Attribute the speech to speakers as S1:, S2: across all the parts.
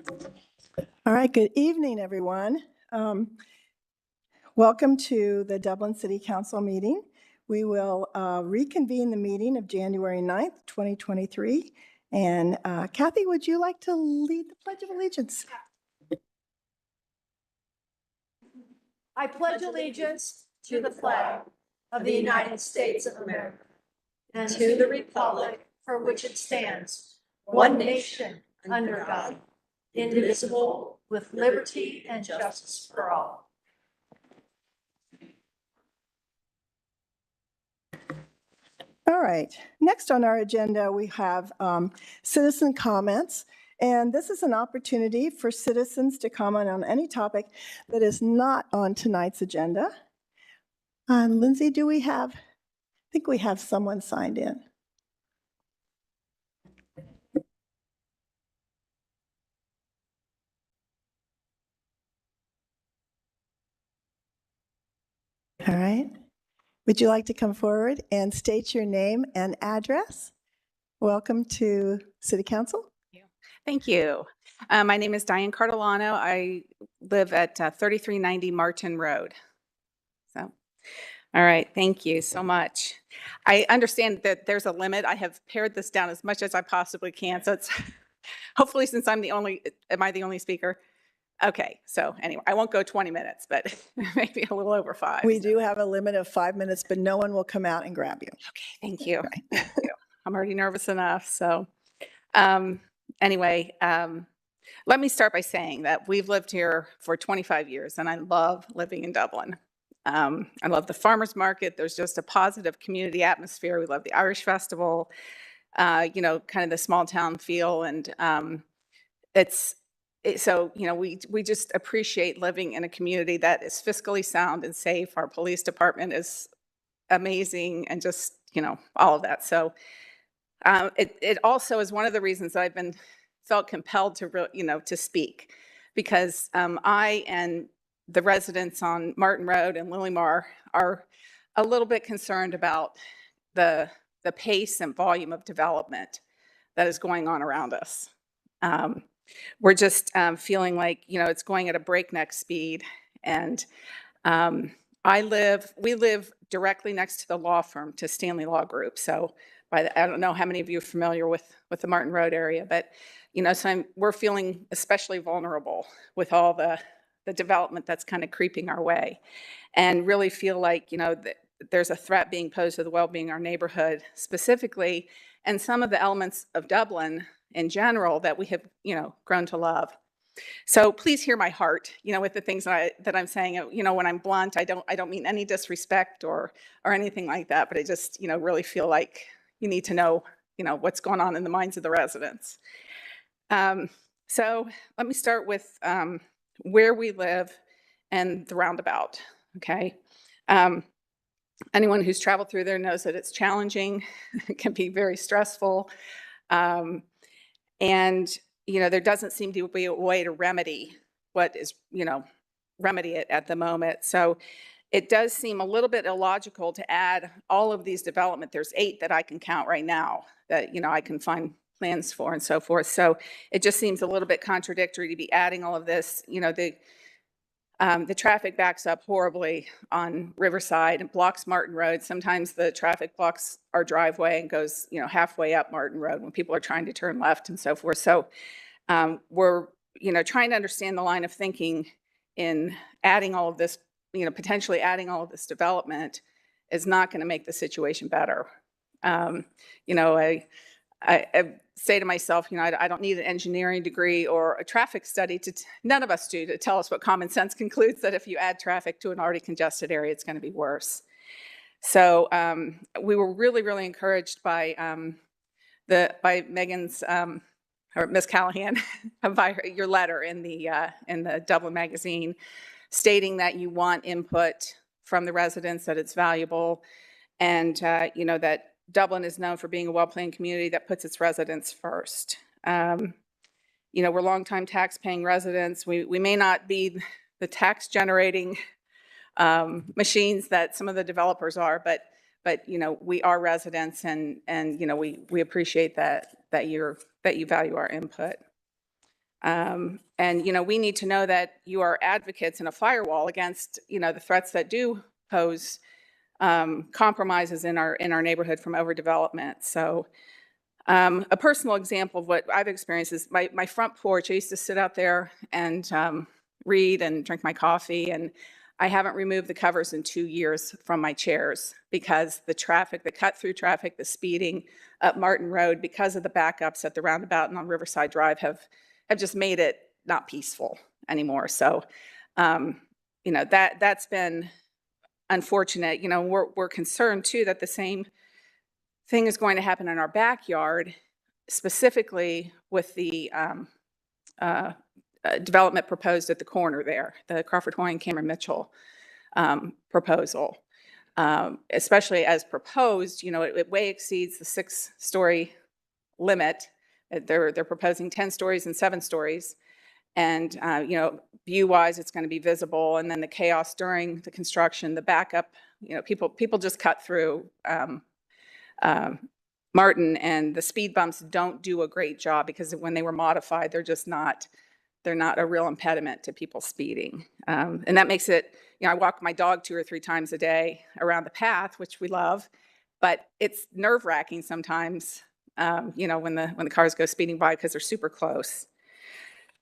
S1: All right, good evening, everyone. Welcome to the Dublin City Council meeting. We will reconvene the meeting of January 9th, 2023. And Kathy, would you like to lead the Pledge of Allegiance?
S2: I pledge allegiance to the flag of the United States of America and to the republic for which it stands, one nation, under God, indivisible, with liberty and justice for all.
S1: All right, next on our agenda, we have citizen comments. And this is an opportunity for citizens to comment on any topic that is not on tonight's agenda. Lindsay, do we have, I think we have someone signed in. All right. Would you like to come forward and state your name and address? Welcome to City Council.
S3: Thank you. My name is Diane Cardilano. I live at 3390 Martin Road. So, all right, thank you so much. I understand that there's a limit. I have pared this down as much as I possibly can. So it's hopefully, since I'm the only, am I the only speaker? Okay, so anyway, I won't go 20 minutes, but maybe a little over 5.
S1: We do have a limit of 5 minutes, but no one will come out and grab you.
S3: Okay, thank you. Thank you. I'm already nervous enough. So anyway, let me start by saying that we've lived here for 25 years and I love living in Dublin. I love the farmers market. There's just a positive community atmosphere. We love the Irish Festival, kind of the small town feel. And so, we just appreciate living in a community that is fiscally sound and safe. Our police department is amazing and just, all of that. So it also is one of the reasons that I've felt compelled to speak, because I and the residents on Martin Road and Lilymar are a little bit concerned about the pace and volume of development that is going on around us. We're just feeling like, it's going at a breakneck speed. And we live directly next to the law firm, to Stanley Law Group. So I don't know how many of you are familiar with the Martin Road area, but, so we're feeling especially vulnerable with all the development that's kind of creeping our way, and really feel like, that there's a threat being posed to the well-being of our neighborhood specifically, and some of the elements of Dublin in general that we have, grown to love. So please hear my heart, with the things that I'm saying. When I'm blunt, I don't mean any disrespect or anything like that, but I just, really feel like you need to know, what's going on in the minds of the residents. So let me start with where we live and the roundabout. Okay. Anyone who's traveled through there knows that it's challenging. It can be very stressful. And, there doesn't seem to be a way to remedy remedy it at the moment. So it does seem a little bit illogical to add all of these development. There's 8 that I can count right now that, I can find plans for and so forth. So it just seems a little bit contradictory to be adding all of this. The traffic backs up horribly on Riverside and blocks Martin Road. Sometimes the traffic blocks our driveway and goes, halfway up Martin Road when people are trying to turn left and so forth. So we're, trying to understand the line of thinking in adding all of this, potentially adding all of this development is not going to make the situation better. I say to myself, I don't need an engineering degree or a traffic study none of us do, to tell us what common sense concludes that if you add traffic to an already congested area, it's going to be worse. So we were really, really encouraged by Megan's or Ms. Callahan by your letter in the Dublin magazine, stating that you want input from the residents, that it's valuable, and that Dublin is known for being a well-planned community that puts its residents first. We're longtime tax-paying residents. We may not be the tax-generating machines that some of the developers are, but we are residents, and we appreciate that you value our input. And, we need to know that you are advocates and a firewall against, the threats that do pose compromises in our neighborhood from overdevelopment. So a personal example of what I've experienced is my front porch. I used to sit out there and read and drink my coffee, and I haven't removed the covers in 2 years from my chairs because the traffic, the cut-through traffic, the speeding up Martin Road, because of the backups at the roundabout and on Riverside Drive have just made it not peaceful anymore. So, that's been unfortunate. We're concerned too that the same thing is going to happen in our backyard, specifically with the development proposed at the corner there, the Crawford Hoying Cameron Mitchell proposal. Especially as proposed, it way exceeds the 6-story limit. They're proposing 10 stories and 7 stories. And, view-wise, it's going to be visible. And then the chaos during the construction, the backup, people just cut through Martin, and the speed bumps don't do a great job because when they were modified, they're not a real impediment to people speeding. And that makes it, I walk my dog 2 or 3 times a day around the path, which we love, but it's nerve-wracking sometimes, when the cars go speeding by because they're super close.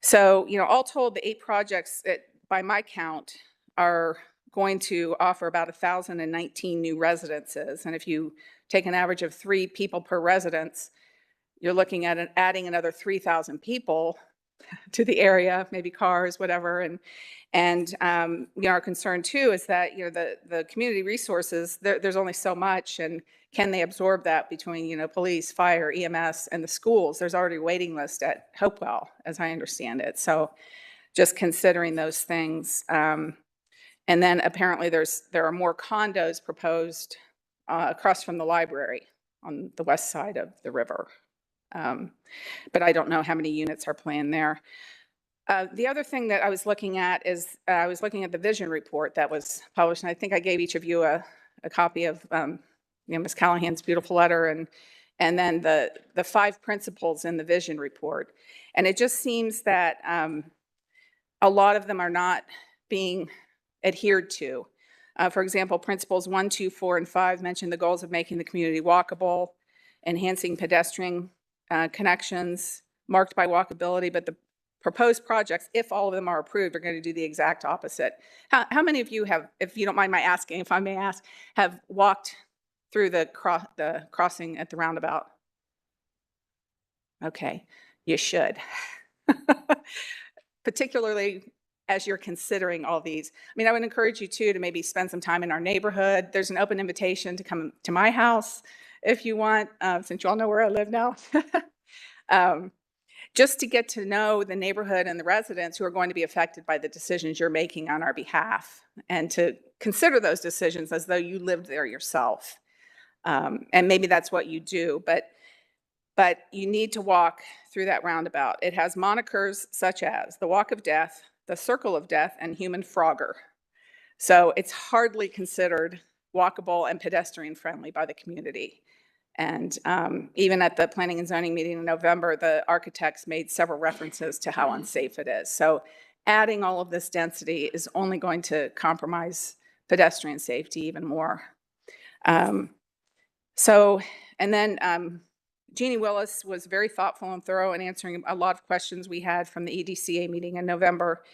S3: So, all told, the 8 projects by my count, are going to offer about 1,019 new residences. And if you take an average of 3 people per residence, you're looking at adding another 3,000 people to the area, maybe cars, whatever. And our concern too is that the community resources, there's only so much, and can they absorb that between police, fire, EMS, and the schools? There's already a waiting list at Hopewell, as I understand it. So just considering those things. And then apparently there are more condos proposed across from the library on the west side of the river. But I don't know how many units are planned there. The other thing that I was looking at is I was looking at the vision report that was published, and I think I gave each of you a copy of Ms. Callahan's beautiful letter, and then the 5 principles in the vision report. And it just seems that a lot of them are not being adhered to. For example, principles 1, 2, 4, and 5 mention the goals of making the community walkable, enhancing pedestrian connections marked by walkability, but the proposed projects, if all of them are approved, are going to do the exact opposite. How many of you have, if you don't mind my asking, if I may ask, have walked through the crossing at the roundabout? Okay, you should. Particularly as you're considering all these. I mean, I would encourage you too to maybe spend some time in our neighborhood. There's an open invitation to come to my house if you want, since you all know where I live now. Just to get to know the neighborhood and the residents who are going to be affected by the decisions you're making on our behalf, and to consider those decisions as though you lived there yourself. And maybe that's what you do, but you need to walk through that roundabout. It has monikers such as the Walk of Death, the Circle of Death, and Human Frogger. So it's hardly considered walkable and pedestrian friendly by the community. And even at the Planning and Zoning meeting in November, the architects made several references to how unsafe it is. So adding all of this density is only going to compromise pedestrian safety even more. And then Jeannie Willis was very thoughtful and thorough in answering a lot of questions we had from the EDCA meeting in November.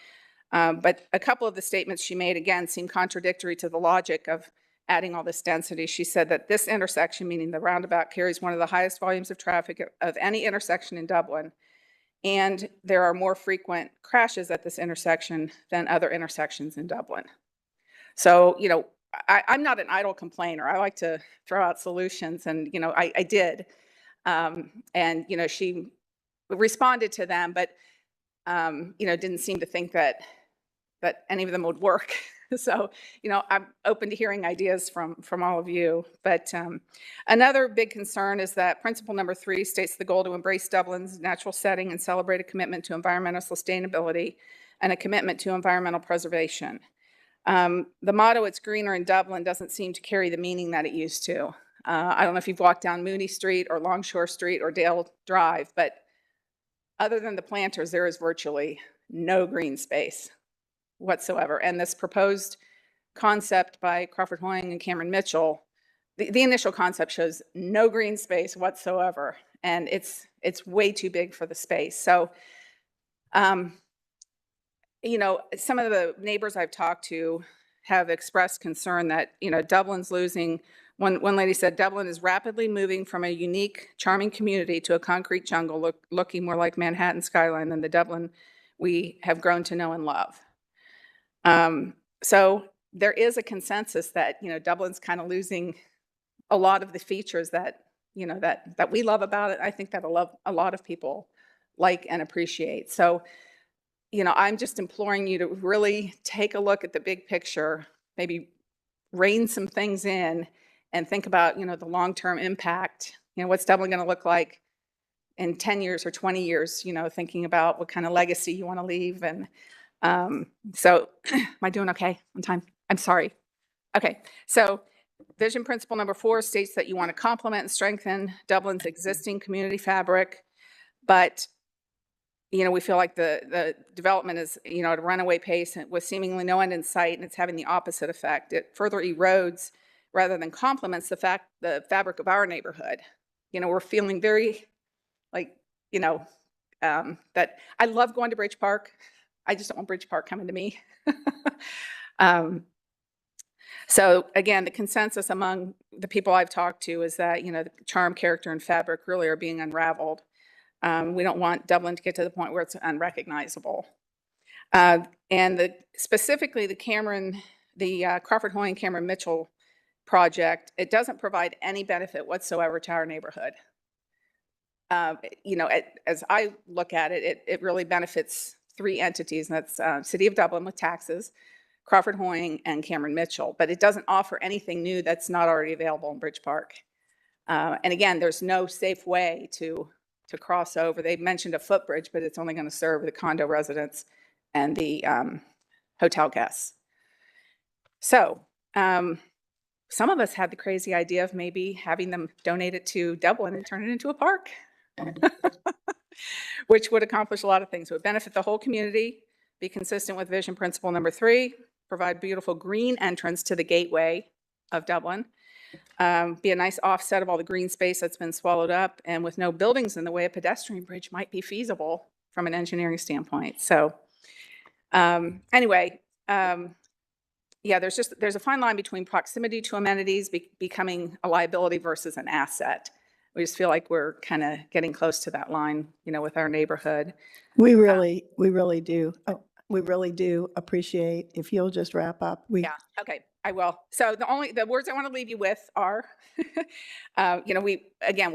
S3: But a couple of the statements she made, again, seem contradictory to the logic of adding all this density. She said that this intersection, meaning the roundabout, carries one of the highest volumes of traffic of any intersection in Dublin. And there are more frequent crashes at this intersection than other intersections in Dublin. So, I'm not an idle complainer. I like to throw out solutions, and, I did. And, she responded to them, but, didn't seem to think that any of them would work. So, I'm open to hearing ideas from all of you. But another big concern is that principle number 3 states the goal to embrace Dublin's natural setting and celebrate a commitment to environmental sustainability and a commitment to environmental preservation. The motto, "It's greener in Dublin," doesn't seem to carry the meaning that it used to. I don't know if you've walked down Mooney Street or Longshore Street or Dale Drive, but other than the planters, there is virtually no green space whatsoever. And this proposed concept by Crawford Hoying and Cameron Mitchell, the initial concept shows no green space whatsoever, and it's way too big for the space. So, you know, some of the neighbors I've talked to have expressed concern that, you know, Dublin's losing. One lady said, Dublin is rapidly moving from a unique, charming community to a concrete jungle looking more like Manhattan skyline than the Dublin we have grown to know and love. So there is a consensus that, you know, Dublin's kind of losing a lot of the features that, you know, that we love about it. I think that a lot of people like and appreciate. So, you know, I'm just imploring you to really take a look at the big picture, maybe rein some things in and think about, you know, the long-term impact. You know, what's Dublin going to look like in 10 years or 20 years, you know, thinking about what kind of legacy you want to leave. And so am I doing okay on time? I'm sorry. Okay. So vision principle number 4 states that you want to complement and strengthen Dublin's existing community fabric, but you know, we feel like the development is, you know, at a runaway pace and with seemingly no end in sight, and it's having the opposite effect. It further erodes rather than complements the fabric of our neighborhood. You know, we're feeling very like, you know, that I love going to Bridge Park. I just don't want Bridge Park coming to me. So again, the consensus among the people I've talked to is that, you know, the charm, character, and fabric really are being unraveled. We don't want Dublin to get to the point where it's unrecognizable. And specifically the Crawford Hoying Cameron Mitchell project, it doesn't provide any benefit whatsoever to our neighborhood. You know, as I look at it, it really benefits 3 entities, and that's City of Dublin with taxes, Crawford Hoying, and Cameron Mitchell, but it doesn't offer anything new that's not already available in Bridge Park. And again, there's no safe way to cross over. They mentioned a footbridge, but it's only going to serve the condo residents and the hotel guests. So some of us had the crazy idea of maybe having them donate it to Dublin and turn it into a park, which would accomplish a lot of things. It would benefit the whole community, be consistent with vision principle number 3, provide beautiful green entrance to the gateway of Dublin, be a nice offset of all the green space that's been swallowed up, and with no buildings in the way, a pedestrian bridge might be feasible from an engineering standpoint. So anyway, yeah, there's a fine line between proximity to amenities becoming a liability versus an asset. We just feel like we're kind of getting close to that line, you know, with our neighborhood.
S1: We really do. Oh, we really do appreciate if you'll just wrap up.
S3: Yeah, okay, I will. So the words I want to leave you with are, you know, we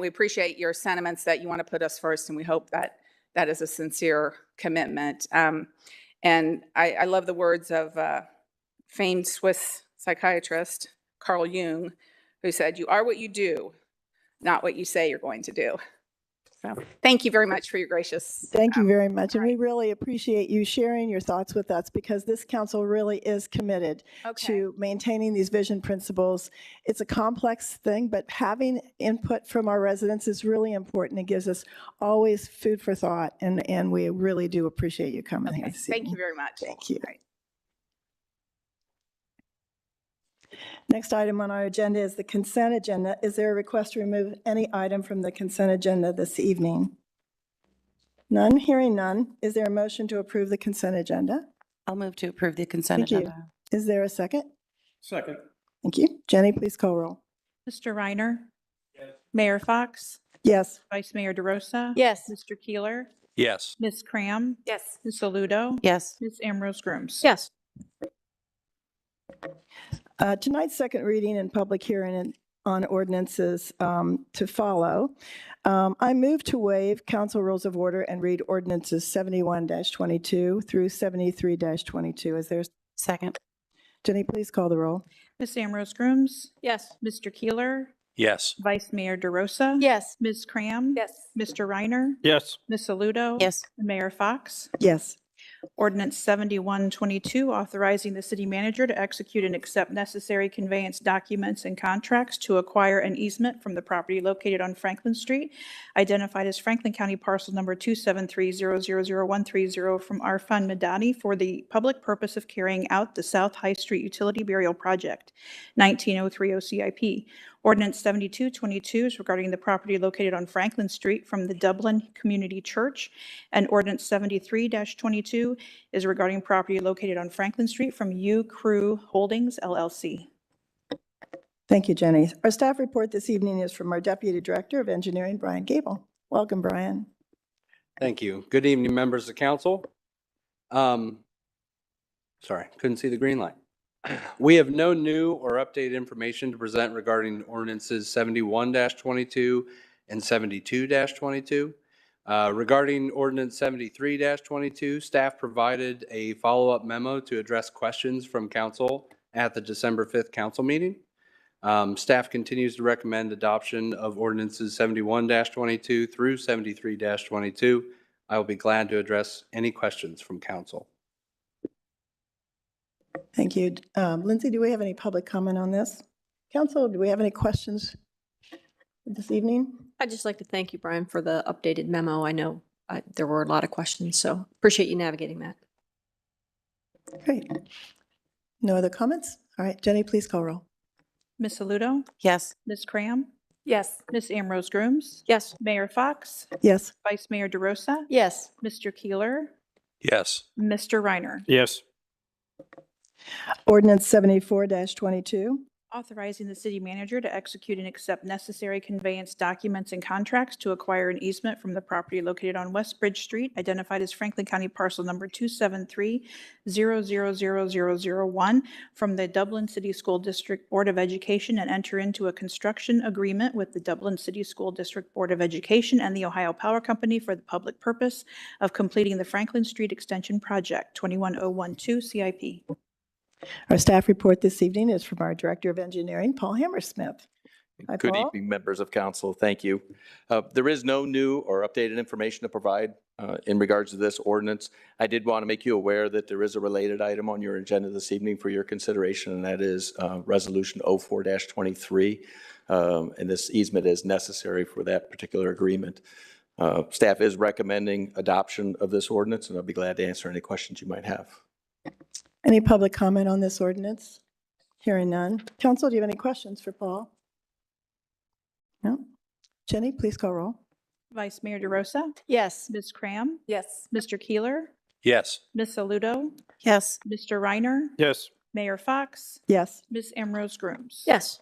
S3: appreciate your sentiments that you want to put us first, and we hope that that is a sincere commitment. And I love the words of famed Swiss psychiatrist Carl Jung, who said, "You are what you do, not what you say you're going to do." So thank you very much for your gracious.
S1: Thank you very much. And we really appreciate you sharing your thoughts with us, because this council really is committed to maintaining these vision principles. It's a complex thing, but having input from our residents is really important. It gives us always food for thought, and we really do appreciate you coming here this evening.
S3: Thank you very much.
S1: Thank you.
S3: All right.
S1: Next item on our agenda is the consent agenda. Is there a request to remove any item from the consent agenda this evening? None. Hearing none. Is there a motion to approve the consent agenda?
S4: I'll move to approve the consent
S1: Thank you.
S4: agenda.
S1: Is there a second?
S5: Second.
S1: Thank you. Jenny, please call roll.
S6: Mr. Reiner?
S5: Yes.
S6: Mayor Fox?
S1: Yes.
S6: Vice Mayor DeRosa?
S2: Yes.
S6: Mr. Keeler?
S5: Yes.
S6: Ms. Cram?
S2: Yes.
S6: Ms. Saludo?
S4: Yes.
S6: Ms. Ambrose Grooms?
S2: Yes.
S1: Tonight's second reading and public hearing on ordinances to follow. I move to waive council rules of order and read ordinances 71-22 through 73-22. Is there?
S4: Second.
S1: Jenny, please call the roll.
S6: Ms. Ambrose Grooms?
S2: Yes.
S6: Mr. Keeler?
S5: Yes.
S6: Vice Mayor DeRosa?
S2: Yes.
S6: Ms. Cram?
S2: Yes.
S6: Mr. Reiner?
S5: Yes.
S6: Ms. Saludo?
S4: Yes.
S6: Mayor Fox?
S1: Yes.
S6: Ordinance 7122, authorizing the city manager to execute and accept necessary conveyance documents and contracts to acquire an easement from the property located on Franklin Street, identified as Franklin County parcel number 273000130 from our fund Medani for the public purpose of carrying out the South High Street Utility Burial Project, 19030 CIP. Ordinance 7222 is regarding the property located on Franklin Street from the Dublin Community Church, and Ordinance 73-22 is regarding property located on Franklin Street from U Crew Holdings LLC.
S1: Thank you, Jenny. Our staff report this evening is from our Deputy Director of Engineering, Brian Gable. Welcome, Brian.
S5: Thank you. Good evening, members of council. Sorry, couldn't see the green light. We have no new or updated information to present regarding ordinances 71-22 and 72-22. Regarding ordinance 73-22, staff provided a follow-up memo to address questions from council at the December 5th council meeting. Staff continues to recommend adoption of ordinances 71-22 through 73-22. I will be glad to address any questions from council.
S1: Thank you. Lindsay, do we have any public comment on this? Council, do we have any questions this evening?
S2: I'd just like to thank you, Brian, for the updated memo. I know there were a lot of questions, so appreciate you navigating that.
S1: Great. No other comments? All right, Jenny, please call roll.
S6: Ms. Aludo,
S4: Yes.
S6: Ms. Cram,
S2: Yes.
S6: Ms. Ambrose Grooms,
S2: Yes.
S6: Mayor Fox,
S1: Yes.
S6: Vice Mayor DeRosa,
S2: Yes.
S6: Mr. Keeler,
S7: Yes.
S6: Mr. Reiner.
S7: Yes.
S1: Ordinance 74-22.
S6: Authorizing the city manager to execute and accept necessary conveyance documents and contracts to acquire an easement from the property located on West Bridge Street, identified as Franklin County parcel number 273000001 from the Dublin City School District Board of Education, and enter into a construction agreement with the Dublin City School District Board of Education and the Ohio Power Company for the public purpose of completing the Franklin Street Extension Project, 21012 CIP.
S1: Our staff report this evening is from our Director of Engineering, Paul Hammersmith. Hi,
S7: Good
S1: Paul.
S7: evening, members of council. Thank you. There is no new or updated information to provide in regards to this ordinance. I did want to make you aware that there is a related item on your agenda this evening for your consideration, and that is Resolution 04-23. And this easement is necessary for that particular agreement. Staff is recommending adoption of this ordinance, and I'll be glad to answer any questions you might have.
S1: Any public comment on this ordinance? Hearing none. Council, do you have any questions for Paul? No? Jenny, please call roll.
S6: Vice Mayor DeRosa,
S2: Yes.
S6: Ms. Cram,
S2: Yes.
S6: Mr. Keeler,
S7: Yes.
S6: Ms. Aludo,
S4: Yes.
S6: Mr. Reiner,
S7: Yes.
S6: Mayor Fox,
S1: Yes.
S6: Ms. Ambrose Grooms.
S2: Yes.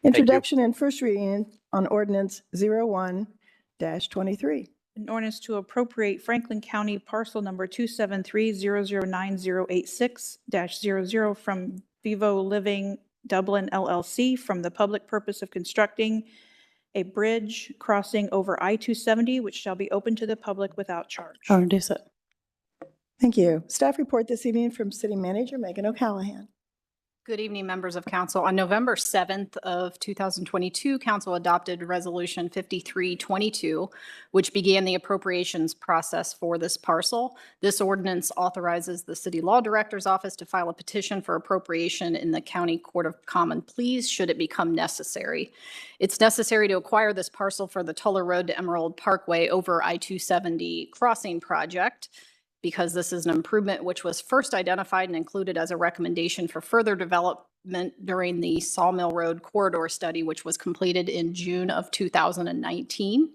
S1: Introduction and first reading on ordinance 01-23.
S6: An ordinance to appropriate Franklin County parcel number 273009086-00 from Vivo Living Dublin LLC from the public purpose of constructing a bridge crossing over I-270, which shall be open to the public without charge.
S4: I'll introduce it.
S1: Thank you. Staff report this evening from City Manager Megan O'Callahan.
S8: Good evening, members of council. On November 7th of 2022, council adopted Resolution 5322, which began the appropriations process for this parcel. This ordinance authorizes the city law director's office to file a petition for appropriation in the County Court of Common Pleas should it become necessary. It's necessary to acquire this parcel for the Tuller Road to Emerald Parkway over I-270 crossing project, because this is an improvement which was first identified and included as a recommendation for further development during the Sawmill Road Corridor Study, which was completed in June of 2019.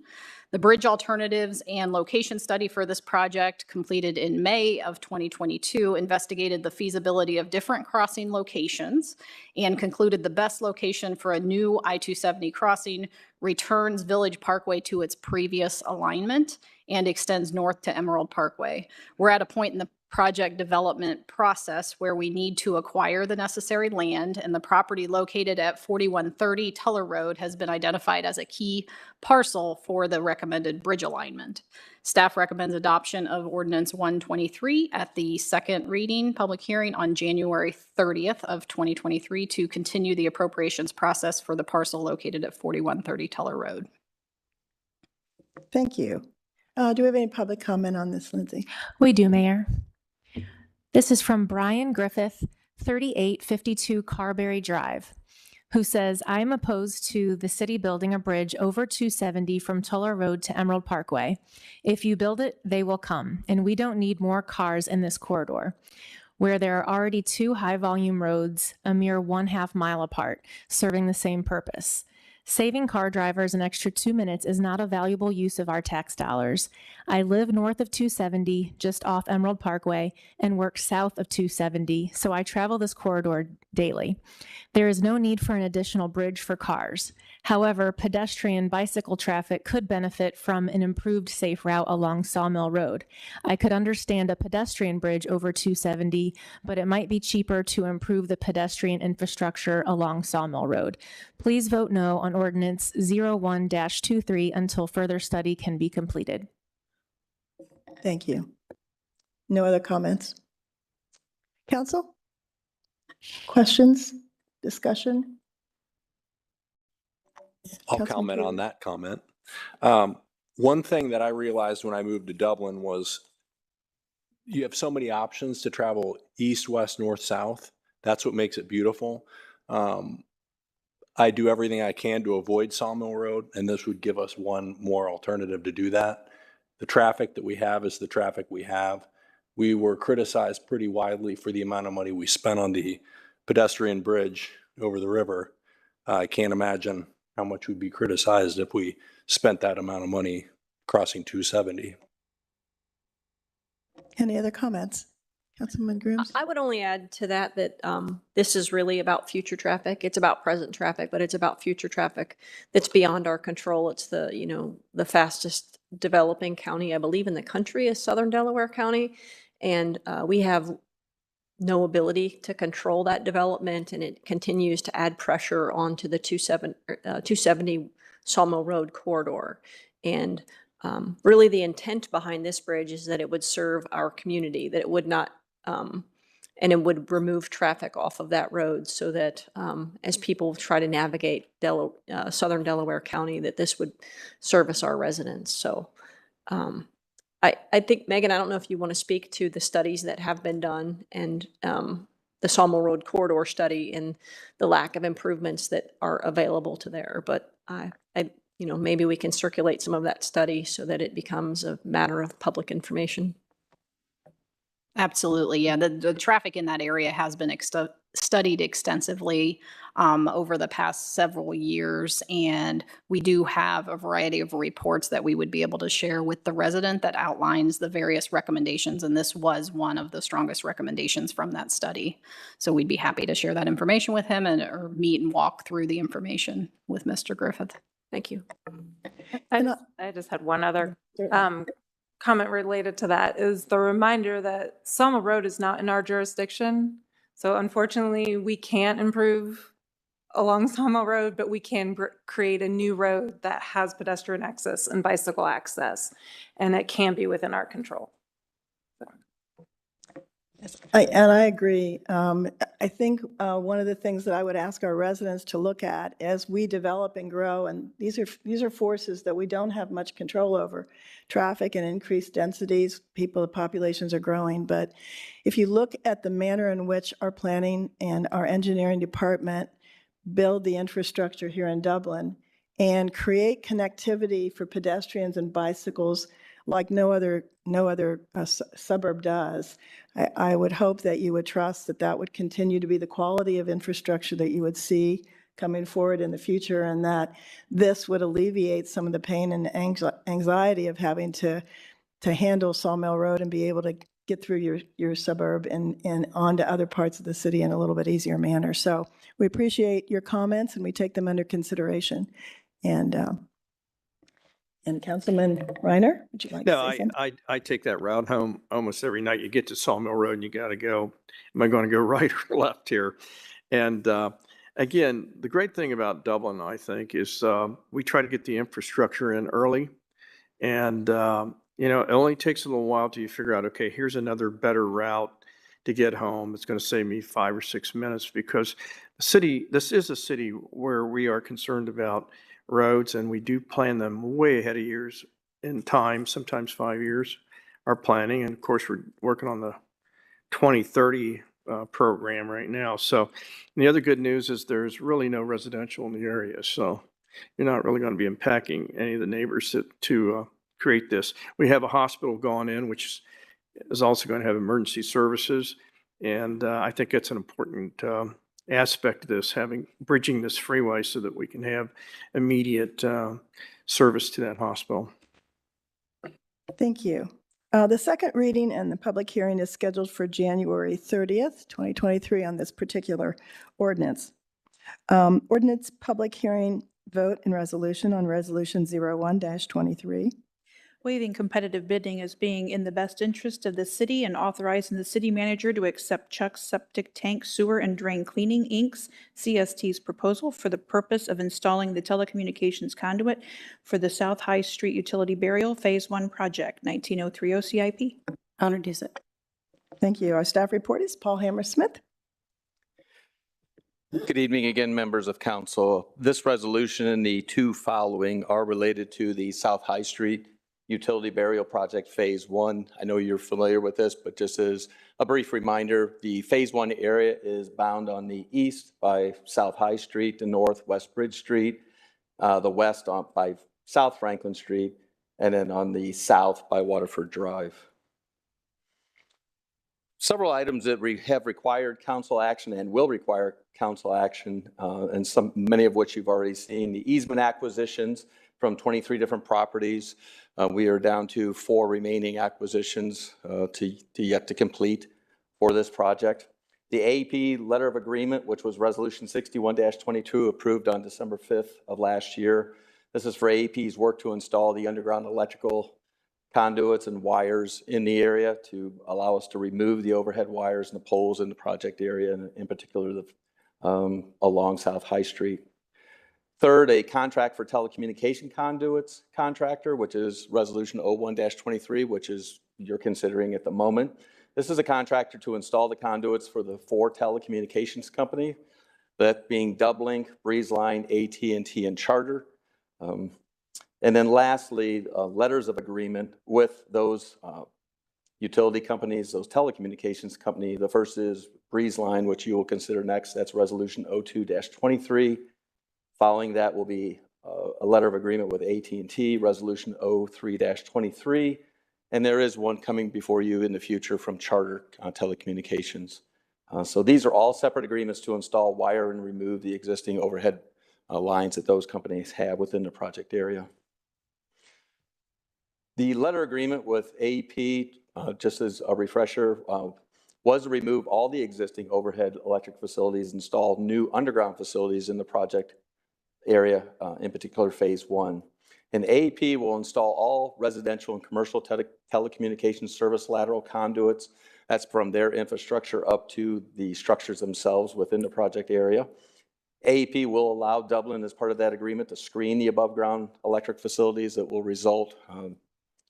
S8: The bridge alternatives and location study for this project, completed in May of 2022, investigated the feasibility of different crossing locations and concluded the best location for a new I-270 crossing returns Village Parkway to its previous alignment and extends north to Emerald Parkway. We're at a point in the project development process where we need to acquire the necessary land, and the property located at 4130 Tuller Road has been identified as a key parcel for the recommended bridge alignment. Staff recommends adoption of Ordinance 123 at the second reading public hearing on January 30th of 2023 to continue the appropriations process for the parcel located at 4130 Tuller Road.
S1: Thank you. Do we have any public comment on this, Lindsay?
S9: We do, Mayor. This is from Brian Griffith, 3852 Carberry Drive, who says, I am opposed to the city building a bridge over 270 from Tuller Road to Emerald Parkway. If you build it, they will come, and we don't need more cars in this corridor, where there are already two high-volume roads a mere 1/2 mile apart, serving the same purpose. Saving car drivers an extra 2 minutes is not a valuable use of our tax dollars. I live north of 270, just off Emerald Parkway, and work south of 270, so I travel this corridor daily. There is no need for an additional bridge for cars. However, pedestrian bicycle traffic could benefit from an improved safe route along Sawmill Road. I could understand a pedestrian bridge over 270, but it might be cheaper to improve the pedestrian infrastructure along Sawmill Road. Please vote no on Ordinance 01-23 until further study can be completed.
S1: Thank you. No other comments? Council? Questions? Discussion?
S10: I'll
S1: Councilman
S10: comment on
S1: Cruz?
S10: that comment. One thing that I realized when I moved to Dublin was you have so many options to travel east, west, north, south. That's what makes it beautiful. I do everything I can to avoid Sawmill Road, and this would give us one more alternative to do that. The traffic that we have is the traffic we have. We were criticized pretty widely for the amount of money we spent on the pedestrian bridge over the river. I can't imagine how much we'd be criticized if we spent that amount of money crossing 270.
S1: Any other comments? Councilman Grooms?
S2: I would only add to that that this is really about future traffic. It's about present traffic, but it's about future traffic that's beyond our control. It's the, you know, the fastest developing county, I believe, in the country is Southern Delaware County. And we have no ability to control that development, and it continues to add pressure onto the 270 Sawmill Road corridor. And really the intent behind this bridge is that it would serve our community, that it would not, and it would remove traffic off of that road so that as people try to navigate Southern Delaware County, that this would service our residents. So I think, Megan, I don't know if you want to speak to the studies that have been done and the Sawmill Road corridor study and the lack of improvements that are available to there. But you know, maybe we can circulate some of that study so that it becomes a matter of public information.
S8: Absolutely. Yeah. The traffic in that area has been studied extensively over the past several years. And we do have a variety of reports that we would be able to share with the resident that outlines the various recommendations. And this was one of the strongest recommendations from that study. So we'd be happy to share that information with him or meet and walk through the information with Mr. Griffith.
S2: Thank you.
S11: I just had one other comment related to that is the reminder that Sawmill Road is not in our jurisdiction. So unfortunately, we can't improve along Sawmill Road, but we can create a new road that has pedestrian access and bicycle access, and it can be within our control.
S1: I agree. I think one of the things that I would ask our residents to look at as we develop and grow, and these are forces that we don't have much control over, traffic and increased densities, the populations are growing. But if you look at the manner in which our planning and our engineering department build the infrastructure here in Dublin and create connectivity for pedestrians and bicycles like no other suburb does, I would hope that you would trust that that would continue to be the quality of infrastructure that you would see coming forward in the future, and that this would alleviate some of the pain and anxiety of having to handle Sawmill Road and be able to get through your suburb and on to other parts of the city in a little bit easier manner. So we appreciate your comments and we take them under consideration. And Councilman Reiner, would you like to say something?
S12: I take that route home almost every night. You get to Sawmill Road and you got to go, am I going to go right or left here? And again, the great thing about Dublin, I think, is we try to get the infrastructure in early. And, you know, it only takes a little while till you figure out, okay, here's another better route to get home. It's going to save me 5 or 6 minutes because this is a city where we are concerned about roads, and we do plan them way ahead of years in time, sometimes 5 years, our planning. And of course, we're working on the 2030 program right now. So the other good news is there's really no residential in the area. So you're not really going to be impacting any of the neighbors to create this. We have a hospital going in, which is also going to have emergency services. And I think that's an important aspect of this, bridging this freeway so that we can have immediate service to that hospital.
S1: Thank you. The second reading and the public hearing is scheduled for January 30th, 2023 on this particular ordinance. Ordinance public hearing vote and resolution on Resolution 01-23.
S6: Waiving competitive bidding as being in the best interest of the city and authorizing the city manager to accept Chuck's Septic Tank Sewer and Drain Cleaning, Inc.'s CST's proposal for the purpose of installing the telecommunications conduit for the South High Street Utility Burial Phase 1 project, 1903 OCIP.
S4: I'll introduce it.
S1: Thank you. Our staff report is Paul Hammersmith.
S7: Good evening again, members of council. This resolution and the two following are related to the South High Street Utility Burial Project Phase 1. I know you're familiar with this, but just as a brief reminder, the Phase 1 area is bound on the east by South High Street, the north West Bridge Street, the west by South Franklin Street, and then on the south by Waterford Drive. Several items that have required council action and will require council action, and many of which you've already seen. The easement acquisitions from 23 different properties. We are down to 4 remaining acquisitions to yet to complete for this project. The AEP letter of agreement, which was Resolution 61-22, approved on December 5th of last year. This is for AEP's work to install the underground electrical conduits and wires in the area to allow us to remove the overhead wires and the poles in the project area, and in particular along South High Street. Third, a contract for telecommunication conduits contractor, which is Resolution 01-23, which is you're considering at the moment. This is a contractor to install the conduits for the 4 telecommunications company, that being Dublin, BreezeLine, AT&T, and Charter. And then lastly, letters of agreement with those utility companies, those telecommunications company. The first is BreezeLine, which you will consider next. That's Resolution 02-23. Following that will be a letter of agreement with AT&T, Resolution 03-23. And there is one coming before you in the future from Charter Telecommunications. So these are all separate agreements to install, wire, and remove the existing overhead lines that those companies have within the project area. The letter agreement with AEP, just as a refresher, was to remove all the existing overhead electric facilities, install new underground facilities in the project area, in particular Phase 1. And AEP will install all residential and commercial telecommunications service lateral conduits. That's from their infrastructure up to the structures themselves within the project area. AEP will allow Dublin, as part of that agreement, to screen the above ground electric facilities that will result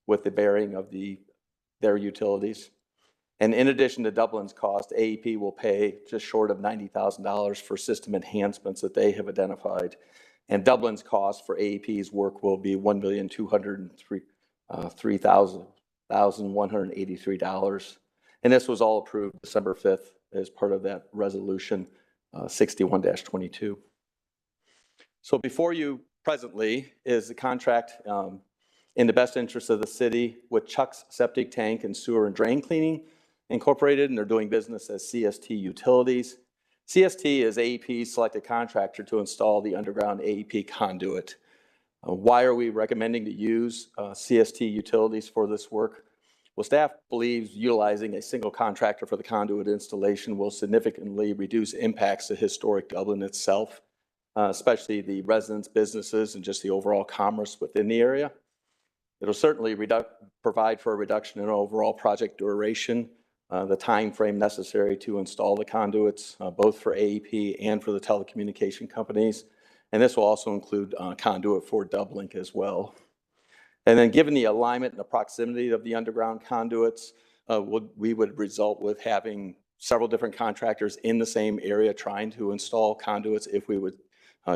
S7: with the bearing of their utilities. And in addition to Dublin's cost, AEP will pay just short of $90,000 for system enhancements that they have identified. And Dublin's cost for AEP's work will be $1,203,183. And this was all approved December 5th as part of that resolution 61-22. So before you presently is the contract in the best interest of the city with Chuck's Septic Tank and Sewer and Drain Cleaning Incorporated, and they're doing business as CST Utilities. CST is AEP's selected contractor to install the underground AEP conduit. Why are we recommending to use CST Utilities for this work? Well, staff believes utilizing a single contractor for the conduit installation will significantly reduce impacts to historic Dublin itself, especially the residents, businesses, and just the overall commerce within the area. It'll certainly provide for a reduction in overall project duration, the time frame necessary to install the conduits, both for AEP and for the telecommunication companies. And this will also include conduit for Dublin as well. And then given the alignment and the proximity of the underground conduits, we would result with having several different contractors in the same area trying to install conduits if we would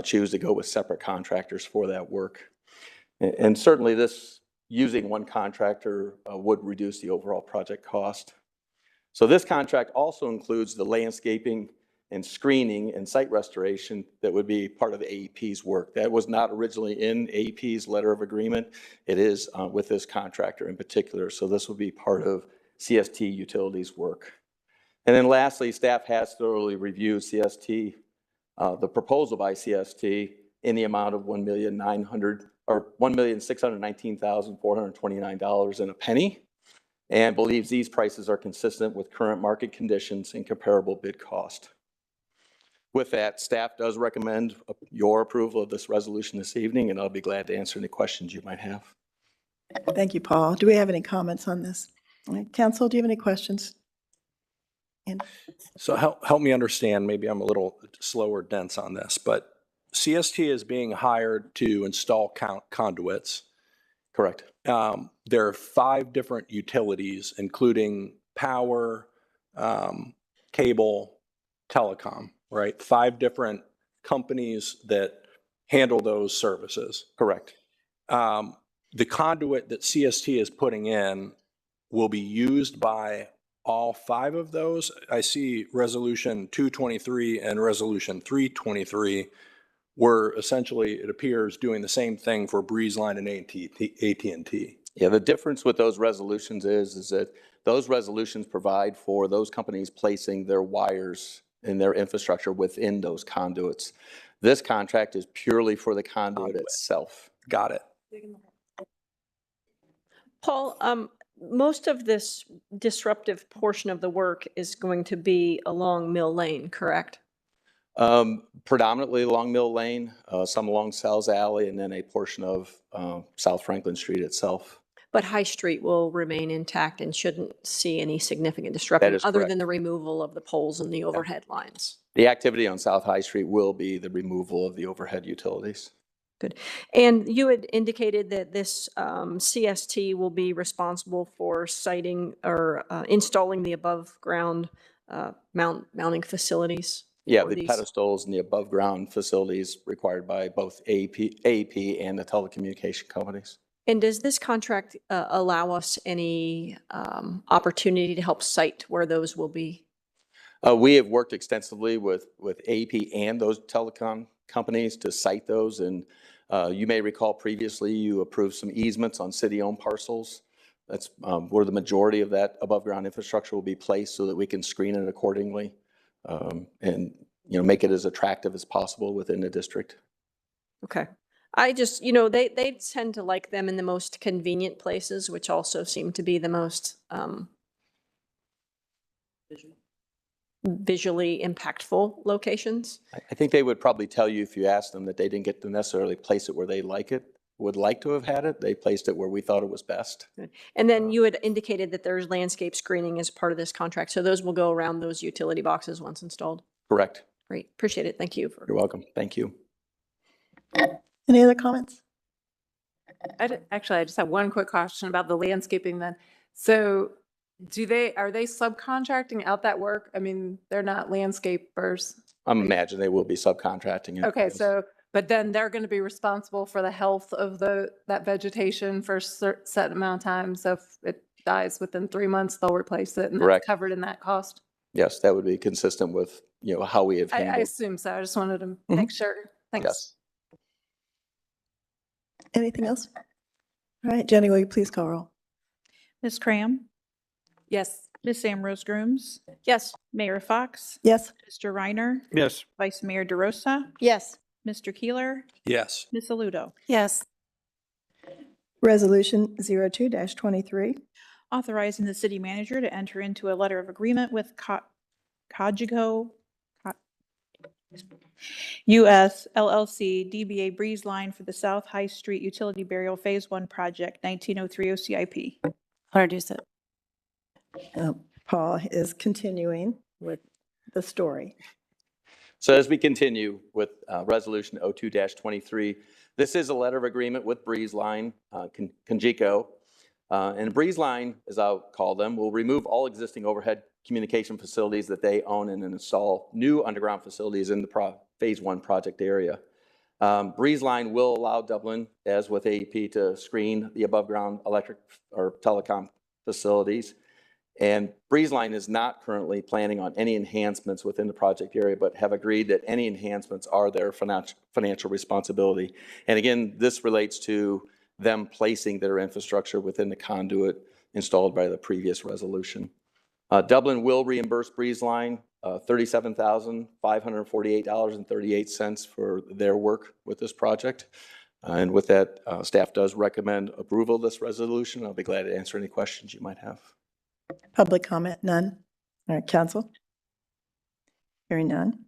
S7: choose to go with separate contractors for that work. And certainly this using one contractor would reduce the overall project cost. So this contract also includes the landscaping and screening and site restoration that would be part of AEP's work. That was not originally in AEP's letter of agreement. It is with this contractor in particular. So this will be part of CST Utilities work. And then lastly, staff has thoroughly reviewed CST, the proposal by CST in the amount of $1,619,429 and a penny, and believes these prices are consistent with current market conditions and comparable bid cost. With that, staff does recommend your approval of this resolution this evening, and I'll be glad to answer any questions you might have.
S1: Thank you, Paul. Do we have any comments on this? Council, do you have any questions?
S10: So help me understand, maybe I'm a little slow or dense on this, but CST is being hired to install conduits.
S7: Correct.
S10: There are 5 different utilities, including power, cable, telecom, right? 5 different companies that handle those services.
S7: Correct.
S10: The conduit that CST is putting in will be used by all 5 of those. I see Resolution 223 and Resolution 323 were essentially, it appears, doing the same thing for Breezeline and AT&T.
S7: Yeah, the difference with those resolutions is that those resolutions provide for those companies placing their wires and their infrastructure within those conduits. This contract is purely for the conduit itself.
S10: Got it.
S2: Paul, most of this disruptive portion of the work is going to be along Mill Lane, correct?
S7: Predominantly along Mill Lane, some along Sal's Alley, and then a portion of South Franklin Street itself.
S2: But High Street will remain intact and shouldn't see any significant disruption other than the removal of the poles and the overhead lines.
S7: The activity on South High Street will be the removal of the overhead utilities.
S2: Good. And you had indicated that this CST will be responsible for siting or installing the above ground mounting facilities.
S7: Yeah, the pedestals and the above ground facilities required by both AEP and the telecommunication companies.
S2: And does this contract allow us any opportunity to help site where those will be?
S7: We have worked extensively with AEP and those telecom companies to site those. And you may recall previously you approved some easements on city-owned parcels. That's where the majority of that above-ground infrastructure will be placed so that we can screen it accordingly and make it as attractive as possible within the district.
S2: Okay. I just, they tend to like them in the most convenient places, which also seem to be the most visually impactful locations.
S7: I think they would probably tell you if you asked them that they didn't get to necessarily place it where they would like to have had it. They placed it where we thought it was best.
S2: Good. And then you had indicated that there's landscape screening as part of this contract. So those will go around those utility boxes once installed.
S7: Correct.
S2: Great. Appreciate it. Thank you.
S7: You're welcome. Thank you.
S1: Any other comments?
S11: Actually, I just have one quick question about the landscaping then. So are they subcontracting out that work? I mean, they're not landscapers.
S7: I imagine they will be subcontracting it.
S11: Okay, but then they're going to be responsible for the health of that vegetation for a set amount of time. So if it dies within 3 months, they'll replace it, and
S7: Correct.
S11: that's covered in that cost.
S7: Yes, that would be consistent with how we have handled.
S11: I assume so. I just wanted to make sure. Thanks.
S7: Yes.
S1: Anything else? All right, Jenny, will you please call roll?
S6: Ms. Cram,
S11: Yes.
S6: Ms. Ambrose Grooms,
S2: Yes.
S6: Mayor Fox,
S1: Yes.
S6: Mr. Reiner,
S12: Yes.
S6: Vice Mayor DeRosa,
S2: Yes.
S6: Mr. Keeler,
S10: Yes.
S6: Ms. Aludo.
S4: Yes.
S1: Resolution 02-23.
S6: Authorizing the city manager to enter into a letter of agreement with Cogeco US LLC DBA Breeze Line for the South High Street Utility Burial Phase 1 Project, 1903 OCIP.
S4: Introduce it.
S1: Paul is continuing with the story.
S7: So as we continue with Resolution 02-23, this is a letter of agreement with Breeze Line, Cogeco. And Breeze Line, as I'll call them, will remove all existing overhead communication facilities that they own and install new underground facilities in the Phase 1 project area. Breeze Line will allow Dublin, as with AEP, to screen the above ground electric or telecom facilities. And Breeze Line is not currently planning on any enhancements within the project area, but have agreed that any enhancements are their financial responsibility. And again, this relates to them placing their infrastructure within the conduit installed by the previous resolution. Dublin will reimburse Breeze Line $37,548.38 for their work with this project. And with that, staff does recommend approval of this resolution. I'll be glad to answer any questions you might have.
S1: Public comment, none. All right, council. Hearing none.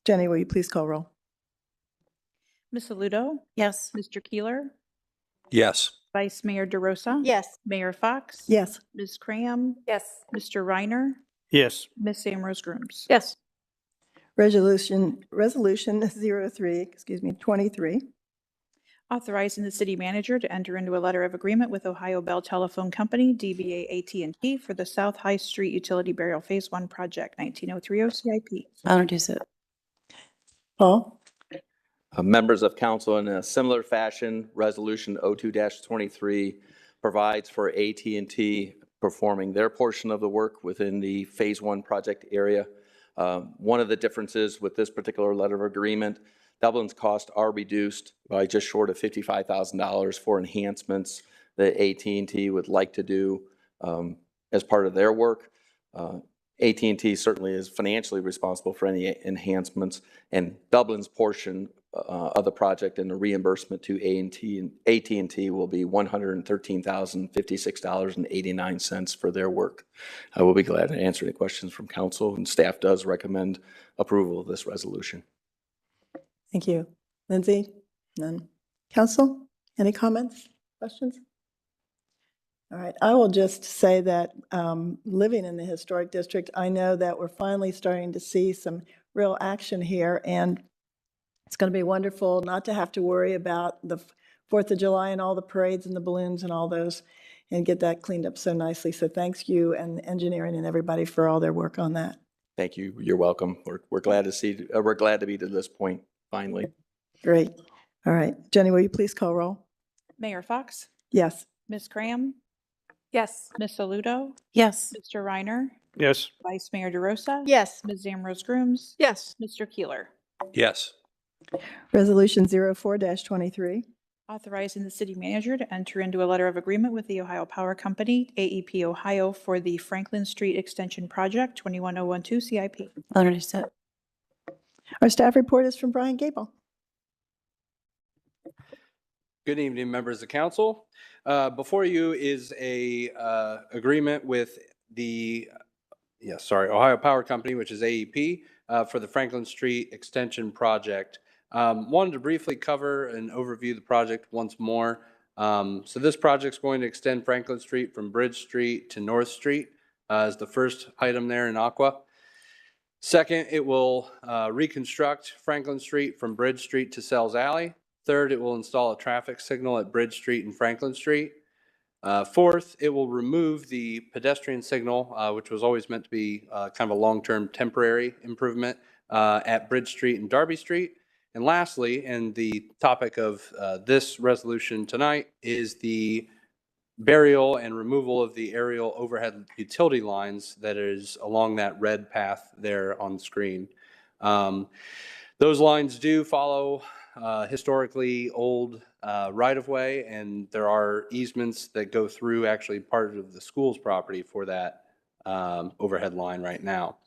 S1: Jenny, will you please call roll?
S6: Ms. Aludo,
S4: Yes.
S6: Mr. Keeler,
S10: Yes.
S6: Vice Mayor DeRosa.
S2: Yes.
S6: Mayor Fox.
S1: Yes.
S6: Ms. Cram,
S2: Yes.
S6: Mr. Reiner,
S12: Yes.
S6: Ms. Amrose Grooms.
S2: Yes.
S1: Resolution 23.
S6: Authorizing the city manager to enter into a letter of agreement with Ohio Bell Telephone Company, DBA AT&T, for the South High Street Utility Burial Phase 1 Project, 19030 CIP.
S4: I'll introduce it.
S1: Paul?
S7: Members of council, in a similar fashion, Resolution 02-23 provides for AT&T performing their portion of the work within the Phase 1 project area. One of the differences with this particular letter of agreement, Dublin's costs are reduced by just short of $55,000 for enhancements that AT&T would like to do as part of their work. AT&T certainly is financially responsible for any enhancements, and Dublin's portion of the project and the reimbursement to AT&T will be $113,056.89 for their work. I will be glad to answer any questions from council, and staff does recommend approval of this resolution.
S1: Thank you. Lindsay? None. Council? Any comments, questions? All right, I will just say that living in the historic district, I know that we're finally starting to see some real action here, and it's going to be wonderful not to have to worry about the 4th of July and all the parades and the balloons and all those, and get that cleaned up so nicely. So thanks you and engineering and everybody for all their work on that.
S7: Thank you. You're welcome. We're glad to see. We're glad to be to this point finally.
S1: Great. All right, Jenny, will you please call roll?
S6: Mayor Fox,
S1: Yes.
S6: Ms. Cram,
S2: Yes.
S6: Ms. Aludo,
S4: Yes.
S6: Mr. Reiner,
S12: Yes.
S6: Vice Mayor DeRosa.
S2: Yes.
S6: Ms. Amrose Grooms.
S2: Yes.
S6: Mr. Keeler.
S10: Yes.
S1: Resolution 04-23.
S6: Authorizing the city manager to enter into a letter of agreement with the Ohio Power Company, AEP Ohio, for the Franklin Street Extension Project, 21012 CIP.
S4: I'll introduce it.
S1: Our staff report is from Brian Gable.
S5: Good evening, members of council. Before you is a agreement with the Ohio Power Company, which is AEP, for the Franklin Street Extension Project. Wanted to briefly cover and overview the project once more. So this project's going to extend Franklin Street from Bridge Street to North Street as the first item there in Aqua. Second, it will reconstruct Franklin Street from Bridge Street to Sells Alley. Third, it will install a traffic signal at Bridge Street and Franklin Street. Fourth, it will remove the pedestrian signal, which was always meant to be kind of a long-term temporary improvement at Bridge Street and Darby Street. And lastly, and the topic of this resolution tonight, is the burial and removal of the aerial overhead utility lines that is along that red path there on the screen. Those lines do follow historically old right-of-way, and there are easements that go through actually part of the school's property for that overhead line right now.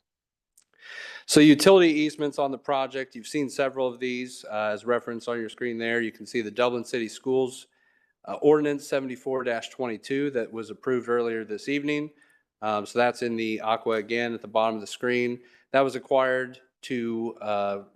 S5: So utility easements on the project, you've seen several of these as referenced on your screen there. You can see the Dublin City Schools Ordinance 74-22 that was approved earlier this evening. So that's in the Aqua again at the bottom of the screen. That was acquired to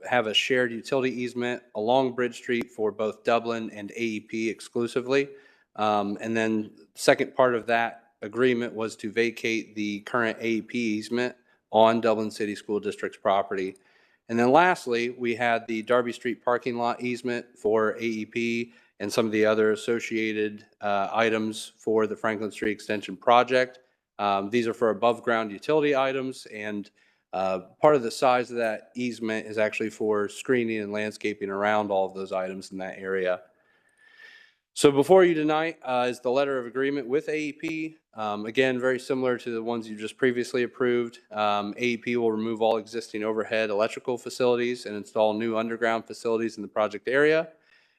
S5: have a shared utility easement along Bridge Street for both Dublin and AEP exclusively. And then the second part of that agreement was to vacate the current AEP easement on Dublin City School District's property. And then lastly, we had the Darby Street parking lot easement for AEP and some of the other associated items for the Franklin Street Extension project. These are for above ground utility items, and part of the size of that easement is actually for screening and landscaping around all of those items in that area. So before you tonight is the letter of agreement with AEP Again, very similar to the ones you just previously approved. AEP will remove all existing overhead electrical facilities and install new underground facilities in the project area.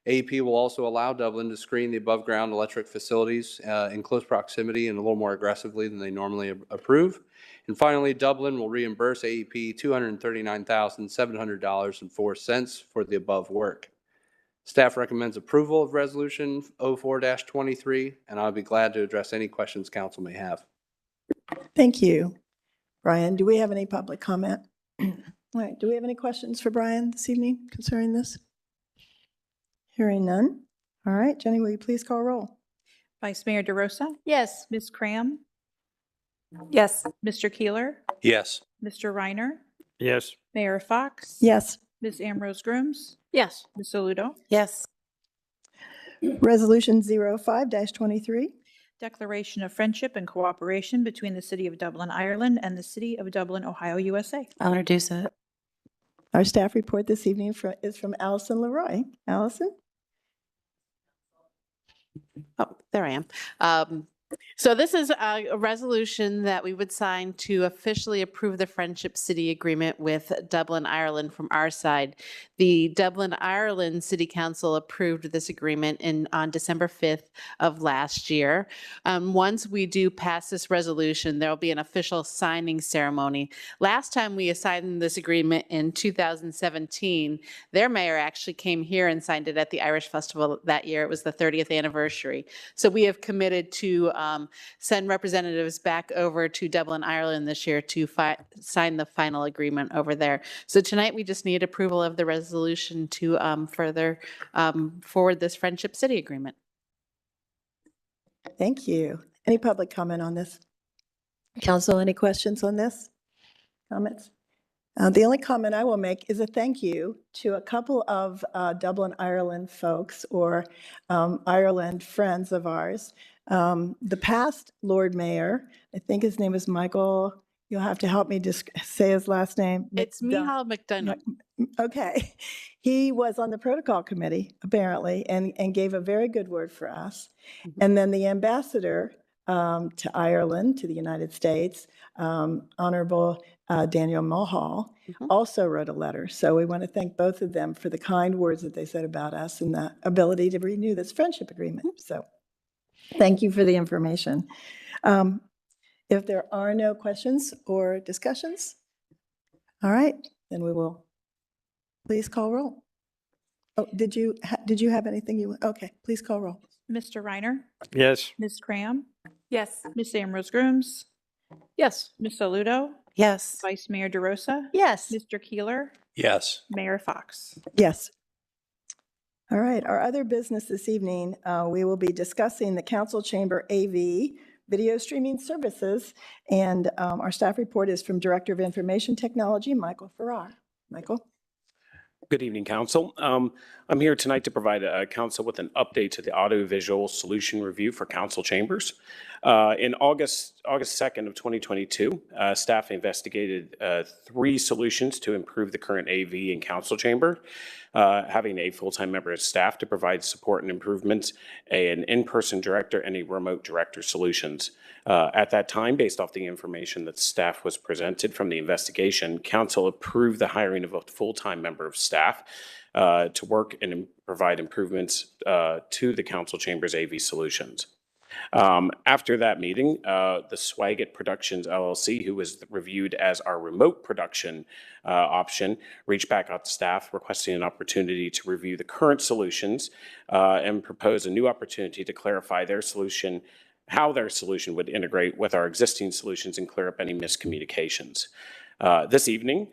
S5: AEP will also allow Dublin to screen the above-ground electric facilities in close proximity and a little more aggressively than they normally approve. And finally, Dublin will reimburse AEP $239,700.04 for the above work. Staff recommends approval of Resolution 04-23, and I'll be glad to address any questions council may have.
S1: Thank you. Brian, do we have any public comment? All right, do we have any questions for Brian this evening concerning this? Hearing none. All right, Jenny, will you please call roll?
S6: Vice Mayor DeRosa?
S2: Yes.
S6: Ms. Cram?
S11: Yes.
S6: Mr. Keeler?
S10: Yes.
S6: Mr. Reiner?
S12: Yes.
S6: Mayor Fox?
S1: Yes.
S6: Ms. Ambrose Grooms?
S2: Yes.
S6: Ms. Aludo?
S4: Yes.
S1: Resolution 05-23.
S6: Declaration of Friendship and Cooperation between the City of Dublin, Ireland and the City of Dublin, Ohio, USA.
S4: I'll introduce it.
S1: Our staff report this evening is from Allison Leroy. Allison?
S13: Oh, there I am. So this is a resolution that we would sign to officially approve the Friendship City Agreement with Dublin, Ireland from our side. The Dublin, Ireland City Council approved this agreement on December 5th of last year. Once we do pass this resolution, there will be an official signing ceremony. Last time we signed this agreement in 2017, their mayor actually came here and signed it at the Irish Festival that year. It was the 30th anniversary. So we have committed to send representatives back over to Dublin, Ireland this year to sign the final agreement over there. So tonight we just need approval of the resolution to further forward this Friendship City Agreement.
S1: Thank you. Any public comment on this? Council, any questions on this? Comments? The only comment I will make is a thank you to a couple of Dublin, Ireland folks or Ireland friends of ours. The past Lord Mayor, I think his name is Michael, you'll have to help me just say his last name.
S13: It's Michal McDonough.
S1: Okay. He was on the protocol committee, apparently, and gave a very good word for us. And then the ambassador to Ireland, to the United States, Honorable Daniel Mulhall, also wrote a letter. So we want to thank both of them for the kind words that they said about us and the ability to renew this friendship agreement. So thank you for the information. If there are no questions or discussions, all right, then we will please call roll. Oh, did you have anything you, okay, please call roll.
S6: Mr. Reiner?
S12: Yes.
S6: Ms. Cram?
S11: Yes.
S6: Ms. Ambrose Grooms?
S2: Yes.
S6: Ms. Aludo?
S4: Yes.
S6: Vice Mayor DeRosa?
S2: Yes.
S6: Mr. Keeler?
S10: Yes.
S6: Mayor Fox?
S1: Yes. All right, our other business this evening, we will be discussing the council chamber AV video streaming services, and our staff report is from Director of Information Technology, Michael Farrar. Michael?
S14: Good evening, Council. I'm here tonight to provide Council with an update to the audiovisual solution review for council chambers. In August 2nd of 2022, staff investigated 3 solutions to improve the current AV in council chamber, having a full-time member of staff to provide support and improvements, an in-person director, and a remote director solutions. At that time, based off the information that staff was presented from the investigation, council approved the hiring of a full-time member of staff to work and provide improvements to the council chamber's AV solutions. After that meeting, the Swaggart Productions LLC, who was reviewed as our remote production option, reached back out to staff requesting an opportunity to review the current solutions and propose a new opportunity to clarify their solution, how their solution would integrate with our existing solutions and clear up any miscommunications. This evening,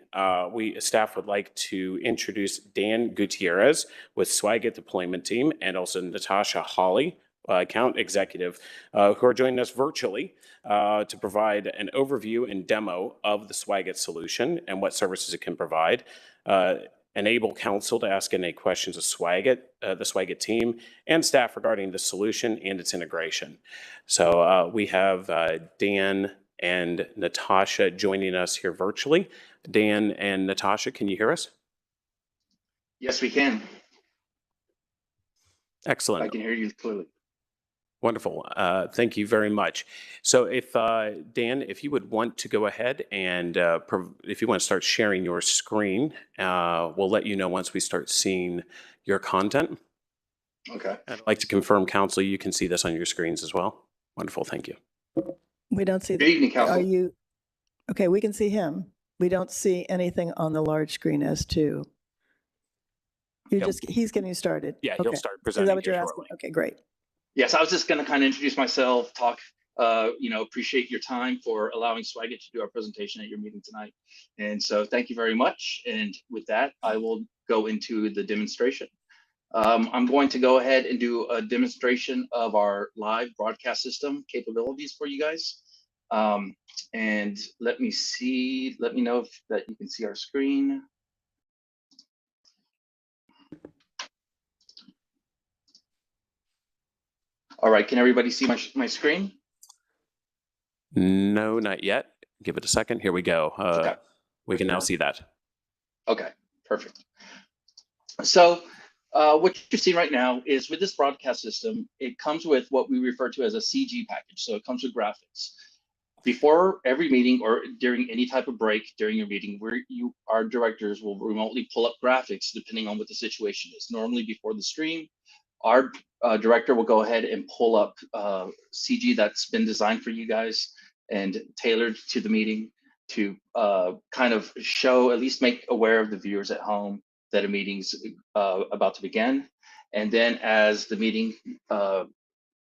S14: staff would like to introduce Dan Gutierrez with Swaggart Deployment Team and also Natasha Hawley, account executive, who are joining us virtually to provide an overview and demo of the Swaggart solution and what services it can provide, enable council to ask any questions of Swaggart, the Swaggart team, and staff regarding the solution and its integration. So we have Dan and Natasha joining us here virtually. Dan and Natasha, can you hear us?
S15: Yes, we can.
S14: Excellent.
S15: I can hear you clearly.
S14: Wonderful. Thank you very much. So if, Dan, if you would want to go ahead and if you want to start sharing your screen, we'll let you know once we start seeing your content.
S15: Okay.
S14: I'd like to confirm, Council, you can see this on your screens as well. Wonderful. Thank you.
S1: We don't see.
S15: Good evening, Council.
S1: Are you, okay, we can see him. We don't see anything on the large screen as to. He's getting started.
S14: Yeah,
S1: Okay.
S14: he'll start
S1: Is
S14: presenting
S1: that what
S14: here
S1: you're
S14: shortly.
S1: asking? Okay, great.
S15: Yes, I was just going to kind of introduce myself, talk, appreciate your time for allowing Swaggart to do our presentation at your meeting tonight. And so thank you very much. And with that, I will go into the demonstration. I'm going to go ahead and do a demonstration of our live broadcast system capabilities for you guys. And let me know that you can see our screen. All right, can everybody see my screen?
S14: No, not yet. Give it a second. Here we go.
S15: Okay.
S14: We can now see that.
S15: Okay, perfect. So what you're seeing right now is with this broadcast system, it comes with what we refer to as a CG package. So it comes with graphics. Before every meeting or during any type of break during your meeting, our directors will remotely pull up graphics depending on what the situation is. Normally before the stream, our director will go ahead and pull up CG that's been designed for you guys and tailored to the meeting to kind of show, at least make aware of the viewers at home that a meeting's about to begin. And then as the meeting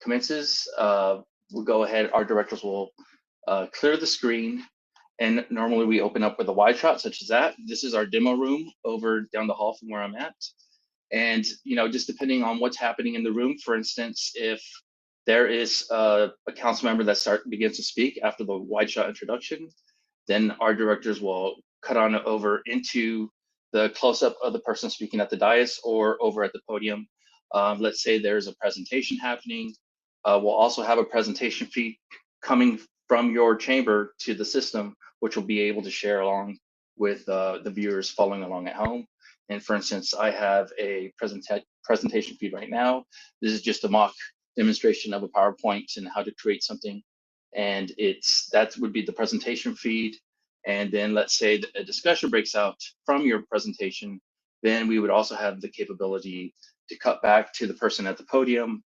S15: commences, we'll go ahead, our directors will clear the screen. And normally we open up with a wide shot such as that. This is our demo room over down the hall from where I'm at. And, just depending on what's happening in the room, for instance, if there is a council member that begins to speak after the wide shot introduction, then our directors will cut on over into the close-up of the person speaking at the dais or over at the podium. Let's say there's a presentation happening. We'll also have a presentation feed coming from your chamber to the system, which will be able to share along with the viewers following along at home. And for instance, I have a presentation feed right now. This is just a mock demonstration of a PowerPoint and how to create something. And that would be the presentation feed. And then let's say a discussion breaks out from your presentation, then we would also have the capability to cut back to the person at the podium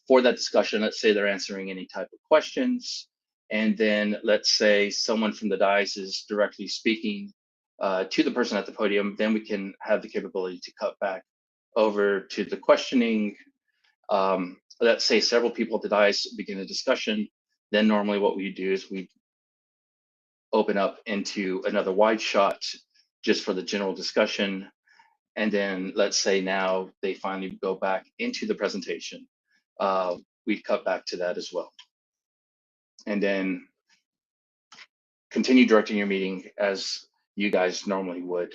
S15: for that discussion. Let's say they're answering any type of questions. And then let's say someone from the dais is directly speaking to the person at the podium, then we can have the capability to cut back over to the questioning. Let's say several people at the dais begin a discussion. Then normally what we do is we open up into another wide shot just for the general discussion. And then let's say now they finally go back into the presentation. We'd cut back to that as well. And then continue directing your meeting as you guys normally would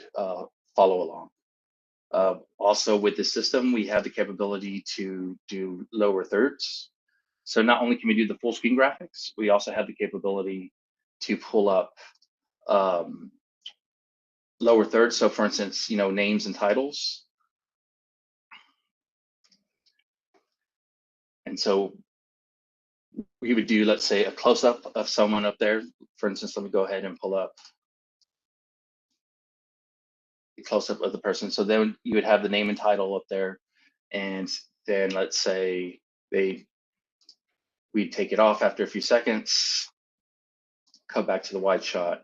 S15: follow along. Also with this system, we have the capability to do lower thirds. So not only can we do the full screen graphics, we also have the capability to pull up lower thirds. So for instance, names and titles. And so we would do, let's say, a close-up of someone up there. For instance, let me go ahead and pull up the close-up of the person. So then you would have the name and title up there. And then let's say we'd take it off after a few seconds, come back to the wide shot,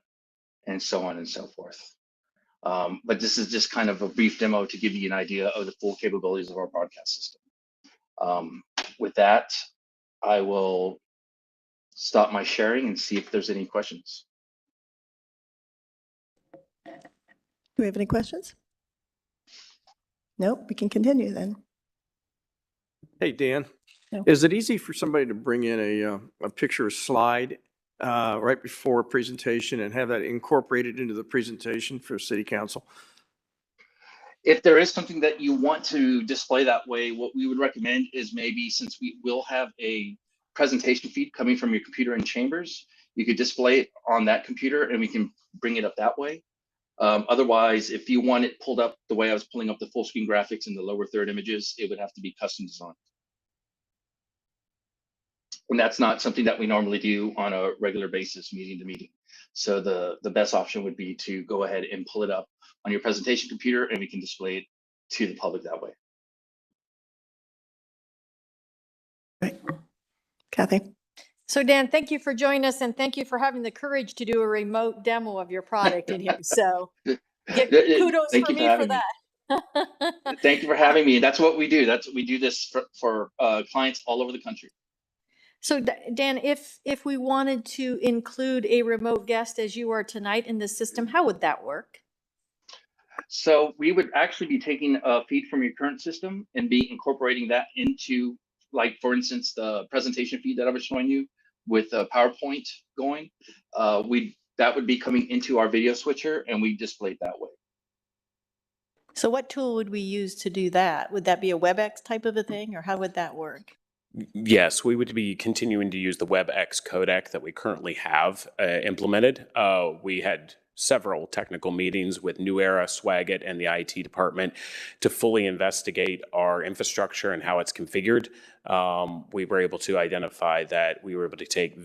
S15: and so on and so forth. But this is just kind of a brief demo to give you an idea of the full capabilities of our broadcast system. With that, I will stop my sharing and see if there's any questions.
S1: Do we have any questions? Nope, we can continue then.
S12: Hey, Dan,
S1: No.
S12: is it easy for somebody to bring in a picture slide right before a presentation and have that incorporated into the presentation for City Council?
S15: If there is something that you want to display that way, what we would recommend is maybe, since we will have a presentation feed coming from your computer in chambers, you could display it on that computer and we can bring it up that way. Otherwise, if you want it pulled up the way I was pulling up the full screen graphics and the lower third images, it would have to be custom designed. when that's not something that we normally do on a regular basis, meeting to meeting. So the best option would be to go ahead and pull it up on your presentation computer, and we can display it to the public that way.
S1: Right. Kathy?
S2: So Dan, thank you for joining us, and thank you for having the courage to do a remote demo of your product in here. So kudos
S15: Thank
S2: for
S15: you for
S2: me for
S15: having me.
S2: that.
S15: Thank you for having me. That's what we do. We do this for clients all over the country.
S2: So Dan, if we wanted to include a remote guest as you are tonight in the system, how would that work?
S15: So we would actually be taking a feed from your current system and be incorporating that into, like, for instance, the presentation feed that I was showing you with PowerPoint going. That would be coming into our video switcher, and we display it that way.
S2: So what tool would we use to do that? Would that be a WebEx type of a thing, or how would that work?
S14: Yes, we would be continuing to use the WebEx codec that we currently have implemented. We had several technical meetings with New Era, Swagat, and the IT department to fully investigate our infrastructure and how it's configured. We were able to identify that we were able to take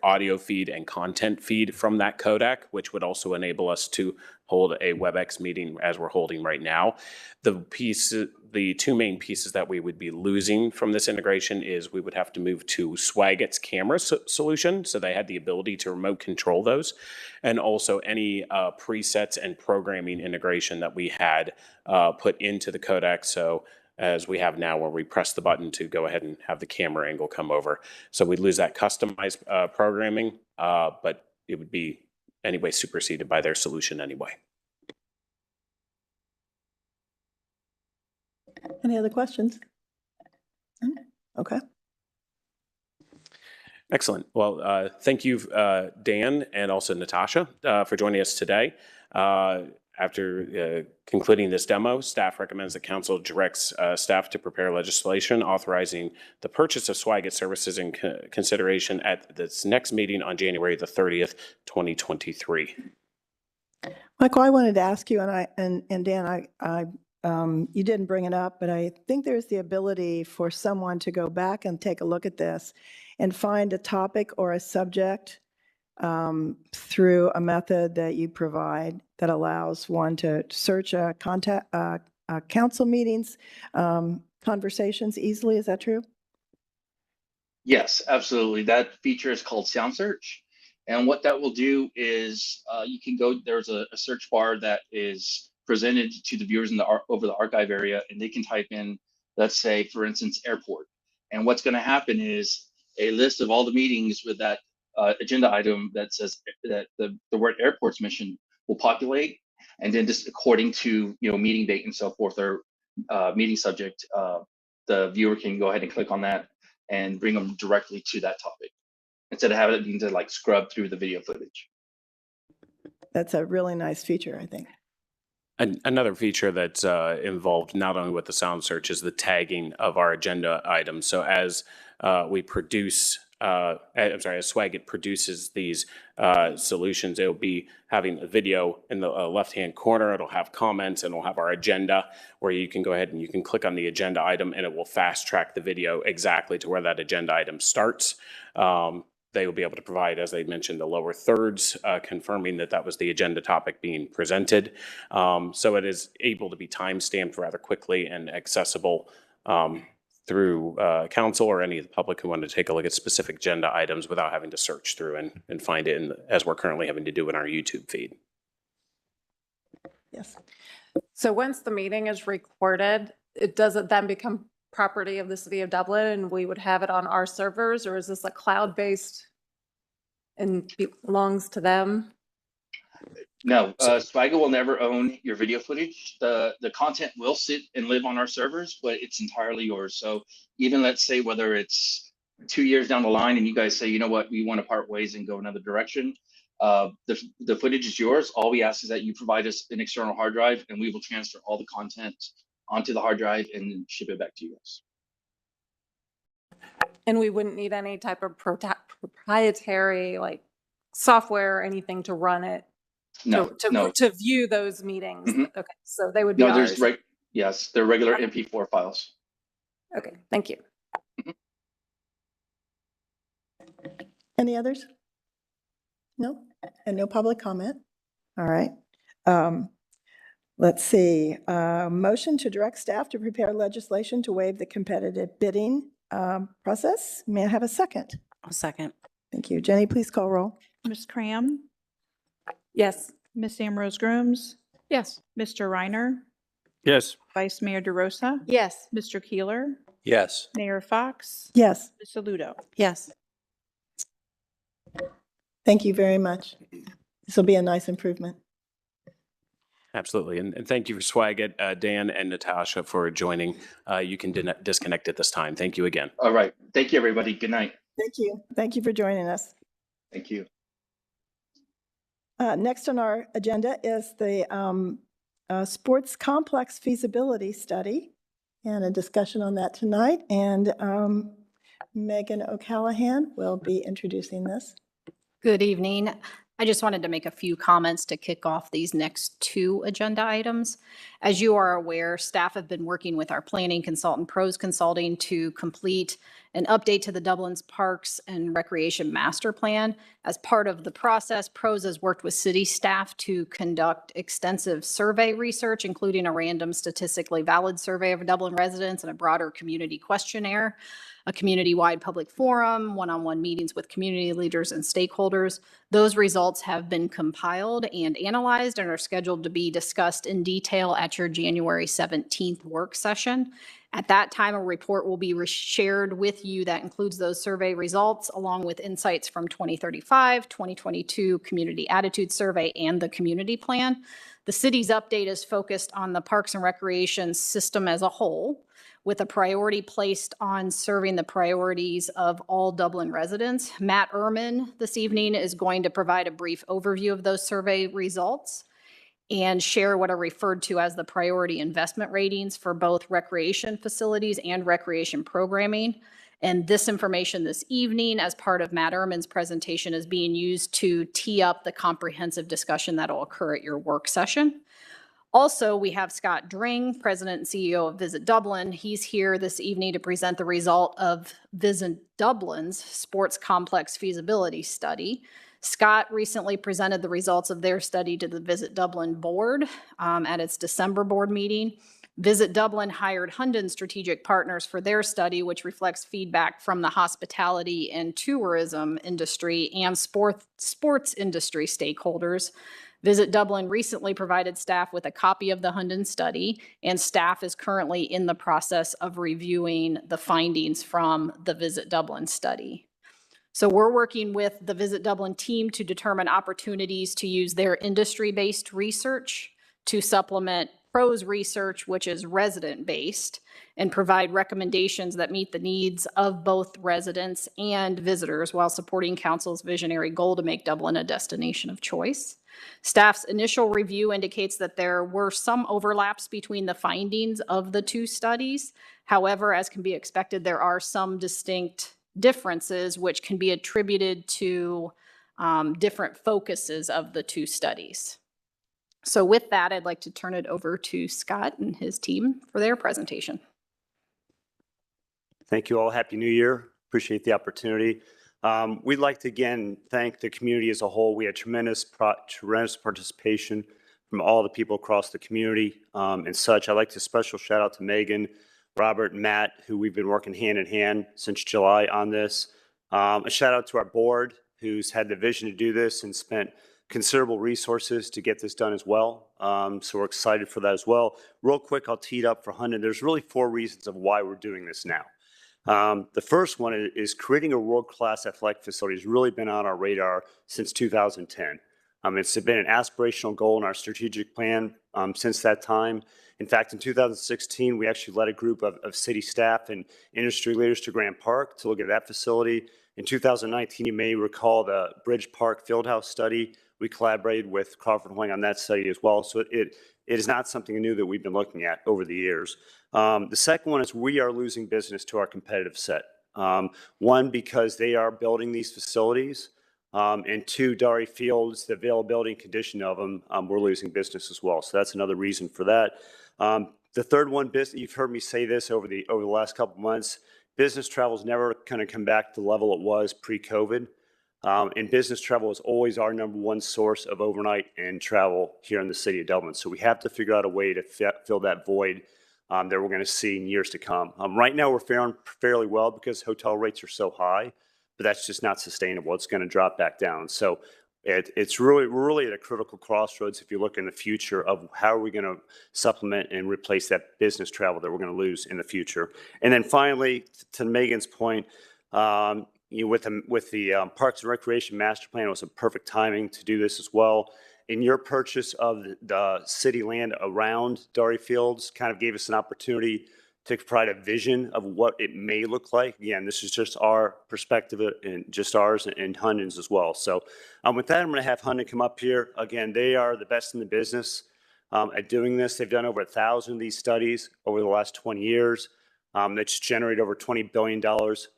S14: audio feed and content feed from that codec, which would also enable us to hold a WebEx meeting as we're holding right now. The two main pieces that we would be losing from this integration is we would have to move to Swagat's camera solution, so they had the ability to remote control those, and also any presets and programming integration that we had put into the codec. So as we have now, where we press the button to go ahead and have the camera angle come over. So we'd lose that customized programming, but it would be anyway superseded by their solution anyway.
S1: Any other questions? Okay.
S14: Excellent. Well, thank you, Dan, and also Natasha, for joining us today. After concluding this demo, staff recommends that council directs staff to prepare legislation authorizing the purchase of Swagat services in consideration at this next meeting on January the 30th, 2023.
S1: Michael, I wanted to ask you, and Dan, you didn't bring it up, but I think there's the ability for someone to go back and take a look at this and find a topic or a subject through a method that you provide that allows one to search council meetings, conversations easily. Is that true?
S15: Yes, absolutely. That feature is called Sound Search. And what that will do is you can go, there's a search bar that is presented to the viewers in over the archive area, and they can type in, let's say, for instance, airport. And what's going to happen is a list of all the meetings with that agenda item that says that the word airports mentioned will populate, and then just according to meeting date and so forth, or meeting subject, the viewer can go ahead and click on that and bring them directly to that topic instead of having it being to like scrub through the video footage.
S1: That's a really nice feature, I think.
S14: Another feature that's involved not only with the sound search is the tagging of our agenda items. So as we produce, as Swagat produces these solutions, it'll be having a video in the left-hand corner. It'll have comments, and it'll have our agenda, where you can go ahead and you can click on the agenda item, and it will fast track the video exactly to where that agenda item starts. They will be able to provide, as they mentioned, the lower thirds, confirming that that was the agenda topic being presented. So it is able to be time-stamped rather quickly and accessible through council or any of the public who want to take a look at specific agenda items without having to search through and find it as we're currently having to do in our YouTube feed.
S1: Yes.
S11: So once the meeting is recorded, does it then become property of the city of Dublin and we would have it on our servers, or is this a cloud-based and belongs to them?
S15: No, Swagat will never own your video footage. The content will sit and live on our servers, but it's entirely yours. So even let's say whether it's 2 years down the line and you guys say, you know what, we want to part ways and go another direction, the footage is yours. All we ask is that you provide us an external hard drive, and we will transfer all the content onto the hard drive and ship it back to you guys.
S11: And we wouldn't need any type of proprietary like software or anything to run it.
S15: No,
S11: to view those meetings.
S15: Mm-hmm.
S11: Okay, so they would be
S15: ours.
S11: There's
S15: yes, they're regular MP4 files.
S11: Okay, thank you.
S15: Mm-hmm.
S1: Any others? No? And no public comment? All right. Let's see. Motion to direct staff to prepare legislation to waive the competitive bidding process. May I have a second?
S4: I'll second.
S1: Thank you. Jenny, please call roll.
S6: Ms. Cram,
S4: Yes.
S6: Ms. Ambrose Grooms,
S8: Yes.
S6: Mr. Reiner,
S12: Yes.
S6: Vice Mayor DeRosa,
S13: Yes.
S6: Mr. Keeler,
S10: Yes.
S6: Mayor Fox,
S1: Yes,
S6: Ms. Aludo.
S4: Yes.
S1: thank you very much. This will be a nice improvement.
S14: Absolutely. And thank you for Swagat, Dan, and Natasha for joining. You can disconnect at this time. Thank you again.
S15: All right. Thank you, everybody. Good night.
S1: Thank you. Thank you for joining us.
S15: Thank you.
S1: Next on our agenda is the sports complex feasibility study and a discussion on that tonight. And Megan O'Callahan will be introducing this.
S8: Good evening. I just wanted to make a few comments to kick off these next two agenda items. As you are aware, staff have been working with our planning consultant, Pros Consulting, to complete an update to the Dublin's Parks and Recreation Master Plan. As part of the process, Pros has worked with city staff to conduct extensive survey research, including a random statistically valid survey of Dublin residents and a broader community questionnaire, a community-wide public forum, one-on-one meetings with community leaders and stakeholders. Those results have been compiled and analyzed and are scheduled to be discussed in detail at your January 17th work session. At that time, a report will be shared with you that includes those survey results, along with insights from 2035, 2022 Community Attitude Survey, and the community plan. The city's update is focused on the parks and recreation system as a whole, with a priority placed on serving the priorities of all Dublin residents. Matt Ehrman this evening is going to provide a brief overview of those survey results and share what are referred to as the priority investment ratings for both recreation facilities and recreation programming. And this information this evening, as part of Matt Ehrman's presentation, is being used to tee up the comprehensive discussion that will occur at your work session. Also, we have Scott Dring, President and CEO of Visit Dublin. He's here this evening to present the result of Visit Dublin's sports complex feasibility study. Scott recently presented the results of their study to the Visit Dublin board at its December board meeting. Visit Dublin hired Hunden Strategic Partners for their study, which reflects feedback from the hospitality and tourism industry and sports industry stakeholders. Visit Dublin recently provided staff with a copy of the Hunden study, and staff is currently in the process of reviewing the findings from the Visit Dublin study. So we're working with the Visit Dublin team to determine opportunities to use their industry-based research to supplement Pros research, which is resident-based, and provide recommendations that meet the needs of both residents and visitors while supporting council's visionary goal to make Dublin a destination of choice. Staff's initial review indicates that there were some overlaps between the findings of the two studies. However, as can be expected, there are some distinct differences which can be attributed to different focuses of the two studies. So with that, I'd like to turn it over to Scott and his team for their presentation.
S16: Thank you all. Happy New Year. Appreciate the opportunity. We'd like to again thank the community as a whole. We had tremendous participation from all the people across the community and such. I'd like to special shout out to Megan, Robert, and Matt, who we've been working hand in hand since July on this. A shout out to our board, who's had the vision to do this and spent considerable resources to get this done as well. So we're excited for that as well. Real quick, I'll tee it up for Hunden. There's really 4 reasons of why we're doing this now. The first one is creating a world-class athletic facility has really been on our radar since 2010. It's been an aspirational goal in our strategic plan since that time. In fact, in 2016, we actually led a group of city staff and industry leaders to Grant Park to look at that facility. In 2019, you may recall the Bridge Park Fieldhouse study. We collaborated with Crawford Hoying on that study as well. So it is not something new that we've been looking at over the years. The second one is we are losing business to our competitive set. One, because they are building these facilities. And 2, Dari Fields, the availability and condition of them, we're losing business as well. So that's another reason for that. The third one, you've heard me say this over the last couple of months, business travel is never going to come back to the level it was pre-COVID. And business travel is always our number one source of overnight and travel here in the city of Dublin. So we have to figure out a way to fill that void that we're going to see in years to come. Right now, we're faring fairly well because hotel rates are so high, but that's just not sustainable. It's going to drop back down. So we're really at a critical crossroads if you look in the future of how are we going to supplement and replace that business travel that we're going to lose in the future. And then finally, to Megan's point, with the Parks and Recreation Master Plan, it was a perfect timing to do this as well. In your purchase of the city land around Dory Fields kind of gave us an opportunity to provide a vision of what it may look like. Again, this is just our perspective and just ours and Huntington's as well. So with that, I'm going to have Huntington come up here. Again, they are the best in the business at doing this. They've done over 1,000 of these studies over the last 20 years. That's generated over $20 billion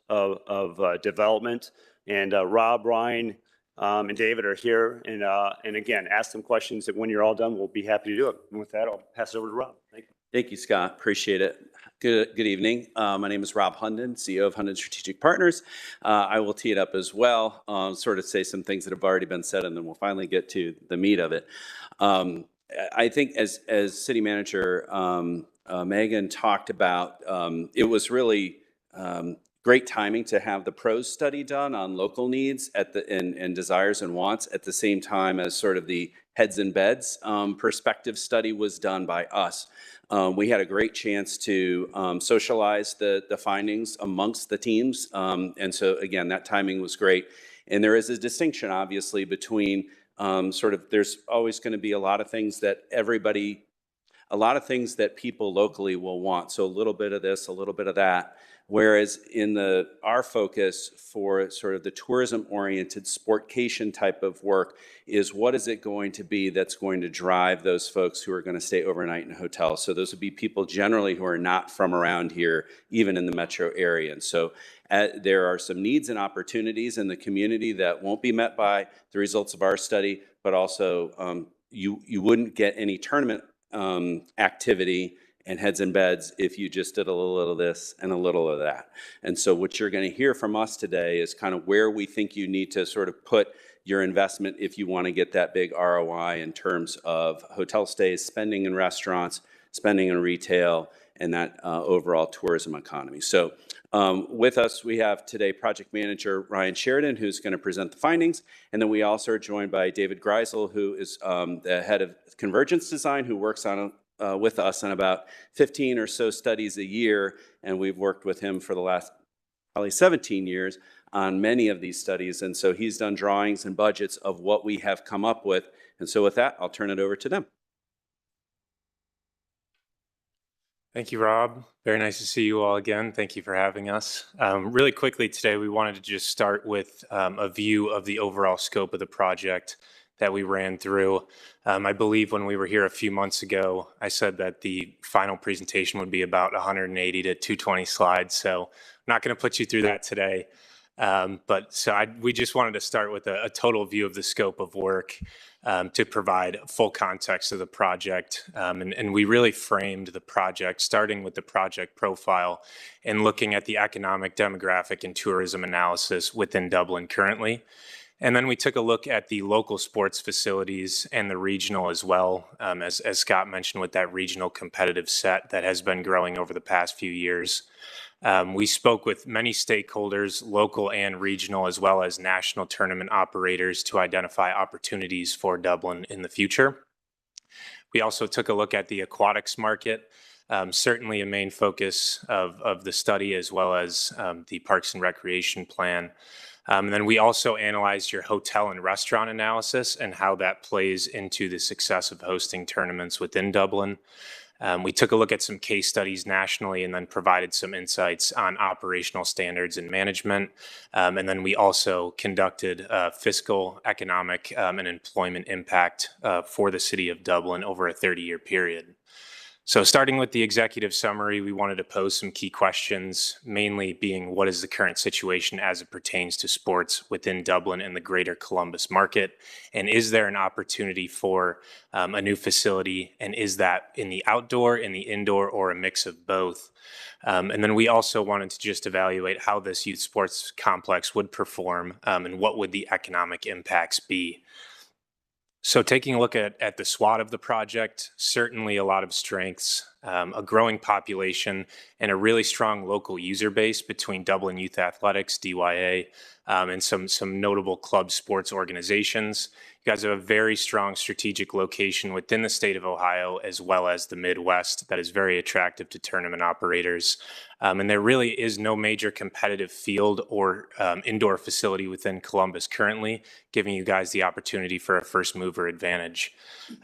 S16: of development. And Rob, Ryan, and David are here. And again, ask them questions that when you're all done, we'll be happy to do it. And with that, I'll pass it over to Rob. Thank you.
S17: Thank you, Scott. Appreciate it. Good evening. My name is Rob Hunden, CEO of Hunden Strategic Partners. I will tee it up as well, sort of say some things that have already been said, and then we'll finally get to the meat of it. I think as city manager, Megan talked about, it was really great timing to have the pros study done on local needs and desires and wants at the same time as sort of the heads and beds perspective study was done by us. We had a great chance to socialize the findings amongst the teams. And so again, that timing was great. And there is a distinction obviously between there's always going to be a lot of things that people locally will want. So a little bit of this, a little bit of that. Whereas in our focus for sort of the tourism-oriented sportcation type of work is what is it going to be that's going to drive those folks who are going to stay overnight in hotels. So those would be people generally who are not from around here, even in the metro area. And so there are some needs and opportunities in the community that won't be met by the results of our study, but also you wouldn't get any tournament activity and heads and beds if you just did a little of this and a little of that. And so what you're going to hear from us today is kind of where we think you need to sort of put your investment if you want to get that big ROI in terms of hotel stays, spending in restaurants, spending in retail, and that overall tourism economy. So with us, we have today project manager Ryan Sheridan, who's going to present the findings. And then we also are joined by David Greisel, who is the head of convergence design, who works with us on about 15 or so studies a year. And we've worked with him for the last probably 17 years on many of these studies. And so he's done drawings and budgets of what we have come up with. And so with that, I'll turn it over to them.
S18: Thank you, Rob. Very nice to see you all again. Thank you for having us. Really quickly today, we wanted to just start with a view of the overall scope of the project that we ran through. I believe when we were here a few months ago, I said that the final presentation would be about 180 to 220 slides. So I'm not going to put you through that today. We just wanted to start with a total view of the scope of work to provide full context of the project. And we really framed the project, starting with the project profile and looking at the economic, demographic, and tourism analysis within Dublin currently. And then we took a look at the local sports facilities and the regional as well, as Scott mentioned, with that regional competitive set that has been growing over the past few years. We spoke with many stakeholders, local and regional, as well as national tournament operators to identify opportunities for Dublin in the future. We also took a look at the aquatics market, certainly a main focus of the study, as well as the Parks and Recreation Plan. And then we also analyzed your hotel and restaurant analysis and how that plays into the success of hosting tournaments within Dublin. We took a look at some case studies nationally and then provided some insights on operational standards and management. And then we also conducted fiscal, economic, and employment impact for the city of Dublin over a 30-year period. So starting with the executive summary, we wanted to pose some key questions, mainly being what is the current situation as it pertains to sports within Dublin and the greater Columbus market? And is there an opportunity for a new facility? And is that in the outdoor, in the indoor, or a mix of both? And then we also wanted to just evaluate how this youth sports complex would perform and what would the economic impacts be. So taking a look at the SWOT of the project, certainly a lot of strengths, a growing population, and a really strong local user base between Dublin Youth Athletics, DYA, and some notable club sports organizations. You guys have a very strong strategic location within the state of Ohio, as well as the Midwest, that is very attractive to tournament operators. And there really is no major competitive field or indoor facility within Columbus currently, giving you guys the opportunity for a first mover advantage.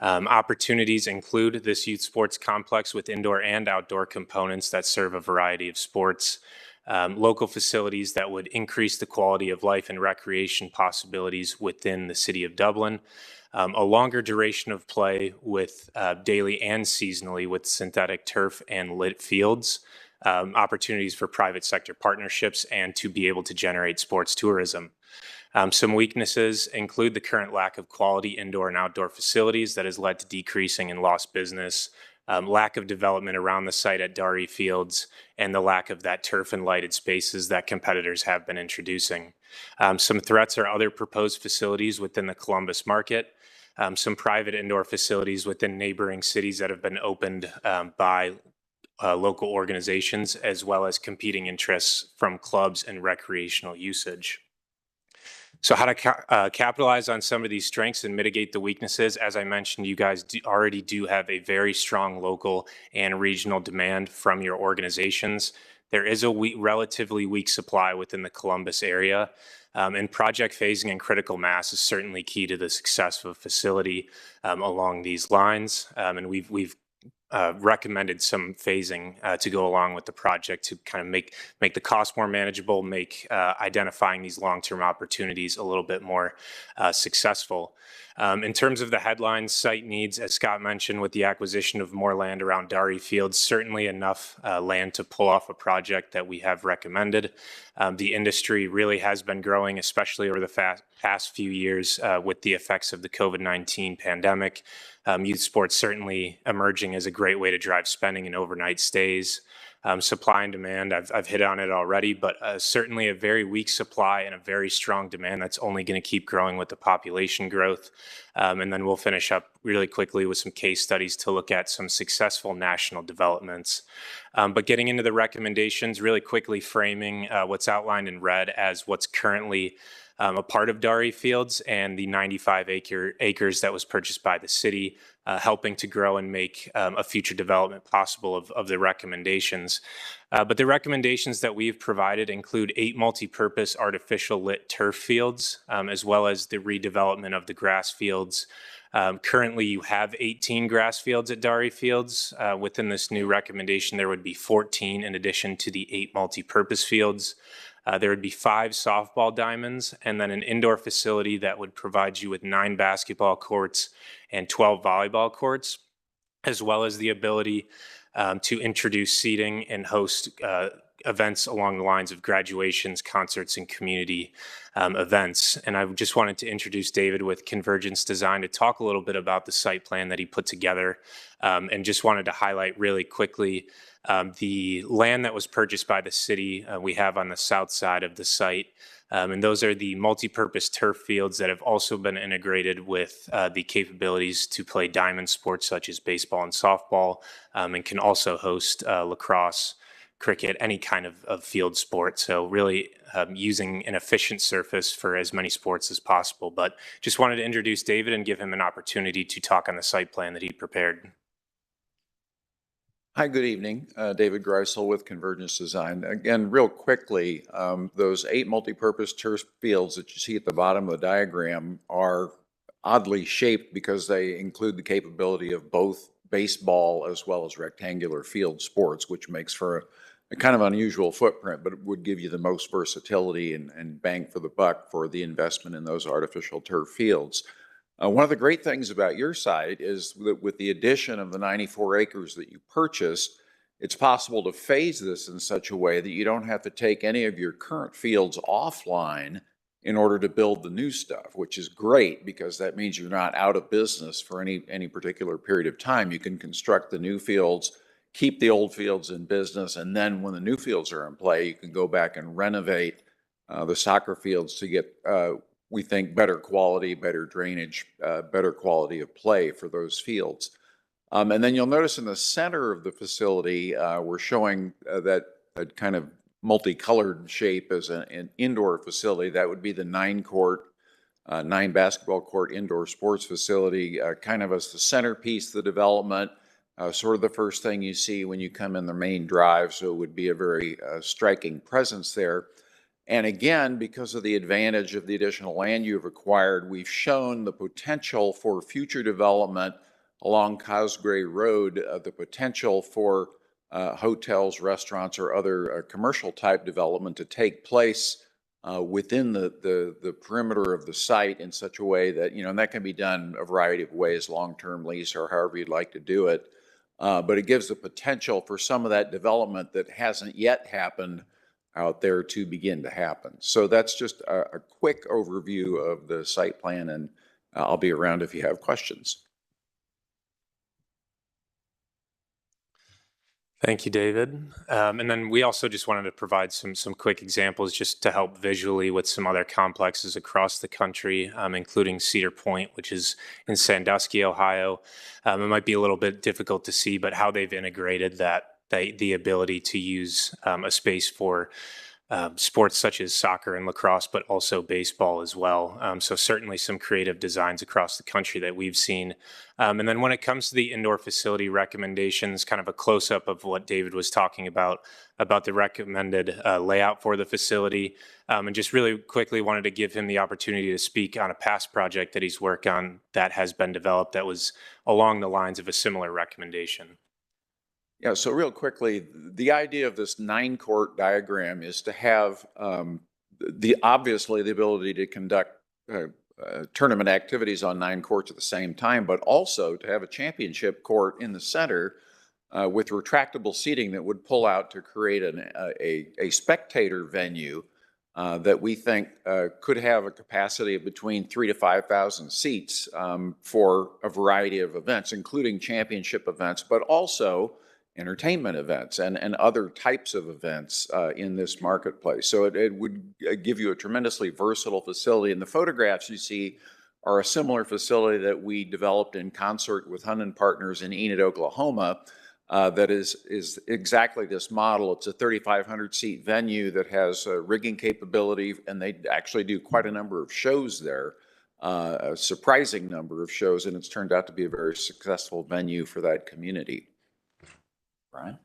S18: Opportunities include this youth sports complex with indoor and outdoor components that serve a variety of sports. Local facilities that would increase the quality of life and recreation possibilities within the city of Dublin. A longer duration of play with daily and seasonally with synthetic turf and lit fields. Opportunities for private sector partnerships and to be able to generate sports tourism. Some weaknesses include the current lack of quality indoor and outdoor facilities that has led to decreasing in lost business, lack of development around the site at Darry Fields, and the lack of that turf and lighted spaces that competitors have been introducing. Some threats are other proposed facilities within the Columbus market, some private indoor facilities within neighboring cities that have been opened by local organizations, as well as competing interests from clubs and recreational usage. So how to capitalize on some of these strengths and mitigate the weaknesses? As I mentioned, you guys already do have a very strong local and regional demand from your organizations. There is a relatively weak supply within the Columbus area, and project phasing and critical mass is certainly key to the success of a facility along these lines. And we've recommended some phasing to go along with the project to kind of make the cost more manageable, make identifying these long-term opportunities a little bit more successful. In terms of the headlines, site needs, as Scott mentioned, with the acquisition of more land around Darry Fields, certainly enough land to pull off a project that we have recommended. The industry really has been growing, especially over the past few years with the effects of the COVID-19 pandemic. Youth sports certainly emerging as a great way to drive spending and overnight stays. Supply and demand, I've hit on it already, but certainly a very weak supply and a very strong demand that's only going to keep growing with the population growth. And then we'll finish up really quickly with some case studies to look at some successful national developments. But getting into the recommendations, really quickly framing what's outlined in red as what's currently a part of Darry Fields and the 95 acres that was purchased by the city, helping to grow and make a future development possible of the recommendations. But the recommendations that we've provided include 8 multi-purpose artificial lit turf fields, as well as the redevelopment of the grass fields. Currently, you have 18 grass fields at Darry Fields. Within this new recommendation, there would be 14 in addition to the 8 multi-purpose fields. There would be 5 softball diamonds and then an indoor facility that would provide you with 9 basketball courts and 12 volleyball courts, as well as the ability to introduce seating and host events along the lines of graduations, concerts, and community events. And I just wanted to introduce David with Convergence Design to talk a little bit about the site plan that he put together, and just wanted to highlight really quickly the land that was purchased by the city we have on the south side of the site. And those are the multi-purpose turf fields that have also been integrated with the capabilities to play diamond sports such as baseball and softball, and can also host lacrosse, cricket, any kind of field sport. So really using an efficient surface for as many sports as possible. But just wanted to introduce David and give him an opportunity to talk on the site plan that he prepared.
S19: Hi, good evening. David Greisel with Convergence Design. Again, real quickly, those 8 multi-purpose turf fields that you see at the bottom of the diagram are oddly shaped because they include the capability of both baseball as well as rectangular field sports, which makes for a kind of unusual footprint, but it would give you the most versatility and bang for the buck for the investment in those artificial turf fields. One of the great things about your site is that with the addition of the 94 acres that you purchased, it's possible to phase this in such a way that you don't have to take any of your current fields offline in order to build the new stuff, which is great because that means you're not out of business for any particular period of time. You can construct the new fields, keep the old fields in business, and then when the new fields are in play, you can go back and renovate the soccer fields to get, we think, better quality, better drainage, better quality of play for those fields. And then you'll notice in the center of the facility, we're showing that kind of multicolored shape as an indoor facility. That would be the 9-court, 9 basketball court indoor sports facility, kind of as the centerpiece of the development, sort of the first thing you see when you come in the main drive. So it would be a very striking presence there. And again, because of the advantage of the additional land you've acquired, we've shown the potential for future development along Cosgray Road, the potential for hotels, restaurants, or other commercial type development to take place within the perimeter of the site in such a way that, and that can be done a variety of ways, long-term lease or however you'd like to do it. But it gives the potential for some of that development that hasn't yet happened out there to begin to happen. So that's just a quick overview of the site plan, and I'll be around if you have questions.
S18: Thank you, David. And then we also just wanted to provide some quick examples just to help visually with some other complexes across the country, including Cedar Point, which is in Sandusky, Ohio. It might be a little bit difficult to see, but how they've integrated the ability to use a space for sports such as soccer and lacrosse, but also baseball as well. So certainly some creative designs across the country that we've seen. And then when it comes to the indoor facility recommendations, kind of a close-up of what David was talking about the recommended layout for the facility. And just really quickly wanted to give him the opportunity to speak on a past project that he's worked on that has been developed that was along the lines of a similar recommendation.
S19: Yeah, so real quickly, the idea of this 9-court diagram is to have obviously the ability to conduct tournament activities on 9 courts at the same time, but also to have a championship court in the center with retractable seating that would pull out to create a spectator venue that we think could have a capacity of between 3,000 to 5,000 seats for a variety of events, including championship events, but also entertainment events and other types of events in this marketplace. So it would give you a tremendously versatile facility. And the photographs you see are a similar facility that we developed in concert with Hunt & Partners in Enid, Oklahoma, that is exactly this model. It's a 3,500 seat venue that has rigging capability, and they actually do quite a number of shows there, a surprising number of shows, and it's turned out to be a very successful venue for that community. Brian?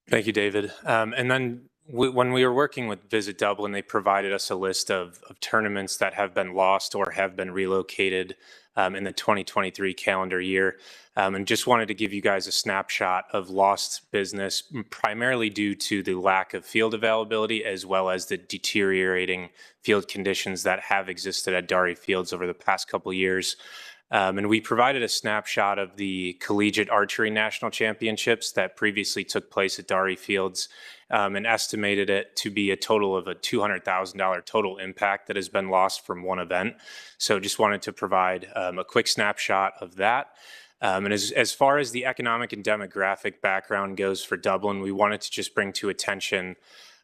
S18: Thank you, David. And then when we were working with Visit Dublin, they provided us a list of tournaments that have been lost or have been relocated in the 2023 calendar year. And just wanted to give you guys a snapshot of lost business, primarily due to the lack of field availability, as well as the deteriorating field conditions that have existed at Dari Fields over the past couple of years. And we provided a snapshot of the Collegiate Archery National Championships that previously took place at Dari Fields and estimated it to be a total of a $200,000 total impact that has been lost from one event. So just wanted to provide a quick snapshot of that. And as far as the economic and demographic background goes for Dublin, we wanted to just bring to attention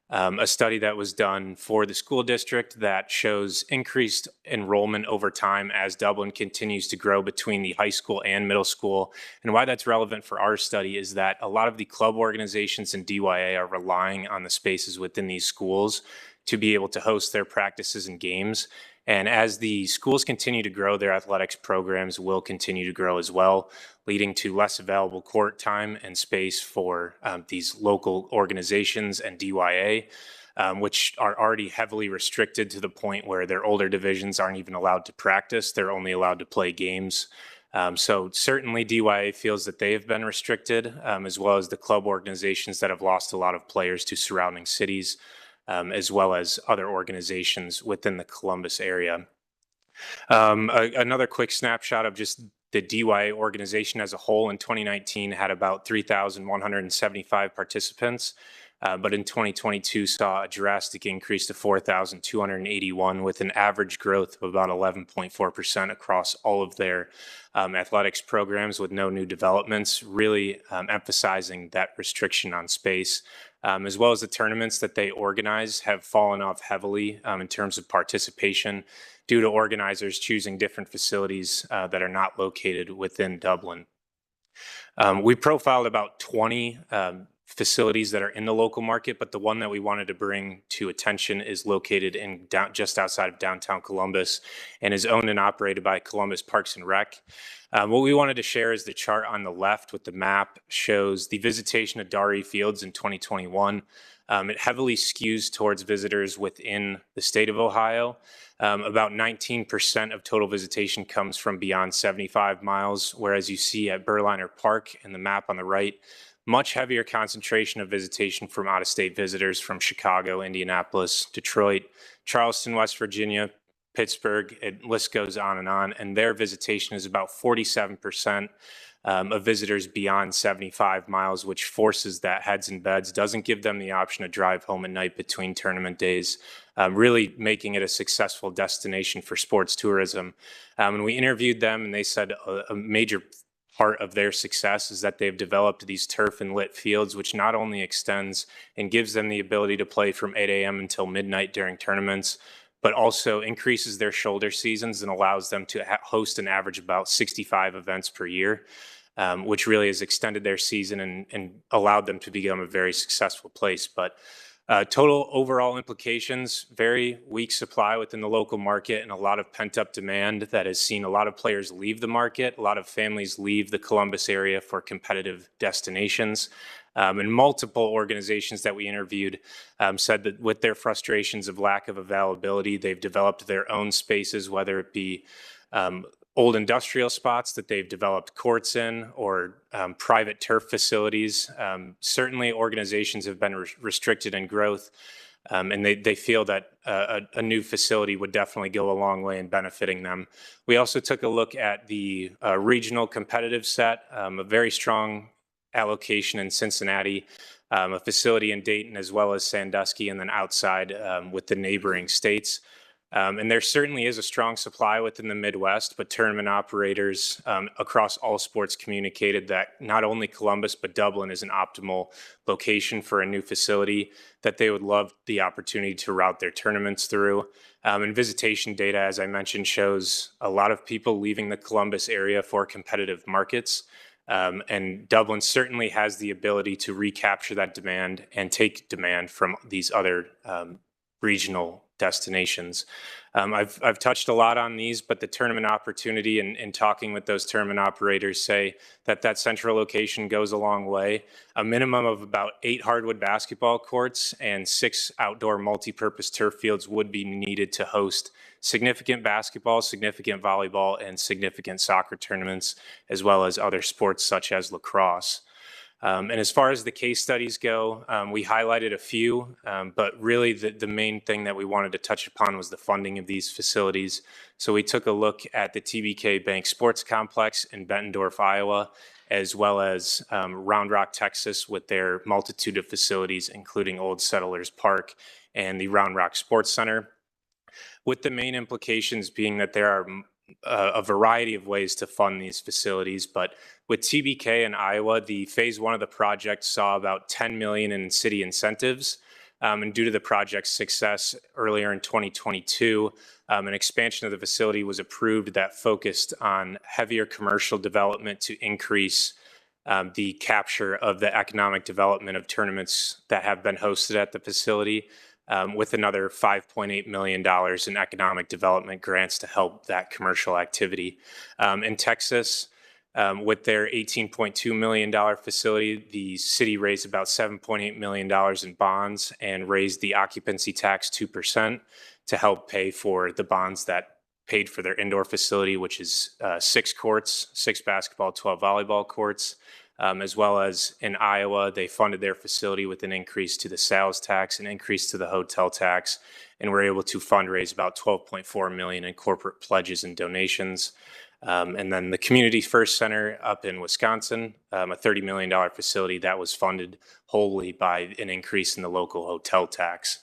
S18: a study that was done for the school district that shows increased enrollment over time as Dublin continues to grow between the high school and middle school. And why that's relevant for our study is that a lot of the club organizations and DYA are relying on the spaces within these schools to be able to host their practices and games. And as the schools continue to grow, their athletics programs will continue to grow as well, leading to less available court time and space for these local organizations and DYA, which are already heavily restricted to the point where their older divisions aren't even allowed to practice. They're only allowed to play games. So certainly DYA feels that they have been restricted, as well as the club organizations that have lost a lot of players to surrounding cities, as well as other organizations within the Columbus area. Another quick snapshot of just the DYA organization as a whole in 2019 had about 3,175 participants, but in 2022 saw a drastic increase to 4,281 with an average growth of about 11.4% across all of their athletics programs with no new developments, really emphasizing that restriction on space. As well as the tournaments that they organize have fallen off heavily in terms of participation due to organizers choosing different facilities that are not located within Dublin. We profiled about 20 facilities that are in the local market, but the one that we wanted to bring to attention is located in just outside of downtown Columbus and is owned and operated by Columbus Parks and Rec. What we wanted to share is the chart on the left with the map shows the visitation of Dari Fields in 2021. It heavily skews towards visitors within the state of Ohio. About 19% of total visitation comes from beyond 75 miles, whereas you see at Berliner Park in the map on the right, much heavier concentration of visitation from out-of-state visitors from Chicago, Indianapolis, Detroit, Charleston, West Virginia, Pittsburgh, list goes on, and their visitation is about 47% of visitors beyond 75 miles, which forces that heads and beds, doesn't give them the option to drive home at night between tournament days, really making it a successful destination for sports tourism. And we interviewed them, and they said a major part of their success is that they've developed these turf and lit fields, which not only extends and gives them the ability to play from 8 a.m. until midnight during tournaments, but also increases their shoulder seasons and allows them to host an average about 65 events per year, which really has extended their season and allowed them to become a very successful place. But total overall implications, very weak supply within the local market and a lot of pent-up demand that has seen a lot of players leave the market, a lot of families leave the Columbus area for competitive destinations. And multiple organizations that we interviewed said that with their frustrations of lack of availability, they've developed their own spaces, whether it be old industrial spots that they've developed courts in or private turf facilities. Certainly organizations have been restricted in growth, and they feel that a new facility would definitely go a long way in benefiting them. We also took a look at the regional competitive set, a very strong allocation in Cincinnati, a facility in Dayton, as well as Sandusky, and then outside with the neighboring states. And there certainly is a strong supply within the Midwest, but tournament operators across all sports communicated that not only Columbus, but Dublin is an optimal location for a new facility that they would love the opportunity to route their tournaments through. And visitation data, as I mentioned, shows a lot of people leaving the Columbus area for competitive markets. And Dublin certainly has the ability to recapture that demand and take demand from these other regional destinations. I've touched a lot on these, but the tournament opportunity and talking with those tournament operators say that that central location goes a long way. A minimum of about 8 hardwood basketball courts and 6 outdoor multi-purpose turf fields would be needed to host significant basketball, significant volleyball, and significant soccer tournaments, as well as other sports such as lacrosse. And as far as the case studies go, we highlighted a few, but really the main thing that we wanted to touch upon was the funding of these facilities. So we took a look at the TBK Bank Sports Complex in Bettendorf, Iowa, as well as Round Rock, Texas, with their multitude of facilities, including Old Settlers Park and the Round Rock Sports Center, with the main implications being that there are a variety of ways to fund these facilities. But with TBK in Iowa, the phase 1 of the project saw about $10 million in city incentives. And due to the project's success earlier in 2022, an expansion of the facility was approved that focused on heavier commercial development to increase the capture of the economic development of tournaments that have been hosted at the facility, with another $5.8 million in economic development grants to help that commercial activity. In Texas, with their $18.2 million facility, the city raised about $7.8 million in bonds and raised the occupancy tax 2% to help pay for the bonds that paid for their indoor facility, which is 6 courts, 6 basketball, 12 volleyball courts. as well as in Iowa, they funded their facility with an increase to the sales tax, an increase to the hotel tax, and were able to fundraise about $12.4 million in corporate pledges and donations. And then the Community First Center up in Wisconsin, a $30 million facility that was funded wholly by an increase in the local hotel tax.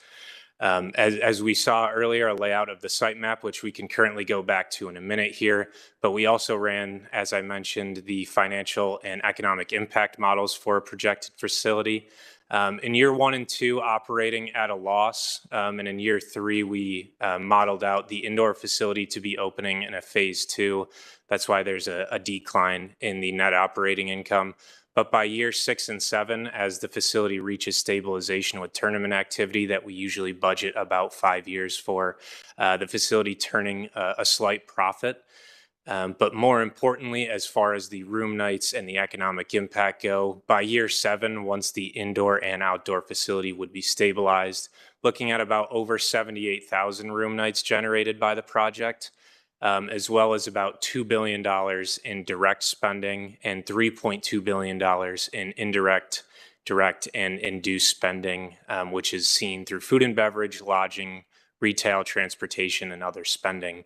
S18: As we saw earlier, a layout of the site map, which we can currently go back to in a minute here, but we also ran, as I mentioned, the financial and economic impact models for a projected facility. In year 1 and 2, operating at a loss, and in year 3, we modeled out the indoor facility to be opening in a phase 2. That's why there's a decline in the net operating income. But by year 6 and 7, as the facility reaches stabilization with tournament activity that we usually budget about 5 years for, the facility turning a slight profit. But more importantly, as far as the room nights and the economic impact go, by year 7, once the indoor and outdoor facility would be stabilized, looking at about over 78,000 room nights generated by the project, as well as about $2 billion in direct spending and $3.2 billion in indirect, direct, and induced spending, which is seen through food and beverage, lodging, retail, transportation, and other spending.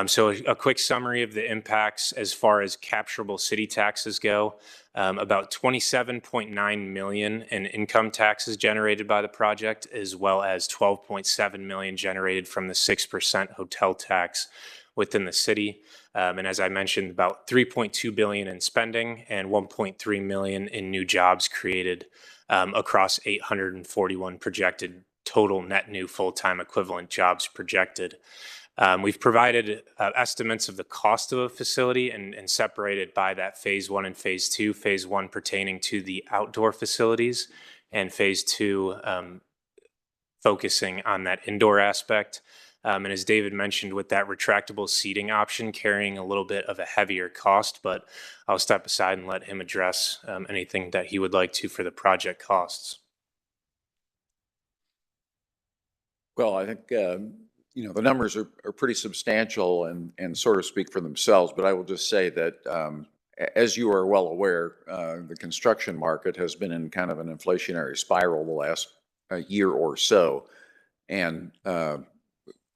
S18: So a quick summary of the impacts as far as capturable city taxes go. About $27.9 million in income taxes generated by the project, as well as $12.7 million generated from the 6% hotel tax within the city. And as I mentioned, about $3.2 billion in spending and $1.3 million in new jobs created across 841 projected total net new full-time equivalent jobs projected. We've provided estimates of the cost of a facility and separated by that phase 1 and phase 2, phase 1 pertaining to the outdoor facilities and phase 2 focusing on that indoor aspect. And as David mentioned, with that retractable seating option carrying a little bit of a heavier cost, but I'll step aside and let him address anything that he would like to for the project costs.
S19: Well, I think, the numbers are pretty substantial and sort of speak for themselves, but I will just say that as you are well aware, the construction market has been in kind of an inflationary spiral the last year or so. And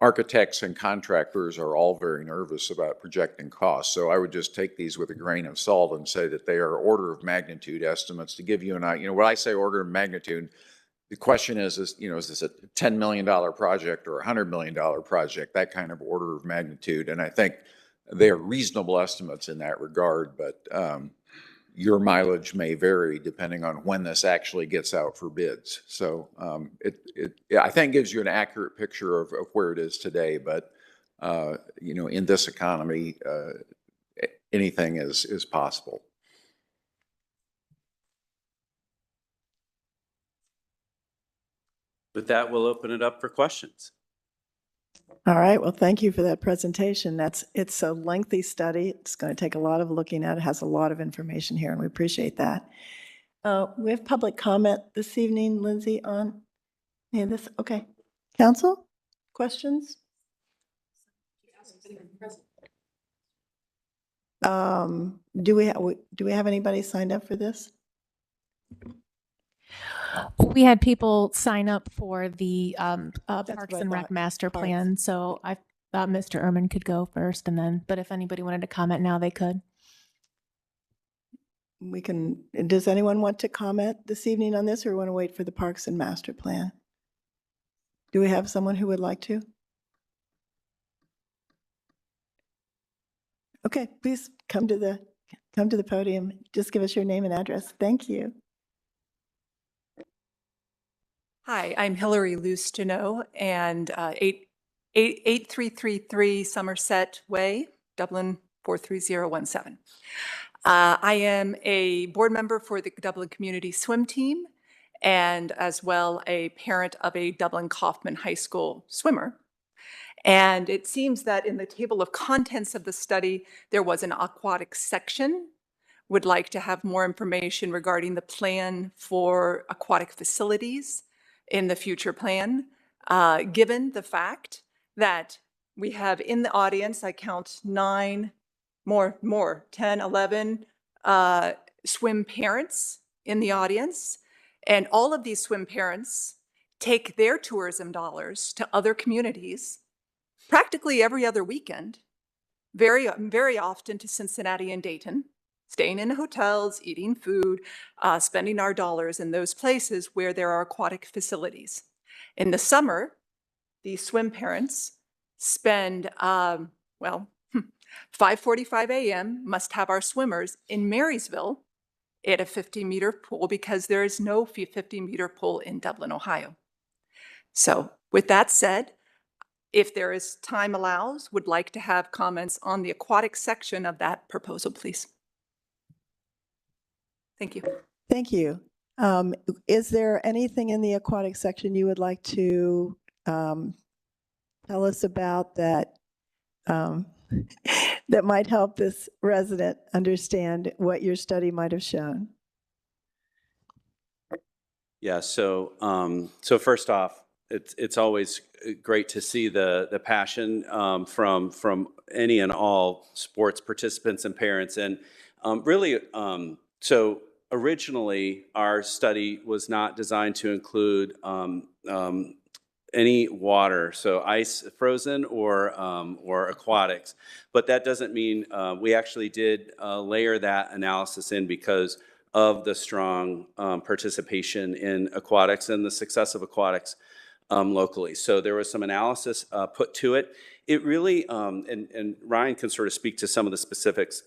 S19: architects and contractors are all very nervous about projecting costs. So I would just take these with a grain of salt and say that they are order of magnitude estimates to give you an idea. When I say order of magnitude, the question is this a $10 million project or a $100 million project, that kind of order of magnitude. And I think they are reasonable estimates in that regard, but your mileage may vary depending on when this actually gets out for bids. So I think gives you an accurate picture of where it is today, but in this economy, anything is possible.
S17: With that, we'll open it up for questions.
S1: All right, well, thank you for that presentation. It's a lengthy study. It's going to take a lot of looking at. It has a lot of information here, and we appreciate that. We have public comment this evening, Lindsay, on any of this. Okay. Council, questions? Do we have anybody signed up for this?
S9: We had people sign up for the Parks and Rec Master Plan, so I thought Mr. Ehrman could go first, and then, but if anybody wanted to comment now, they could.
S1: We can. Does anyone want to comment this evening on this, or want to wait for the Parks and Master Plan? Do we have someone who would like to? Okay, please come to the podium. Just give us your name and address. Thank you.
S20: Hi, I'm Hillary Lustino, and 8333 Somerset Way, Dublin 43017. I am a board member for the Dublin Community Swim Team, and as well a parent of a Dublin Kaufman High School swimmer. And it seems that in the table of contents of the study, there was an aquatic section. Would like to have more information regarding the plan for aquatic facilities in the future plan, given the fact that we have in the audience, I count 10, 11 swim parents in the audience, and all of these swim parents take their tourism dollars to other communities practically every other weekend, very often to Cincinnati and Dayton, staying in hotels, eating food, spending our dollars in those places where there are aquatic facilities. In the summer, these swim parents spend, 5:45 a.m. must have our swimmers in Marysville at a 50-meter pool because there is no 50-meter pool in Dublin, Ohio. So with that said, if there is time allows, would like to have comments on the aquatic section of that proposal, please. Thank you.
S1: Thank you. Is there anything in the aquatic section you would like to tell us about that that might help this resident understand what your study might have shown?
S17: Yeah, so first off, it's always great to see the passion from any and all sports participants and parents. And so originally our study was not designed to include any water, so ice, frozen, or aquatics. But that doesn't mean we actually did layer that analysis in because of the strong participation in aquatics and the success of aquatics locally. So there was some analysis put to it. It really, and Ryan can sort of speak to some of the specifics,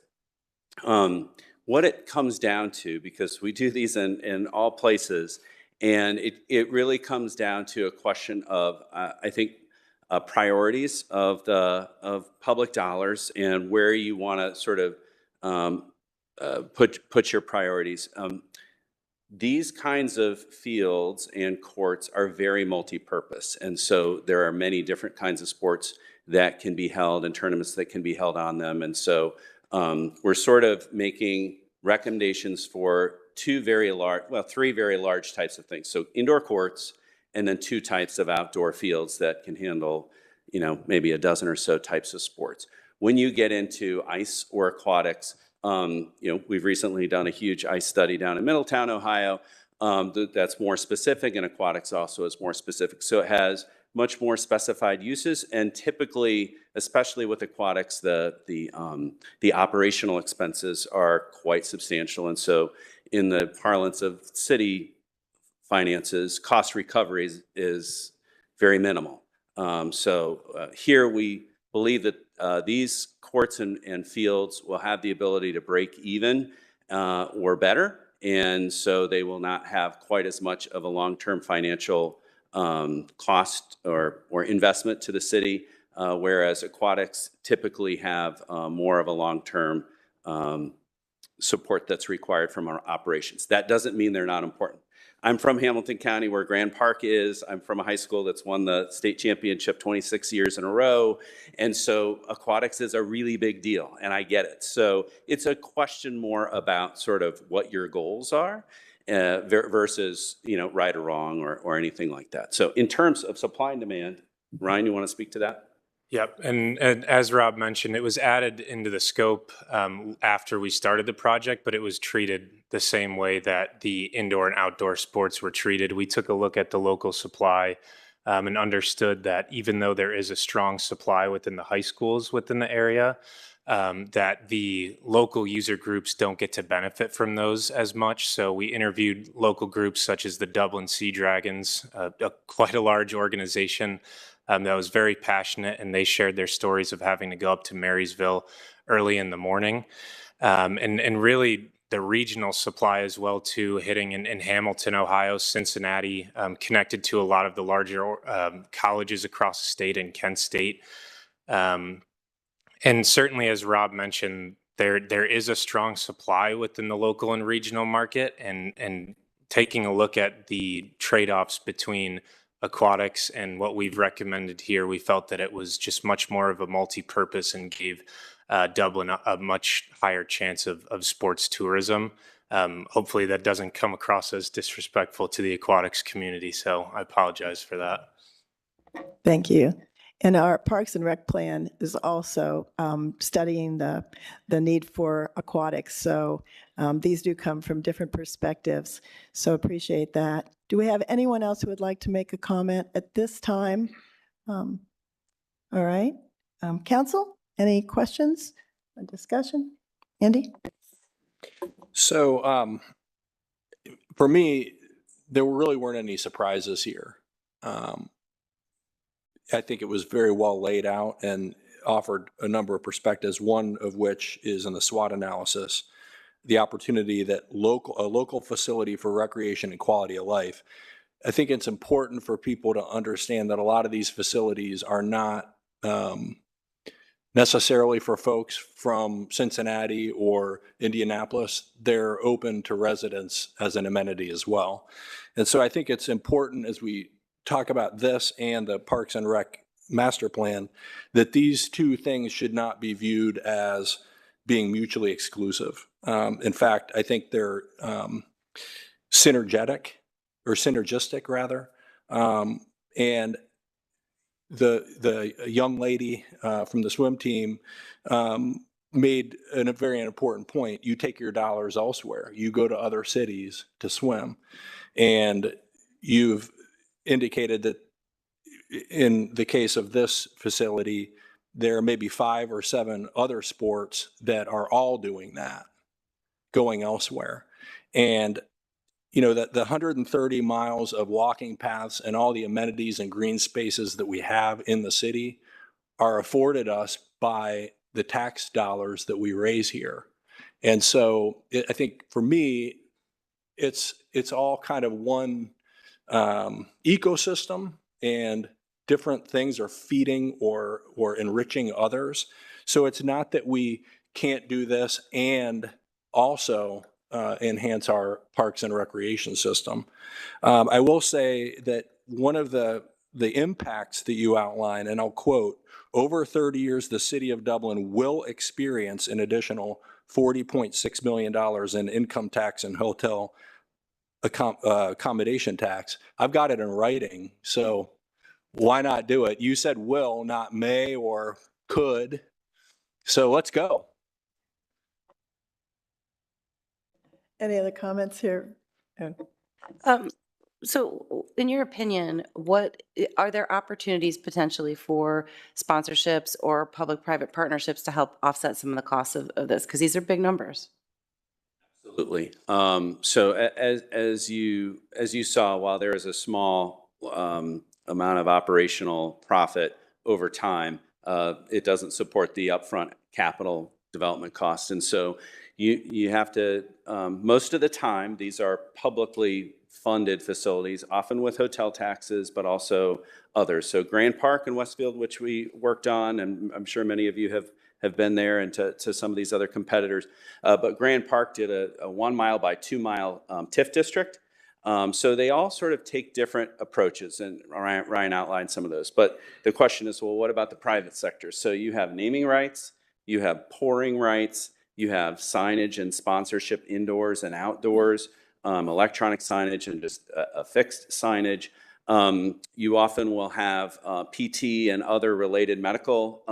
S17: what it comes down to, because we do these in all places, and it really comes down to a question of, I think, priorities of public dollars and where you want to sort of put your priorities. These kinds of fields and courts are very multi-purpose, and so there are many different kinds of sports that can be held and tournaments that can be held on them. And so we're sort of making recommendations for three very large types of things. So indoor courts, and then 2 types of outdoor fields that can handle, maybe a dozen or so types of sports. When you get into ice or aquatics, we've recently done a huge ice study down in Middletown, Ohio, that's more specific, and aquatics also is more specific. So it has much more specified uses, and typically, especially with aquatics, the operational expenses are quite substantial. And so in the parlance of city finances, cost recovery is very minimal. Here we believe that these courts and fields will have the ability to break even or better, and so they will not have quite as much of a long-term financial cost or investment to the city, whereas aquatics typically have more of a long-term support that's required from our operations. That doesn't mean they're not important. I'm from Hamilton County, where Grand Park is. I'm from a high school that's won the state championship 26 years in a row. And so aquatics is a really big deal, and I get it. So it's a question more about sort of what your goals are versus, right or wrong or anything like that. So in terms of supply and demand, Ryan, you want to speak to that?
S18: Yep, and as Rob mentioned, it was added into the scope after we started the project, but it was treated the same way that the indoor and outdoor sports were treated. We took a look at the local supply and understood that even though there is a strong supply within the high schools within the area, that the local user groups don't get to benefit from those as much. So we interviewed local groups such as the Dublin Sea Dragons, quite a large organization that was very passionate, and they shared their stories of having to go up to Marysville early in the morning. And really the regional supply as well too, hitting in Hamilton, Ohio, Cincinnati, connected to a lot of the larger colleges across the state and Kent State. And certainly, as Rob mentioned, there is a strong supply within the local and regional market, and taking a look at the trade-offs between aquatics and what we've recommended here, we felt that it was just much more of a multi-purpose and gave Dublin a much higher chance of sports tourism. Hopefully that doesn't come across as disrespectful to the aquatics community, so I apologize for that.
S1: Thank you. And our Parks and Rec plan is also studying the need for aquatics. So these do come from different perspectives. So appreciate that. Do we have anyone else who would like to make a comment at this time? All right. Council, any questions or discussion? Andy?
S10: So for me, there really weren't any surprises here. I think it was very well laid out and offered a number of perspectives, one of which is in the SWOT analysis, the opportunity that a local facility for recreation and quality of life. I think it's important for people to understand that a lot of these facilities are not necessarily for folks from Cincinnati or Indianapolis. They're open to residents as an amenity as well. And so I think it's important as we talk about this and the Parks and Rec master plan, that these two things should not be viewed as being mutually exclusive. In fact, I think they're synergistic rather. And the young lady from the swim team made a very important point. You take your dollars elsewhere. You go to other cities to swim. And you've indicated that in the case of this facility, there may be 5 or 7 other sports that are all doing that, going elsewhere. And you know, that the 130 miles of walking paths and all the amenities and green spaces that we have in the city are afforded us by the tax dollars that we raise here. And so I think for me, it's all kind of one ecosystem, and different things are feeding or enriching others. So it's not that we can't do this and also enhance our parks and recreation system. I will say that one of the impacts that you outline, and I'll quote, over 30 years, the city of Dublin will experience an additional $40.6 million in income tax and hotel accommodation tax. I've got it in writing, so why not do it? You said will, not may or could. So let's go.
S1: Any other comments here?
S4: So in your opinion, what are there opportunities potentially for sponsorships or public-private partnerships to help offset some of the costs of this? Because these are big numbers.
S17: Absolutely. So as you saw, while there is a small amount of operational profit over time, it doesn't support the upfront capital development costs. And so you have to, most of the time, these are publicly funded facilities, often with hotel taxes, but also others. So Grand Park in Westfield, which we worked on, and I'm sure many of you have been there, and to some of these other competitors. But Grand Park did a 1 mile by 2 mile TIF district. So they all sort of take different approaches, and Ryan outlined some of those. But the question is, well, what about the private sector? So you have naming rights, you have pouring rights, you have signage and sponsorship indoors and outdoors, electronic signage and just a fixed signage. You often will have PT and other related medical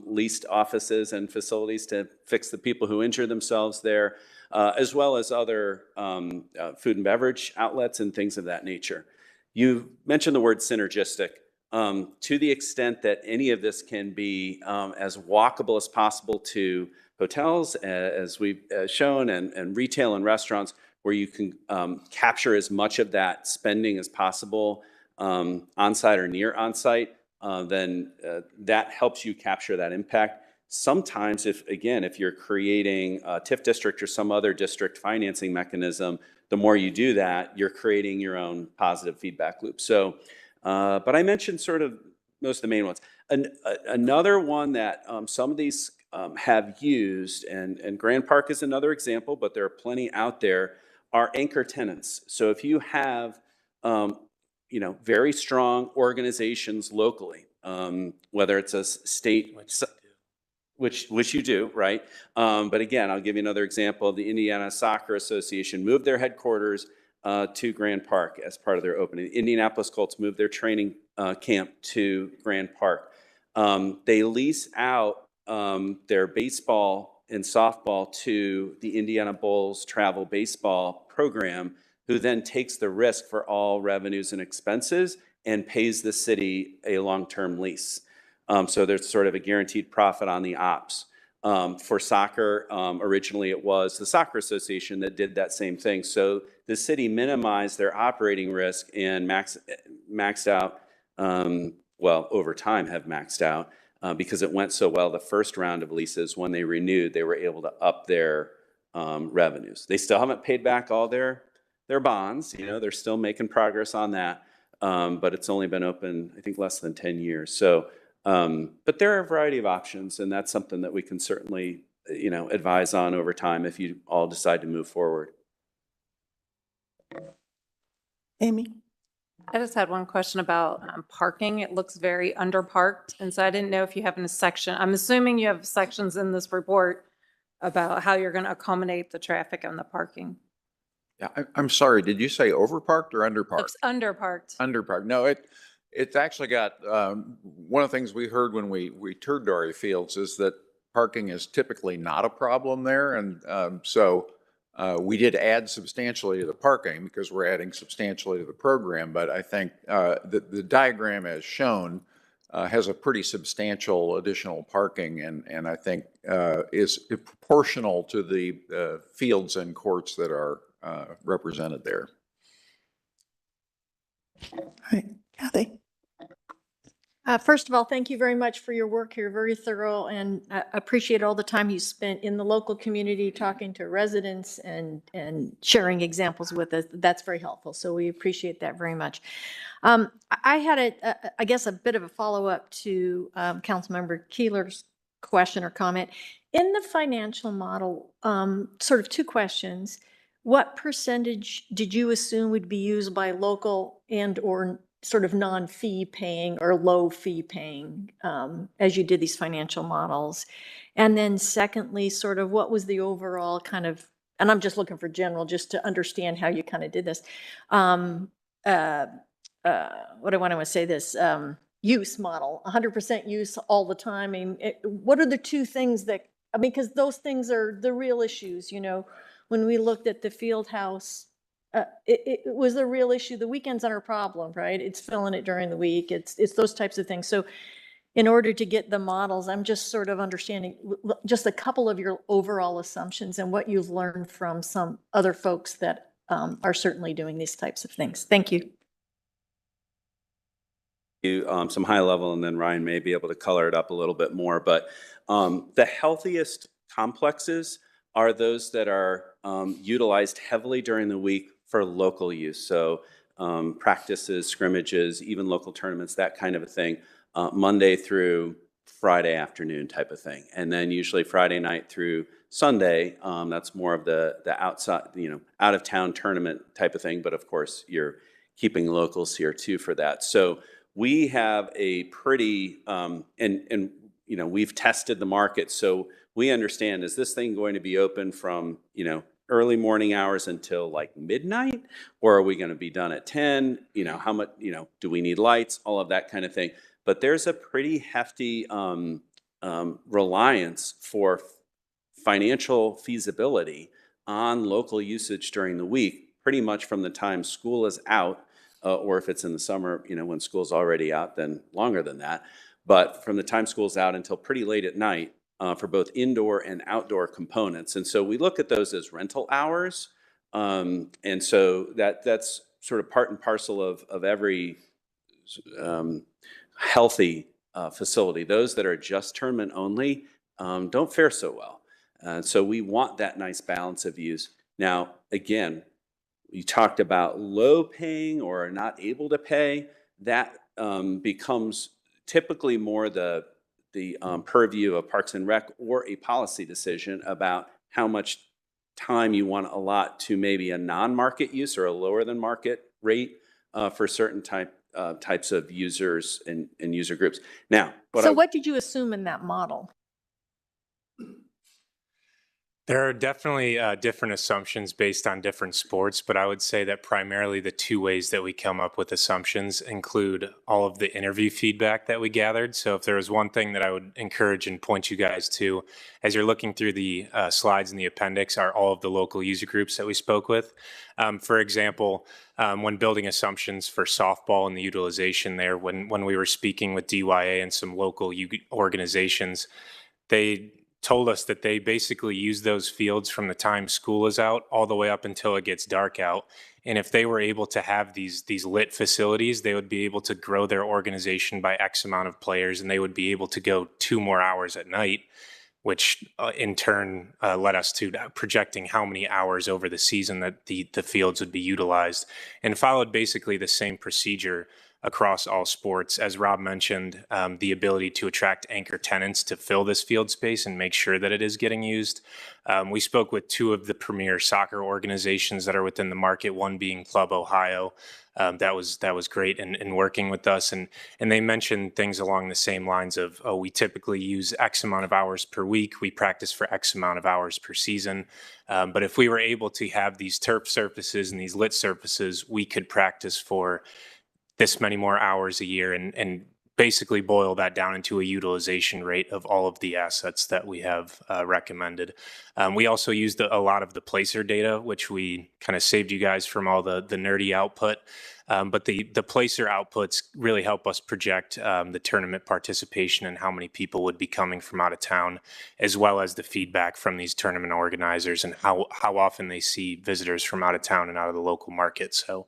S17: leased offices and facilities to fix the people who injure themselves there, as well as other food and beverage outlets and things of that nature. You mentioned the word synergistic. To the extent that any of this can be as walkable as possible to hotels, as we've shown, and retail and restaurants, where you can capture as much of that spending as possible on-site or near on-site, then that helps you capture that impact. Sometimes if you're creating a TIF district or some other district financing mechanism, the more you do that, you're creating your own positive feedback loop. So, but I mentioned sort of most of the main ones. Another one that some of these have used, and Grand Park is another example, but there are plenty out there, are anchor tenants. So if you have very strong organizations locally, whether it's a state, which you do, right? But again, I'll give you another example. The Indiana Soccer Association moved their headquarters to Grand Park as part of their opening. The Indianapolis Colts moved their training camp to Grand Park. They lease out their baseball and softball to the Indiana Bulls travel baseball program, who then takes the risk for all revenues and expenses and pays the city a long-term lease. So there's sort of a guaranteed profit on the ops. For soccer, originally it was the Soccer Association that did that same thing. So the city minimized their operating risk and maxed out, well, over time have maxed out because it went so well the first round of leases. When they renewed, they were able to up their revenues. They still haven't paid back all their bonds. You know, they're still making progress on that, but it's only been open, I think, less than 10 years. So, but there are a variety of options, and that's something that we can certainly, you know, advise on over time if you all decide to move forward.
S1: Amy?
S11: I just had one question about parking. It looks very underparked, and so I didn't know if you have a section. I'm assuming you have sections in this report about how you're going to accommodate the traffic and the parking.
S19: Yeah, I'm sorry, did you say overparked or underparked?
S11: Looks underparked.
S19: Underparked. No, it's actually got, one of the things we heard when we toured Dory Fields is that parking is typically not a problem there. And so we did add substantially to the parking because we're adding substantially to the program. But I think the diagram as shown has a pretty substantial additional parking and I think is proportional to the fields and courts that are represented there.
S1: All right, Kathy?
S2: First of all, thank you very much for your work here, very thorough, and I appreciate all the time you spent in the local community talking to residents and sharing examples with us. That's very helpful, so we appreciate that very much. I had, I guess, a bit of a follow-up to Councilmember Keeler's question or comment. In the financial model, sort of two questions. What percentage did you assume would be used by local and or sort of non-fee paying or low fee paying as you did these financial models? And then secondly, sort of what was the overall kind of, and I'm just looking for general, just to understand how you kind of did this. What do I want to say this? Use model, 100% use all the time. I mean, what are the two things that, I mean, because those things are the real issues, you know. When we looked at the field house, it was a real issue. The weekends aren't a problem, right? It's filling it during the week. It's those types of things. So in order to get the models, I'm just sort of understanding just a couple of your overall assumptions and what you've learned from some other folks that are certainly doing these types of things. Thank you.
S17: Some high level, and then Ryan may be able to color it up a little bit more. But the healthiest complexes are those that are utilized heavily during the week for local use. So practices, scrimmages, even local tournaments, that kind of a thing, Monday through Friday afternoon type of thing. And then usually Friday night through Sunday, that's more of the outside, you know, out of town tournament type of thing. But of course, you're keeping locals here too for that. So we have a pretty, and you know, we've tested the market. So we understand, is this thing going to be open from, you know, early morning hours until like midnight? Or are we going to be done at 10? You know, how much, you know, do we need lights? All of that kind of thing. But there's a pretty hefty reliance for financial feasibility on local usage during the week, pretty much from the time school is out, or if it's in the summer, you know, when school's already out, then longer than that. But from the time school's out until pretty late at night, for both indoor and outdoor components. And so we look at those as rental hours. And so that's sort of part and parcel of every healthy facility. Those that are just tournament only don't fare so well. So we want that nice balance of use. Now, again, you talked about low paying or not able to pay. That becomes typically more the purview of Parks and Rec or a policy decision about how much time you want to allot to maybe a non-market use or a lower than market rate for certain types of users and user groups. Now,
S2: So what did you assume in that model?
S18: There are definitely different assumptions based on different sports, but I would say that primarily the two ways that we come up with assumptions include all of the interview feedback that we gathered. So if there was one thing that I would encourage and point you guys to, as you're looking through the slides in the appendix, are all of the local user groups that we spoke with. For example, when building assumptions for softball and the utilization there, when we were speaking with DYA and some local organizations, they told us that they basically use those fields from the time school is out all the way up until it gets dark out. And if they were able to have these lit facilities, they would be able to grow their organization by X amount of players, and they would be able to go 2 more hours at night, which in turn led us to projecting how many hours over the season that the fields would be utilized, and followed basically the same procedure across all sports. As Rob mentioned, the ability to attract anchor tenants to fill this field space and make sure that it is getting used. We spoke with 2 of the premier soccer organizations that are within the market, one being Club Ohio. That was great in working with us, and they mentioned things along the same lines of, oh, we typically use X amount of hours per week, we practice for X amount of hours per season, but if we were able to have these turf surfaces and these lit surfaces, we could practice for this many more hours a year, and basically boil that down into a utilization rate of all of the assets that we have recommended. We also used a lot of the placer data, which we kind of saved you guys from all the nerdy output. But the placer outputs really help us project the tournament participation and how many people would be coming from out of town, as well as the feedback from these tournament organizers and how often they see visitors from out of town and out of the local market. So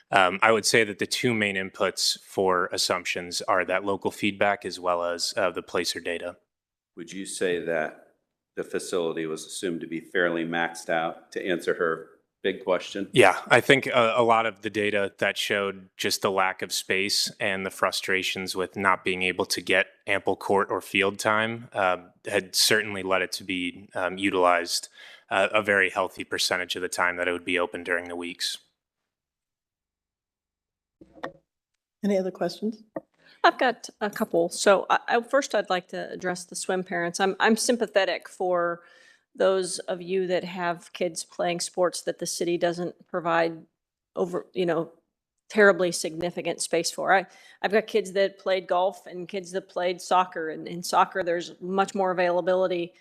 S18: I would say that the 2 main inputs for assumptions are that local feedback as well as the placer data.
S17: Would you say that the facility was assumed to be fairly maxed out, to answer her big question?
S18: Yeah, I think a lot of the data that showed just the lack of space and the frustrations with not being able to get ample court or field time had certainly led it to be utilized a very healthy percentage of the time that it would be open during the weeks.
S1: Any other questions?
S2: I've got a couple. So first I'd like to address the swim parents. I'm sympathetic for those of you that have kids playing sports that the city doesn't provide terribly significant space for. I've got kids that played golf and kids that played soccer, and in soccer there's much more availability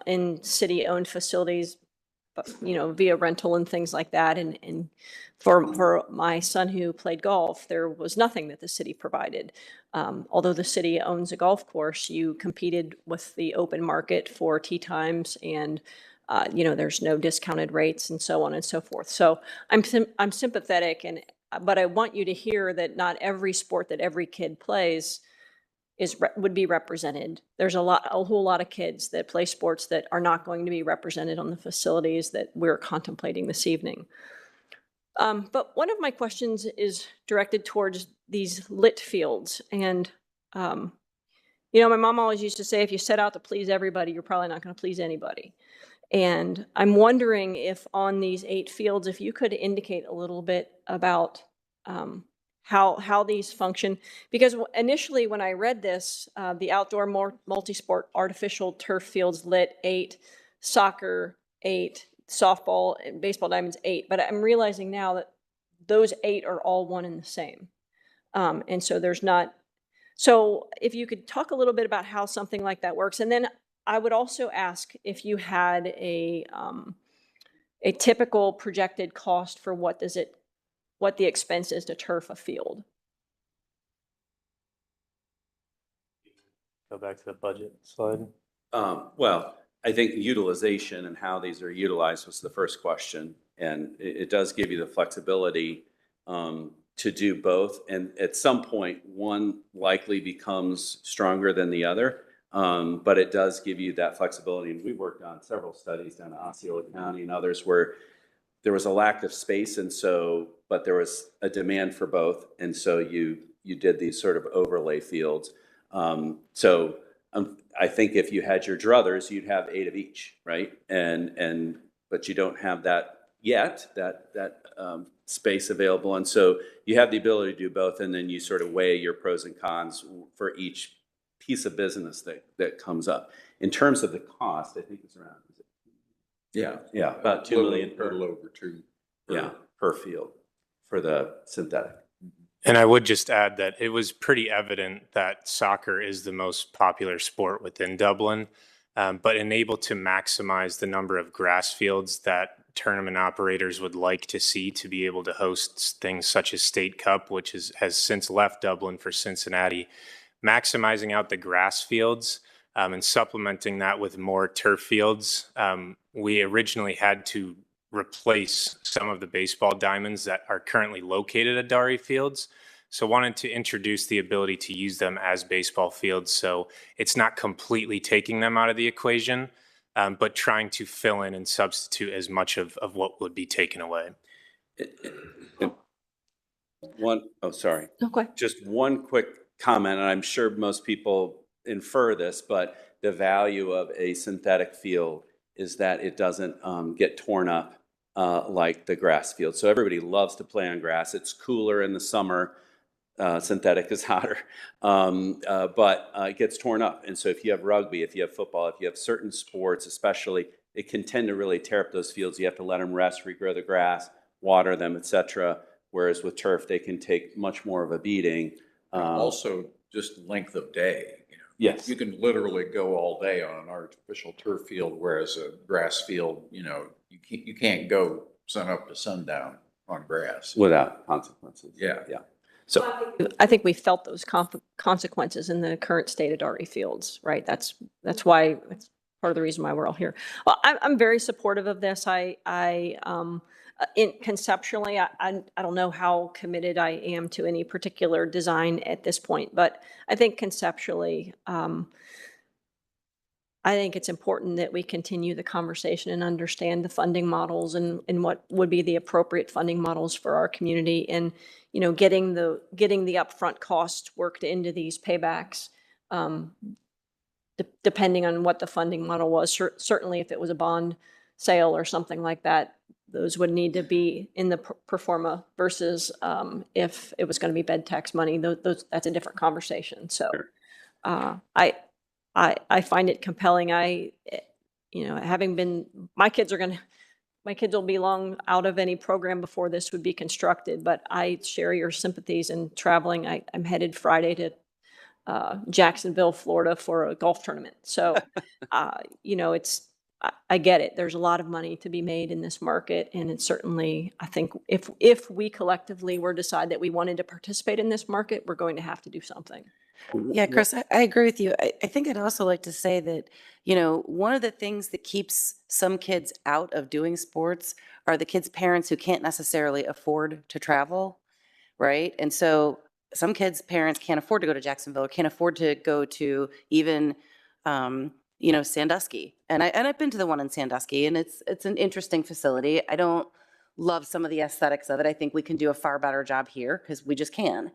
S2: in city-owned facilities, via rental and things like that. And for my son who played golf, there was nothing that the city provided. Although the city owns a golf course, you competed with the open market for tee times, and there's no discounted rates and so on and so forth. So I'm sympathetic, but I want you to hear that not every sport that every kid plays would be represented. There's a whole lot of kids that play sports that are not going to be represented on the facilities that we're contemplating this evening. But one of my questions is directed towards these lit fields. And, my mom always used to say, if you set out to please everybody, you're probably not going to please anybody. And I'm wondering if on these 8 fields, if you could indicate a little bit about how these function, because initially when I read this, the outdoor multi-sport artificial turf fields lit 8, soccer 8, softball and baseball diamonds 8, but I'm realizing now that those 8 are all one and the same. And so there's not, so if you could talk a little bit about how something like that works. And then I would also ask if you had a typical projected cost for what the expense is to turf a field.
S18: Go back to the budget slide.
S17: Well, I think utilization and how these are utilized was the first question. And it does give you the flexibility to do both. And at some point, one likely becomes stronger than the other. But it does give you that flexibility. And we worked on several studies down in Osceola County and others where there was a lack of space, but there was a demand for both. And so you did these sort of overlay fields. I think if you had your druthers, you'd have 8 of each, right? But you don't have that yet, that space available. And so you have the ability to do both, and then you sort of weigh your pros and cons for each piece of business that comes up. In terms of the cost, I think it's around
S19: Yeah.
S17: Yeah, about 2 million
S19: A
S17: per,
S19: little over two.
S17: yeah, per field for the synthetic.
S18: And I would just add that it was pretty evident that soccer is the most popular sport within Dublin, but unable to maximize the number of grass fields that tournament operators would like to see to be able to host things such as State Cup, which has since left Dublin for Cincinnati. Maximizing out the grass fields and supplementing that with more turf fields. We originally had to replace some of the baseball diamonds that are currently located at Dari Fields. So wanted to introduce the ability to use them as baseball fields. So it's not completely taking them out of the equation, but trying to fill in and substitute as much of what would be taken away.
S17: Sorry.
S2: Okay.
S17: Just one quick comment, and I'm sure most people infer this, but the value of a synthetic field is that it doesn't get torn up like the grass field. So everybody loves to play on grass. It's cooler in the summer. Synthetic is hotter, but it gets torn up. And so if you have rugby, if you have football, if you have certain sports, especially, it can tend to really tear up those fields. You have to let them rest, regrow the grass, water them, etc. Whereas with turf, they can take much more of a beating.
S19: Also, just length of day.
S17: Yes.
S19: You can literally go all day on an artificial turf field, whereas a grass field, you can't go sun up to sundown on grass.
S17: Without consequences.
S19: Yeah.
S17: Yeah. So
S2: I think we felt those consequences in the current state of Dari Fields, right? That's why, it's part of the reason why we're all here. Well, I'm very supportive of this. Conceptually, I don't know how committed I am to any particular design at this point, but I think conceptually, I think it's important that we continue the conversation and understand the funding models and what would be the appropriate funding models for our community, and getting the upfront costs worked into these paybacks. Depending on what the funding model was, certainly if it was a bond sale or something like that, those would need to be in the pro forma versus if it was going to be bed tax money. That's a different conversation. So I find it compelling. Having been, my kids will be long out of any program before this would be constructed, but I share your sympathies in traveling. I'm headed Friday to Jacksonville, Florida for a golf tournament. So, I get it. There's a lot of money to be made in this market. And it's certainly, I think if we collectively were decide that we wanted to participate in this market, we're going to have to do something.
S4: Yeah, Chris, I agree with you. I think I'd also like to say that, one of the things that keeps some kids out of doing sports are the kids' parents who can't necessarily afford to travel, right? And so some kids' parents can't afford to go to Jacksonville or can't afford to go to even, Sandusky. And I've been to the one in Sandusky, and it's an interesting facility. I don't love some of the aesthetics of it. I think we can do a far better job here because we just can.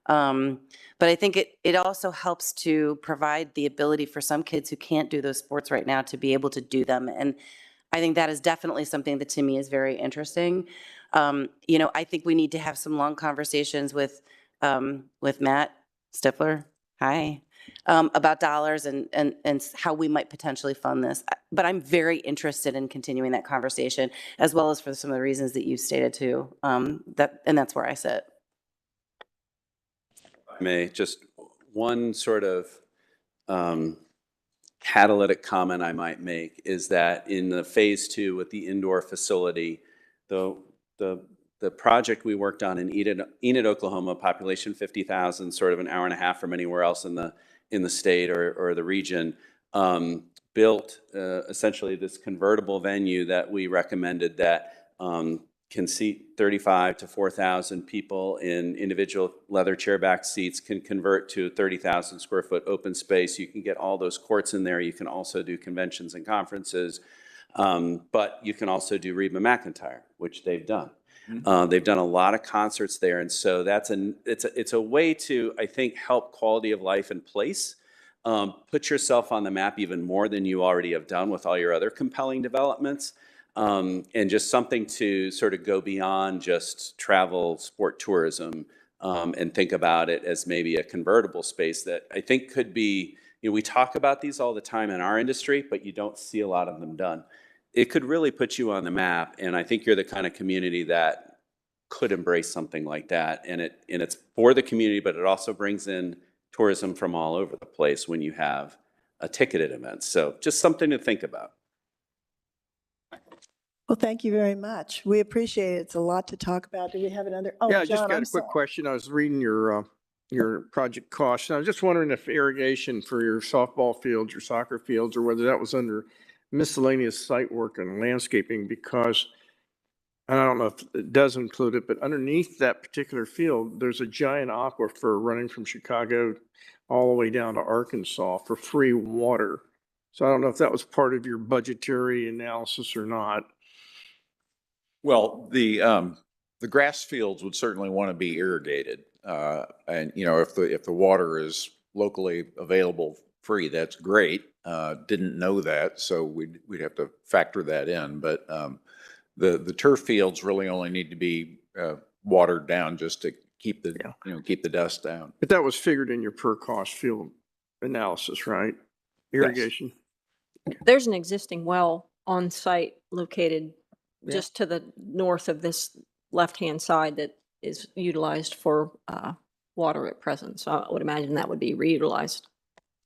S4: But I think it also helps to provide the ability for some kids who can't do those sports right now to be able to do them. And I think that is definitely something that to me is very interesting. I think we need to have some long conversations with Matt Stifler. Hi. About dollars and how we might potentially fund this. But I'm very interested in continuing that conversation, as well as for some of the reasons that you stated too. And that's where I sit.
S17: may just one sort of catalytic comment I might make is that in the phase 2 with the indoor facility, the project we worked on in Enid, Oklahoma, population 50,000, sort of an hour and a half from anywhere else in the state or the region, built essentially this convertible venue that we recommended that can seat 35 to 4,000 people in individual leather chairback seats, can convert to 30,000 square foot open space. You can get all those courts in there. You can also do conventions and conferences, but you can also do Reba McEntire, which they've done. They've done a lot of concerts there, and so it's a way to, I think, help quality of life and place. Put yourself on the map even more than you already have done with all your other compelling developments, and just something to sort of go beyond just travel, sport tourism, and think about it as maybe a convertible space that I think could be, we talk about these all the time in our industry, but you don't see a lot of them done. it could really put you on the map. And I think you're the kind of community that could embrace something like that. And it's for the community, but it also brings in tourism from all over the place when you have a ticketed event. So just something to think about.
S1: Well, thank you very much. We appreciate it. It's a lot to talk about. Do we have another? Oh,
S12: Yeah, I just
S1: John,
S12: got
S1: I'm
S12: a quick
S1: sorry.
S12: question. I was reading your project costs. And I was just wondering if irrigation for your softball fields, your soccer fields, or whether that was under miscellaneous site work and landscaping, because, and I don't know if it does include it, but underneath that particular field, there's a giant aquifer running from Chicago all the way down to Arkansas for free water. So I don't know if that was part of your budgetary analysis or not.
S19: Well, the grass fields would certainly want to be irrigated. And, you know, if the water is locally available free, that's great. Didn't know that, so we'd have to factor that in. But the turf fields really only need to be watered down just to keep the, keep the dust down.
S12: But that was figured in your per cost field analysis, right? Irrigation.
S2: There's an existing well on site located
S12: Yeah.
S2: just to the north of this left-hand side that is utilized for water at present. So I would imagine that would be reutilized.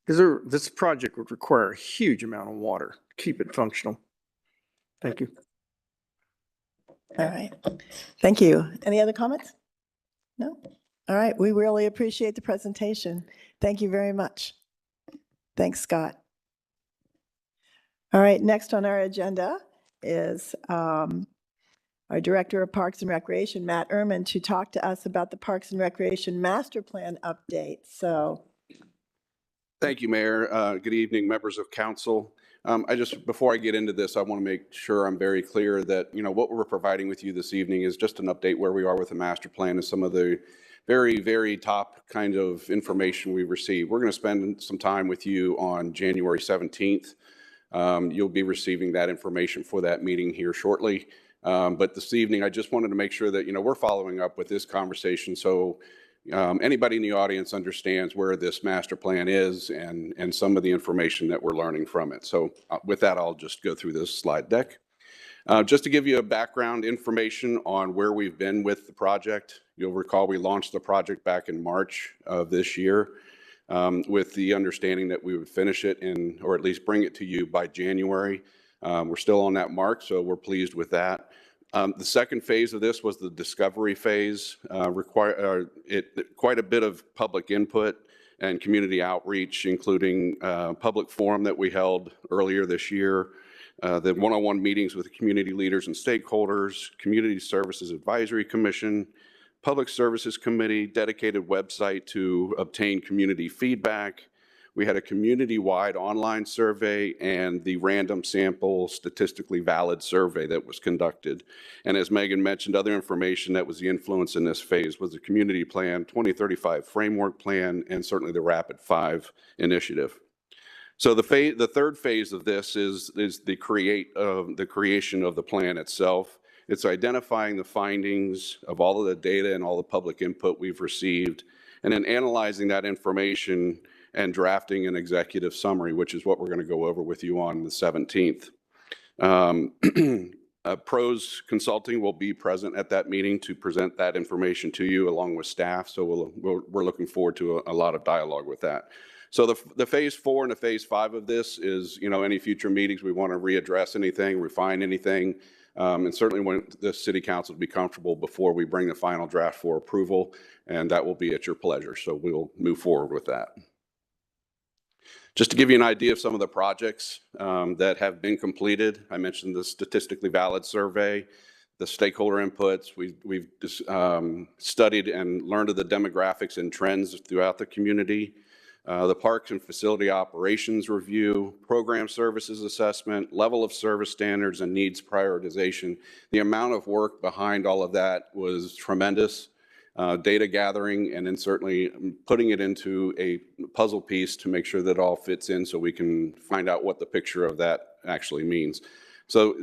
S12: Because this project would require a huge amount of water to keep it functional. Thank you.
S1: All right. Thank you. Any other comments? No? All right. We really appreciate the presentation. Thank you very much. Thanks, Scott. All right. Next on our agenda is our Director of Parks and Recreation, Matt Ehrman, to talk to us about the Parks and Recreation Master Plan update. So.
S21: Thank you, Mayor. Good evening, members of council. Before I get into this, I want to make sure I'm very clear that, what we're providing with you this evening is just an update where we are with the master plan and some of the very, very top kind of information we've received. We're going to spend some time with you on January 17th. You'll be receiving that information for that meeting here shortly. But this evening, I just wanted to make sure that, we're following up with this conversation. So anybody in the audience understands where this master plan is and some of the information that we're learning from it. So with that, I'll just go through this slide deck. Just to give you a background information on where we've been with the project, you'll recall we launched the project back in March of this year with the understanding that we would finish it or at least bring it to you by January. We're still on that mark, so we're pleased with that. The second phase of this was the discovery phase, quite a bit of public input and community outreach, including public forum that we held earlier this year, the one-on-one meetings with community leaders and stakeholders, Community Services Advisory Commission, Public Services Committee, dedicated website to obtain community feedback. We had a community-wide online survey and the random sample statistically valid survey that was conducted. And as Megan mentioned, other information that was the influence in this phase was the community plan, 2035 framework plan, and certainly the Rapid 5 initiative. So the third phase of this is the creation of the plan itself. It's identifying the findings of all of the data and all the public input we've received, and then analyzing that information and drafting an executive summary, which is what we're going to go over with you on the 17th. Pros Consulting will be present at that meeting to present that information to you along with staff, so we're looking forward to a lot of dialogue with that. So the phase 4 and the phase 5 of this is, any future meetings we want to readdress anything, refine anything, and certainly when the city council will be comfortable before we bring the final draft for approval, and that will be at your pleasure. So we'll move forward with that. Just to give you an idea of some of the projects that have been completed, I mentioned the statistically valid survey, the stakeholder inputs. We've studied and learned of the demographics and trends throughout the community. The parks and facility operations review, program services assessment, level of service standards, and needs prioritization. The amount of work behind all of that was tremendous. Data gathering, and then certainly putting it into a puzzle piece to make sure that it all fits in so we can find out what the picture of that actually means. So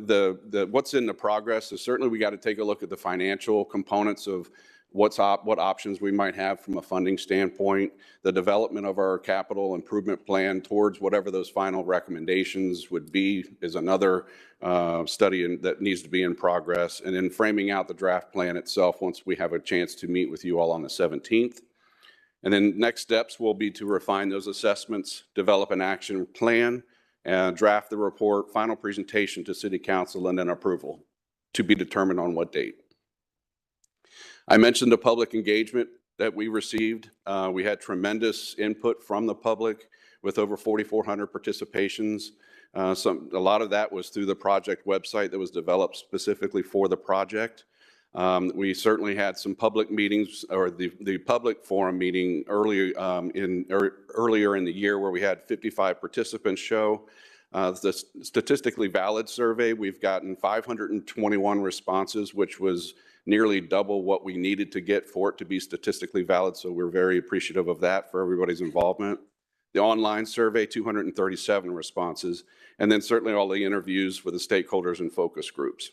S21: what's in the progress is certainly we got to take a look at the financial components of what options we might have from a funding standpoint. The development of our capital improvement plan towards whatever those final recommendations would be is another study that needs to be in progress. And then framing out the draft plan itself once we have a chance to meet with you all on the 17th. And then next steps will be to refine those assessments, develop an action plan, and draft the report, final presentation to City Council, and then approval to be determined on what date. I mentioned the public engagement that we received. We had tremendous input from the public with over 4,400 participations. A lot of that was through the project website that was developed specifically for the project. We certainly had some public meetings, or the public forum meeting earlier in the year, where we had 55 participants show. The statistically valid survey, we've gotten 521 responses, which was nearly double what we needed to get for it to be statistically valid. So we're very appreciative of that for everybody's involvement. The online survey, 237 responses, and then certainly all the interviews with the stakeholders and focus groups.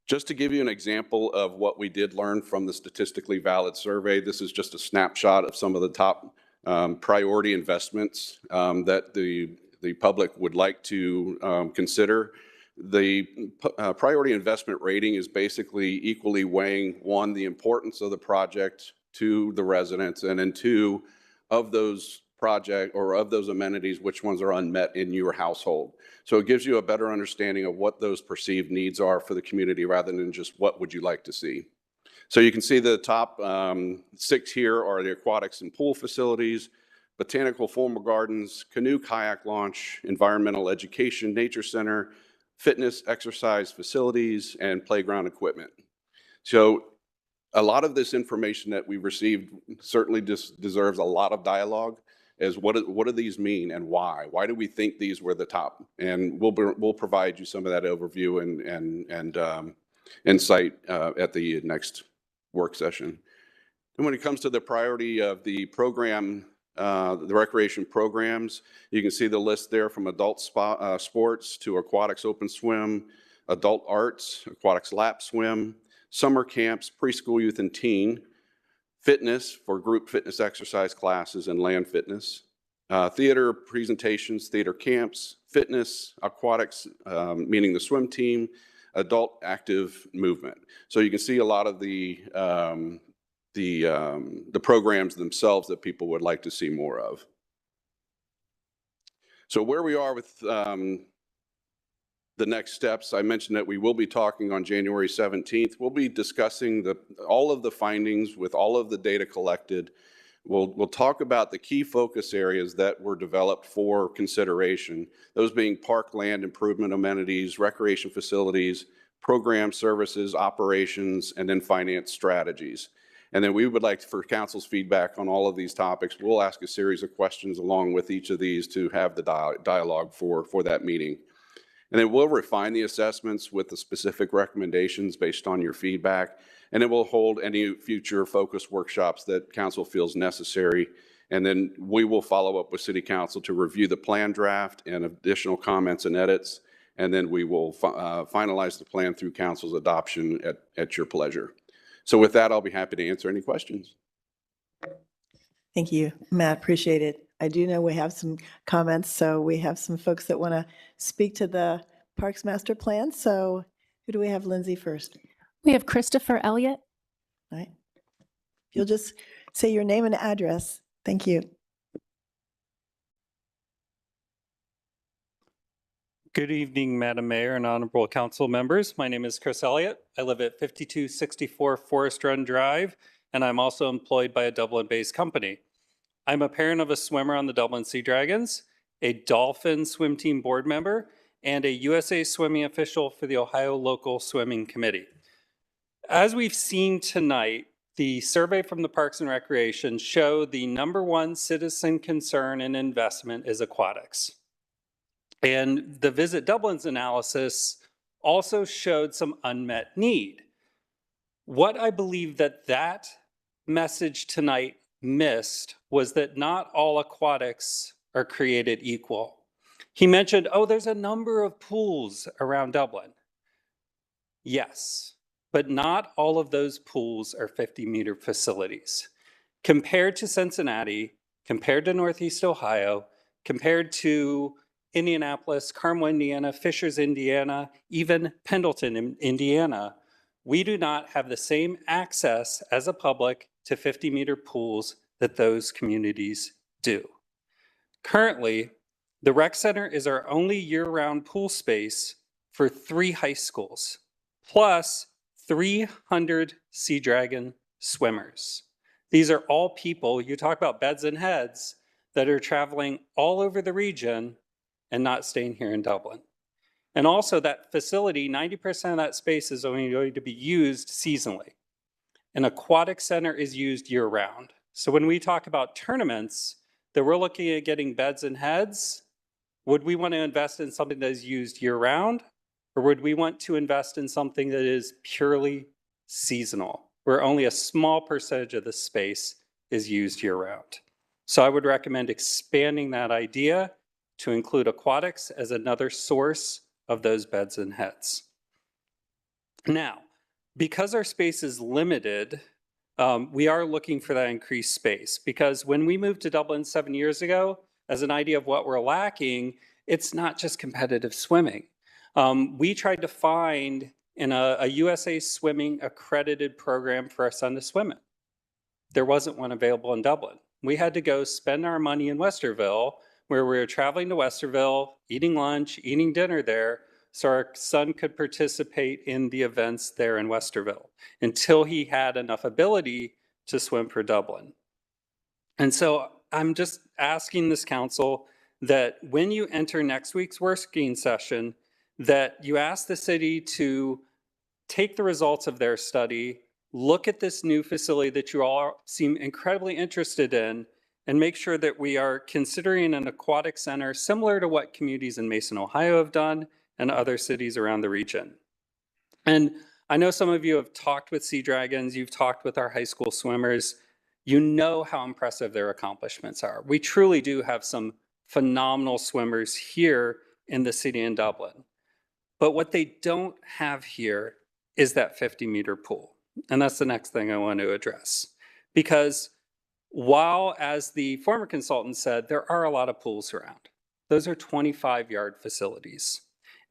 S21: Just to give you an example of what we did learn from the statistically valid survey, this is just a snapshot of some of the top priority investments that the public would like to consider. The priority investment rating is basically equally weighing, one, the importance of the project to the residents, and then two, of those amenities, which ones are unmet in your household. So it gives you a better understanding of what those perceived needs are for the community rather than just what would you like to see. So you can see the top 6 here are the aquatics and pool facilities, botanical formal gardens, canoe kayak launch, environmental education, nature center, fitness exercise facilities, and playground equipment. So a lot of this information that we received certainly just deserves a lot of dialogue, as what do these mean and why? Why do we think these were the top? And we'll provide you some of that overview and insight at the next work session. And when it comes to the priority of the program, the recreation programs, you can see the list there from adult sports to aquatics open swim, adult arts, aquatics lap swim, summer camps, preschool youth and teen, fitness for group fitness exercise classes and land fitness, theater presentations, theater camps, fitness, aquatics, meaning the swim team, adult active movement. So you can see a lot of the programs themselves that people would like to see more of. So where we are with the next steps, I mentioned that we will be talking on January 17th. We'll be discussing all of the findings with all of the data collected. We'll talk about the key focus areas that were developed for consideration, those being park land improvement amenities, recreation facilities, program services, operations, and then finance strategies. And then we would like for council's feedback on all of these topics. We'll ask a series of questions along with each of these to have the dialogue for that meeting. And then we'll refine the assessments with the specific recommendations based on your feedback. And then we'll hold any future focus workshops that council feels necessary. And then we will follow up with City Council to review the plan draft and additional comments and edits. And then we will finalize the plan through council's adoption at your pleasure. So with that, I'll be happy to answer any questions.
S1: Thank you, Matt. Appreciate it. I do know we have some comments, so we have some folks that want to speak to the Parks Master Plan. So who do we have, Lindsay, first?
S9: We have Christopher Elliott.
S1: All right. If you'll just say your name and address. Thank you.
S3: Good evening, Madam Mayor and honorable council members. My name is Chris Elliott. I live at 5264 Forest Run Drive, and I'm also employed by a Dublin-based company. I'm a parent of a swimmer on the Dublin Sea Dragons, a Dolphin swim team board member, and a USA swimming official for the Ohio Local Swimming Committee. As we've seen tonight, the survey from the Parks and Recreation showed the #1 citizen concern and investment is aquatics. And the Visit Dublin's analysis also showed some unmet need. What I believe that message tonight missed was that not all aquatics are created equal. He mentioned, oh, there's a number of pools around Dublin. Yes, but not all of those pools are 50-meter facilities. Compared to Cincinnati, compared to Northeast Ohio, compared to Indianapolis, Carmel, Indiana, Fishers, Indiana, even Pendleton, Indiana, we do not have the same access as a public to 50-meter pools that those communities do. Currently, the rec center is our only year-round pool space for 3 high schools, plus 300 Sea Dragon swimmers. These are all people, you talk about beds and heads, that are traveling all over the region and not staying here in Dublin. And also that facility, 90% of that space is only going to be used seasonally. An aquatic center is used year-round. So when we talk about tournaments, that we're looking at getting beds and heads, would we want to invest in something that is used year-round? Or would we want to invest in something that is purely seasonal, where only a small percentage of the space is used year-round? So I would recommend expanding that idea to include aquatics as another source of those beds and heads. Now, because our space is limited, we are looking for that increased space, because when we moved to Dublin 7 years ago, as an idea of what we're lacking, it's not just competitive swimming. We tried to find in a USA Swimming accredited program for our son to swim in. There wasn't one available in Dublin. We had to go spend our money in Westerville, where we were traveling to Westerville, eating lunch, eating dinner there, so our son could participate in the events there in Westerville until he had enough ability to swim for Dublin. And so I'm just asking this council that when you enter next week's working session, that you ask the city to take the results of their study, look at this new facility that you all seem incredibly interested in, and make sure that we are considering an aquatic center similar to what communities in Mason, Ohio have done and other cities around the region. And I know some of you have talked with Sea Dragons, you've talked with our high school swimmers. You know how impressive their accomplishments are. We truly do have some phenomenal swimmers here in the city in Dublin. But what they don't have here is that 50-meter pool. And that's the next thing I want to address. Because while, as the former consultant said, there are a lot of pools around, those are 25-yard facilities.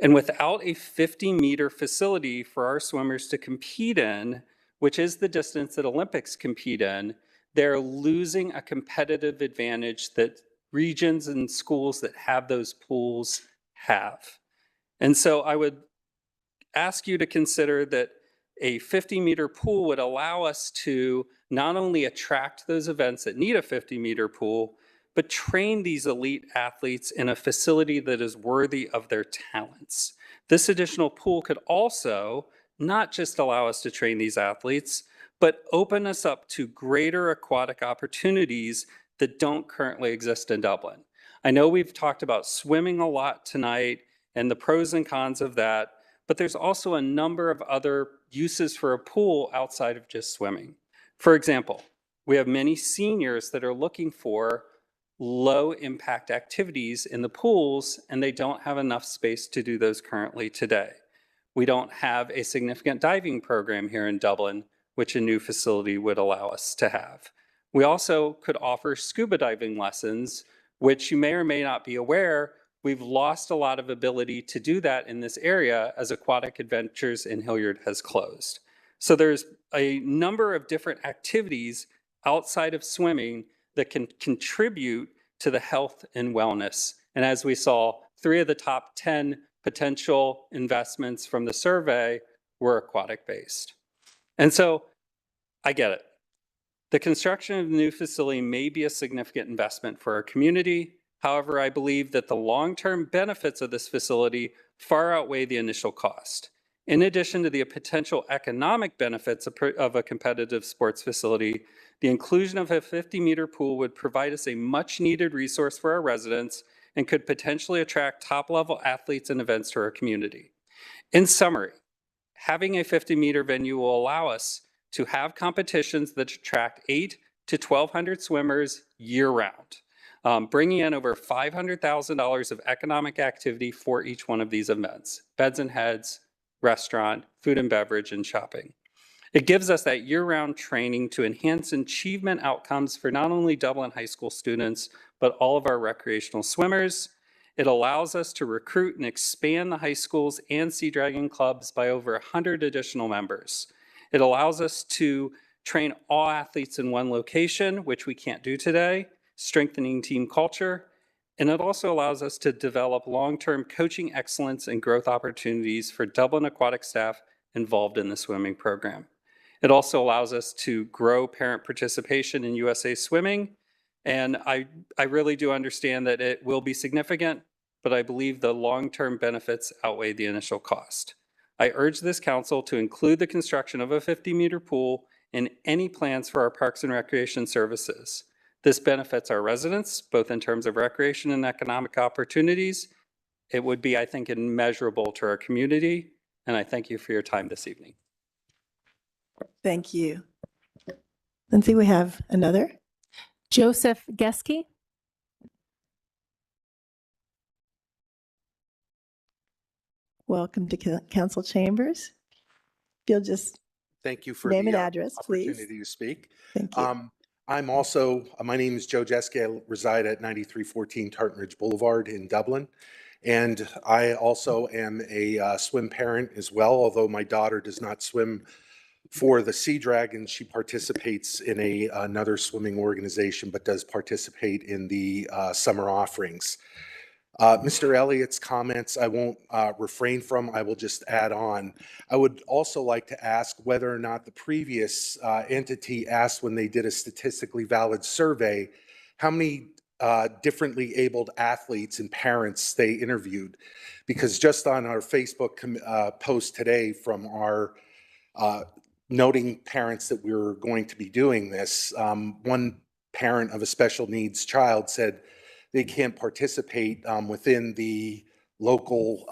S3: And without a 50-meter facility for our swimmers to compete in, which is the distance that Olympics compete in, they're losing a competitive advantage that regions and schools that have those pools have. And so I would ask you to consider that a 50-meter pool would allow us to not only attract those events that need a 50-meter pool, but train these elite athletes in a facility that is worthy of their talents. This additional pool could also not just allow us to train these athletes, but open us up to greater aquatic opportunities that don't currently exist in Dublin. I know we've talked about swimming a lot tonight and the pros and cons of that, but there's also a number of other uses for a pool outside of just swimming. For example, we have many seniors that are looking for low impact activities in the pools, and they don't have enough space to do those currently today. We don't have a significant diving program here in Dublin, which a new facility would allow us to have. We also could offer scuba diving lessons, which you may or may not be aware, we've lost a lot of ability to do that in this area as Aquatic Adventures in Hilliard has closed. So there's a number of different activities outside of swimming that can contribute to the health and wellness. And as we saw, 3 of the top 10 potential investments from the survey were aquatic based. And so I get it. The construction of the new facility may be a significant investment for our community. However, I believe that the long-term benefits of this facility far outweigh the initial cost. In addition to the potential economic benefits of a competitive sports facility, the inclusion of a 50-meter pool would provide us a much-needed resource for our residents and could potentially attract top-level athletes and events to our community. In summary, having a 50-meter venue will allow us to have competitions that attract 800 to 1,200 swimmers year-round, bringing in over $500,000 of economic activity for each one of these events, beds and heads, restaurant, food and beverage, and shopping. It gives us that year-round training to enhance achievement outcomes for not only Dublin High School students, but all of our recreational swimmers. It allows us to recruit and expand the high schools and Sea Dragon clubs by over 100 additional members. It allows us to train all athletes in one location, which we can't do today, strengthening team culture. And it also allows us to develop long-term coaching excellence and growth opportunities for Dublin aquatic staff involved in the swimming program. It also allows us to grow parent participation in USA Swimming. And I really do understand that it will be significant, but I believe the long-term benefits outweigh the initial cost. I urge this council to include the construction of a 50-meter pool in any plans for our parks and recreation services. This benefits our residents, both in terms of recreation and economic opportunities. It would be, I think, immeasurable to our community, and I thank you for your time this evening.
S1: Thank you. Lindsay, we have another.
S9: Joseph Geske.
S1: Welcome to council chambers. If you'll just
S7: Thank you for
S1: name and
S7: the
S1: address, please.
S7: opportunity to speak.
S1: Thank you.
S7: I'm also, my name is Joe Jeske. I reside at 9314 Tartan Ridge Boulevard in Dublin. And I also am a swim parent as well, although my daughter does not swim for the Sea Dragon. She participates in another swimming organization, but does participate in the summer offerings. Mr. Elliott's comments, I won't refrain from, I will just add on. I would also like to ask whether or not the previous entity asked when they did a statistically valid survey, how many differently abled athletes and parents they interviewed. Because just on our Facebook post today from our noting parents that we were going to be doing this, one parent of a special needs child said they can't participate within the local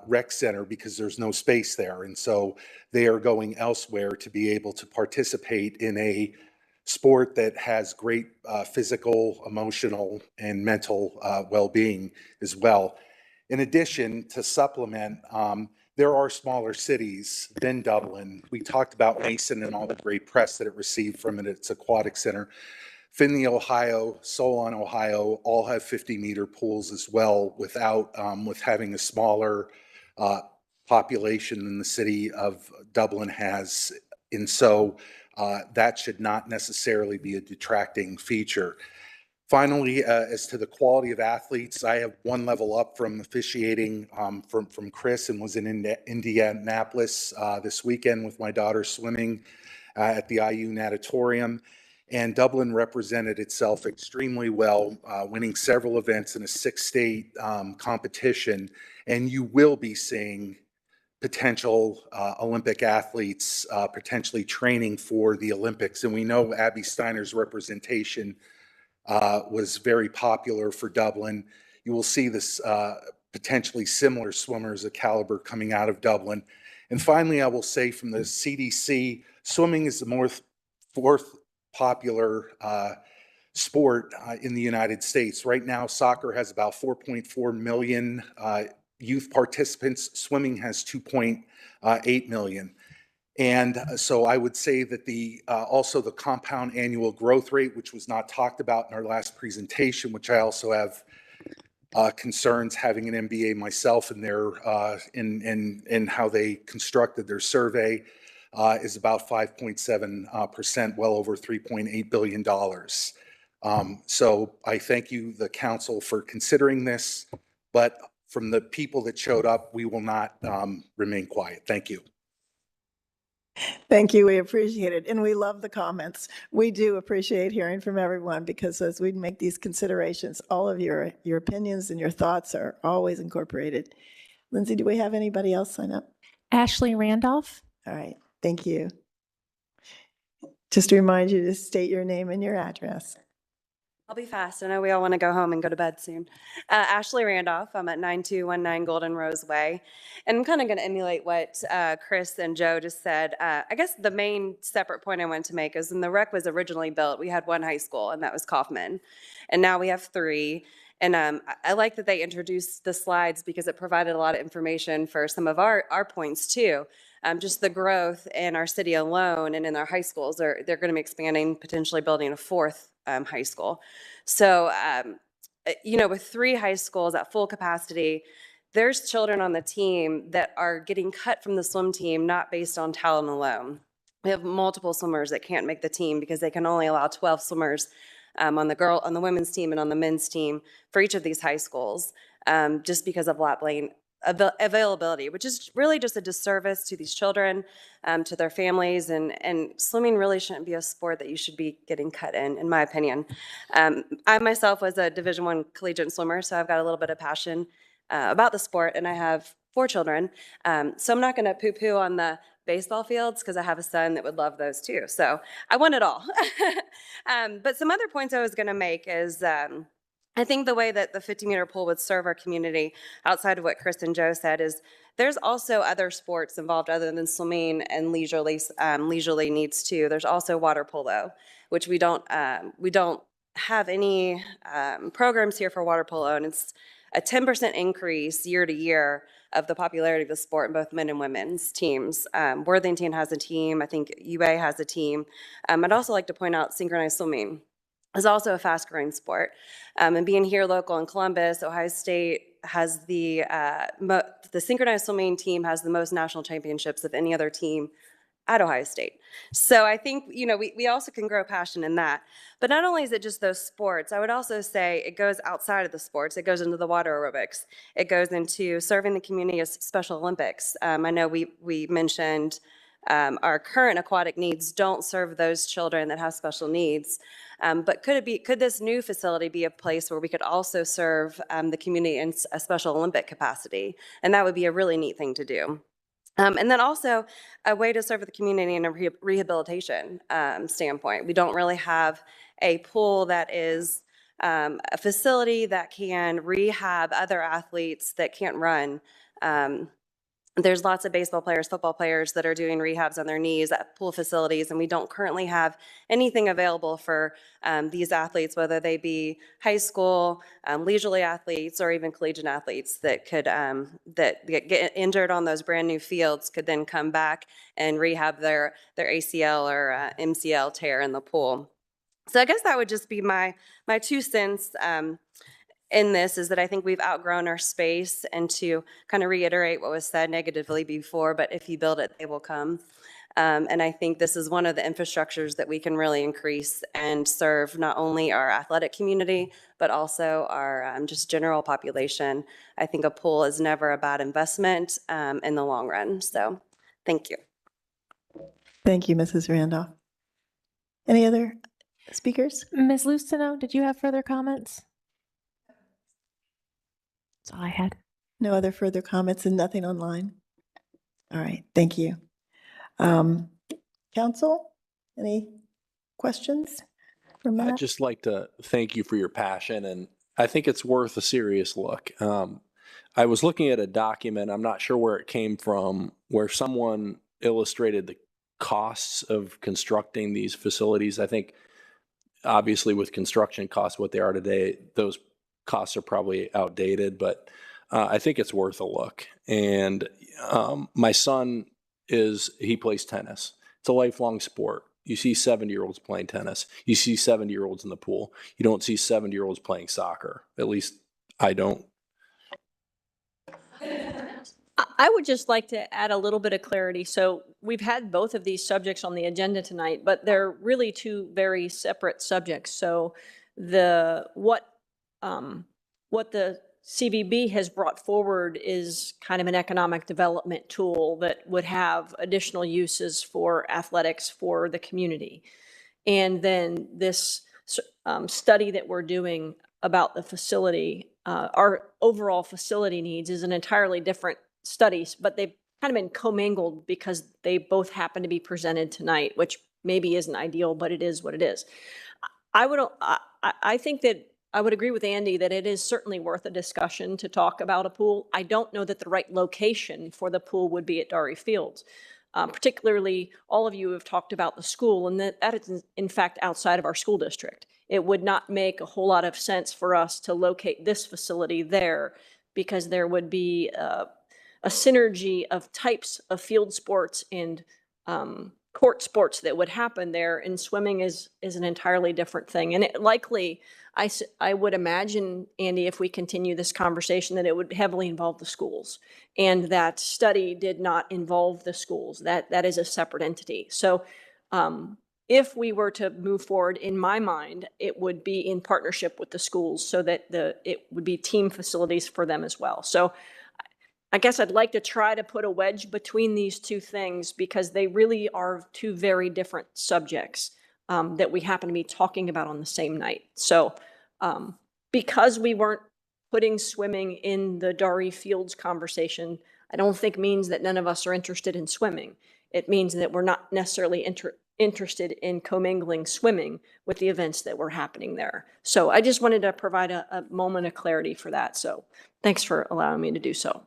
S7: rec center because there's no space there. And so they are going elsewhere to be able to participate in a sport that has great physical, emotional, and mental well-being as well. In addition, to supplement, there are smaller cities than Dublin. We talked about Mason and all the great press that it received from its aquatic center. Findlay, Ohio, Solon, Ohio, all have 50-meter pools as well with having a smaller population than the city of Dublin has. And so that should not necessarily be a detracting feature. Finally, as to the quality of athletes, I have one level up from officiating from Chris and was in Indianapolis this weekend with my daughter swimming at the IU Natatorium. And Dublin represented itself extremely well, winning several events in a 6-state competition. And you will be seeing potential Olympic athletes potentially training for the Olympics. And we know Abby Steiner's representation was very popular for Dublin. You will see this potentially similar swimmers of caliber coming out of Dublin. And finally, I will say from the CDC, swimming is the fourth popular sport in the United States. Right now, soccer has about 4.4 million youth participants. Swimming has 2.8 million. And so I would say that also the compound annual growth rate, which was not talked about in our last presentation, which I also have concerns having an MBA myself in in how they constructed their survey, is about 5.7%, well over $3.8 billion. So I thank you, the council, for considering this, but from the people that showed up, we will not remain quiet. Thank you.
S1: Thank you. We appreciate it. And we love the comments. We do appreciate hearing from everyone because as we make these considerations, all of your opinions and your thoughts are always incorporated. Lindsay, do we have anybody else sign up?
S9: Ashley Randolph.
S1: All right. Thank you. Just to remind you to state your name and your address.
S22: I'll be fast. I know we all want to go home and go to bed soon. Ashley Randolph. I'm at 9219 Golden Rose Way. And I'm kind of going to emulate what Chris and Joe just said. I guess the main separate point I wanted to make is when the rec was originally built, we had one high school, and that was Kaufman. And now we have 3. And I like that they introduced the slides because it provided a lot of information for some of our points too. Just the growth in our city alone and in our high schools. They're going to be expanding, potentially building a fourth high school. So, with 3 high schools at full capacity, there's children on the team that are getting cut from the swim team, not based on talent alone. We have multiple swimmers that can't make the team because they can only allow 12 swimmers on the women's team and on the men's team for each of these high schools, just because of lap lane availability, which is really just a disservice to these children, to their families, and swimming really shouldn't be a sport that you should be getting cut in my opinion. I myself was a Division I collegiate swimmer, so I've got a little bit of passion about the sport, and I have 4 children. So I'm not going to poo-poo on the baseball fields because I have a son that would love those too. So I want it all. But some other points I was going to make is I think the way that the 50-meter pool would serve our community, outside of what Chris and Joe said, is there's also other sports involved other than swimming and leisurely needs too. There's also water polo, which we don't have any programs here for water polo, and it's a 10% increase year to year of the popularity of the sport in both men and women's teams. Worthington has a team. I think UA has a team. I'd also like to point out synchronized swimming is also a fast-growing sport. And being here local in Columbus, Ohio State has the synchronized swimming team has the most national championships of any other team at Ohio State. So I think, we also can grow passion in that. But not only is it just those sports, I would also say it goes outside of the sports. It goes into the water aerobics. It goes into serving the community as Special Olympics. I know we mentioned our current aquatic needs don't serve those children that have special needs. But could this new facility be a place where we could also serve the community in a Special Olympic capacity? And that would be a really neat thing to do. And then also a way to serve the community in a rehabilitation standpoint. We don't really have a pool that is a facility that can rehab other athletes that can't run. There's lots of baseball players, football players that are doing rehabs on their knees at pool facilities, and we don't currently have anything available for these athletes, whether they be high school, leisurely athletes, or even collegiate athletes that could that get injured on those brand new fields could then come back and rehab their ACL or MCL tear in the pool. So I guess that would just be my 2 cents. In this is that I think we've outgrown our space, and to kind of reiterate what was said negatively before, but if you build it, they will come. And I think this is one of the infrastructures that we can really increase and serve not only our athletic community, but also our just general population. I think a pool is never a bad investment in the long run. So thank you.
S1: Thank you, Mrs. Randolph. Any other speakers?
S9: Ms. Lustino, did you have further comments? That's all I had.
S1: No other further comments and nothing online? All right, thank you. Council, any questions for Matt?
S10: I'd just like to thank you for your passion, and I think it's worth a serious look. I was looking at a document, I'm not sure where it came from, where someone illustrated the costs of constructing these facilities. I think obviously with construction costs, what they are today, those costs are probably outdated, but I think it's worth a look. And my son he plays tennis. It's a lifelong sport. You see 70-year-olds playing tennis. You see 70-year-olds in the pool. You don't see 70-year-olds playing soccer. At least I don't.
S2: I would just like to add a little bit of clarity. So we've had both of these subjects on the agenda tonight, but they're really 2 very separate subjects. So what the CVB has brought forward is kind of an economic development tool that would have additional uses for athletics for the community. And then this study that we're doing about the facility, our overall facility needs, is an entirely different study, but they've kind of been commingled because they both happen to be presented tonight, which maybe isn't ideal, but it is what it is. I think that I would agree with Andy that it is certainly worth a discussion to talk about a pool. I don't know that the right location for the pool would be at Dory Fields. particularly all of you have talked about the school, and that is in fact outside of our school district. It would not make a whole lot of sense for us to locate this facility there because there would be a synergy of types of field sports and court sports that would happen there, and swimming is an entirely different thing. And it likely, I would imagine, Andy, if we continue this conversation, that it would heavily involve the schools. And that study did not involve the schools. That is a separate entity. So if we were to move forward, in my mind, it would be in partnership with the schools so that it would be team facilities for them as well. So I guess I'd like to try to put a wedge between these two things because they really are two very different subjects that we happen to be talking about on the same night. So because we weren't putting swimming in the Dari Fields conversation, I don't think means that none of us are interested in swimming. It means that we're not necessarily interested in commingling swimming with the events that were happening there. So I just wanted to provide a moment of clarity for that. So thanks for allowing me to do so.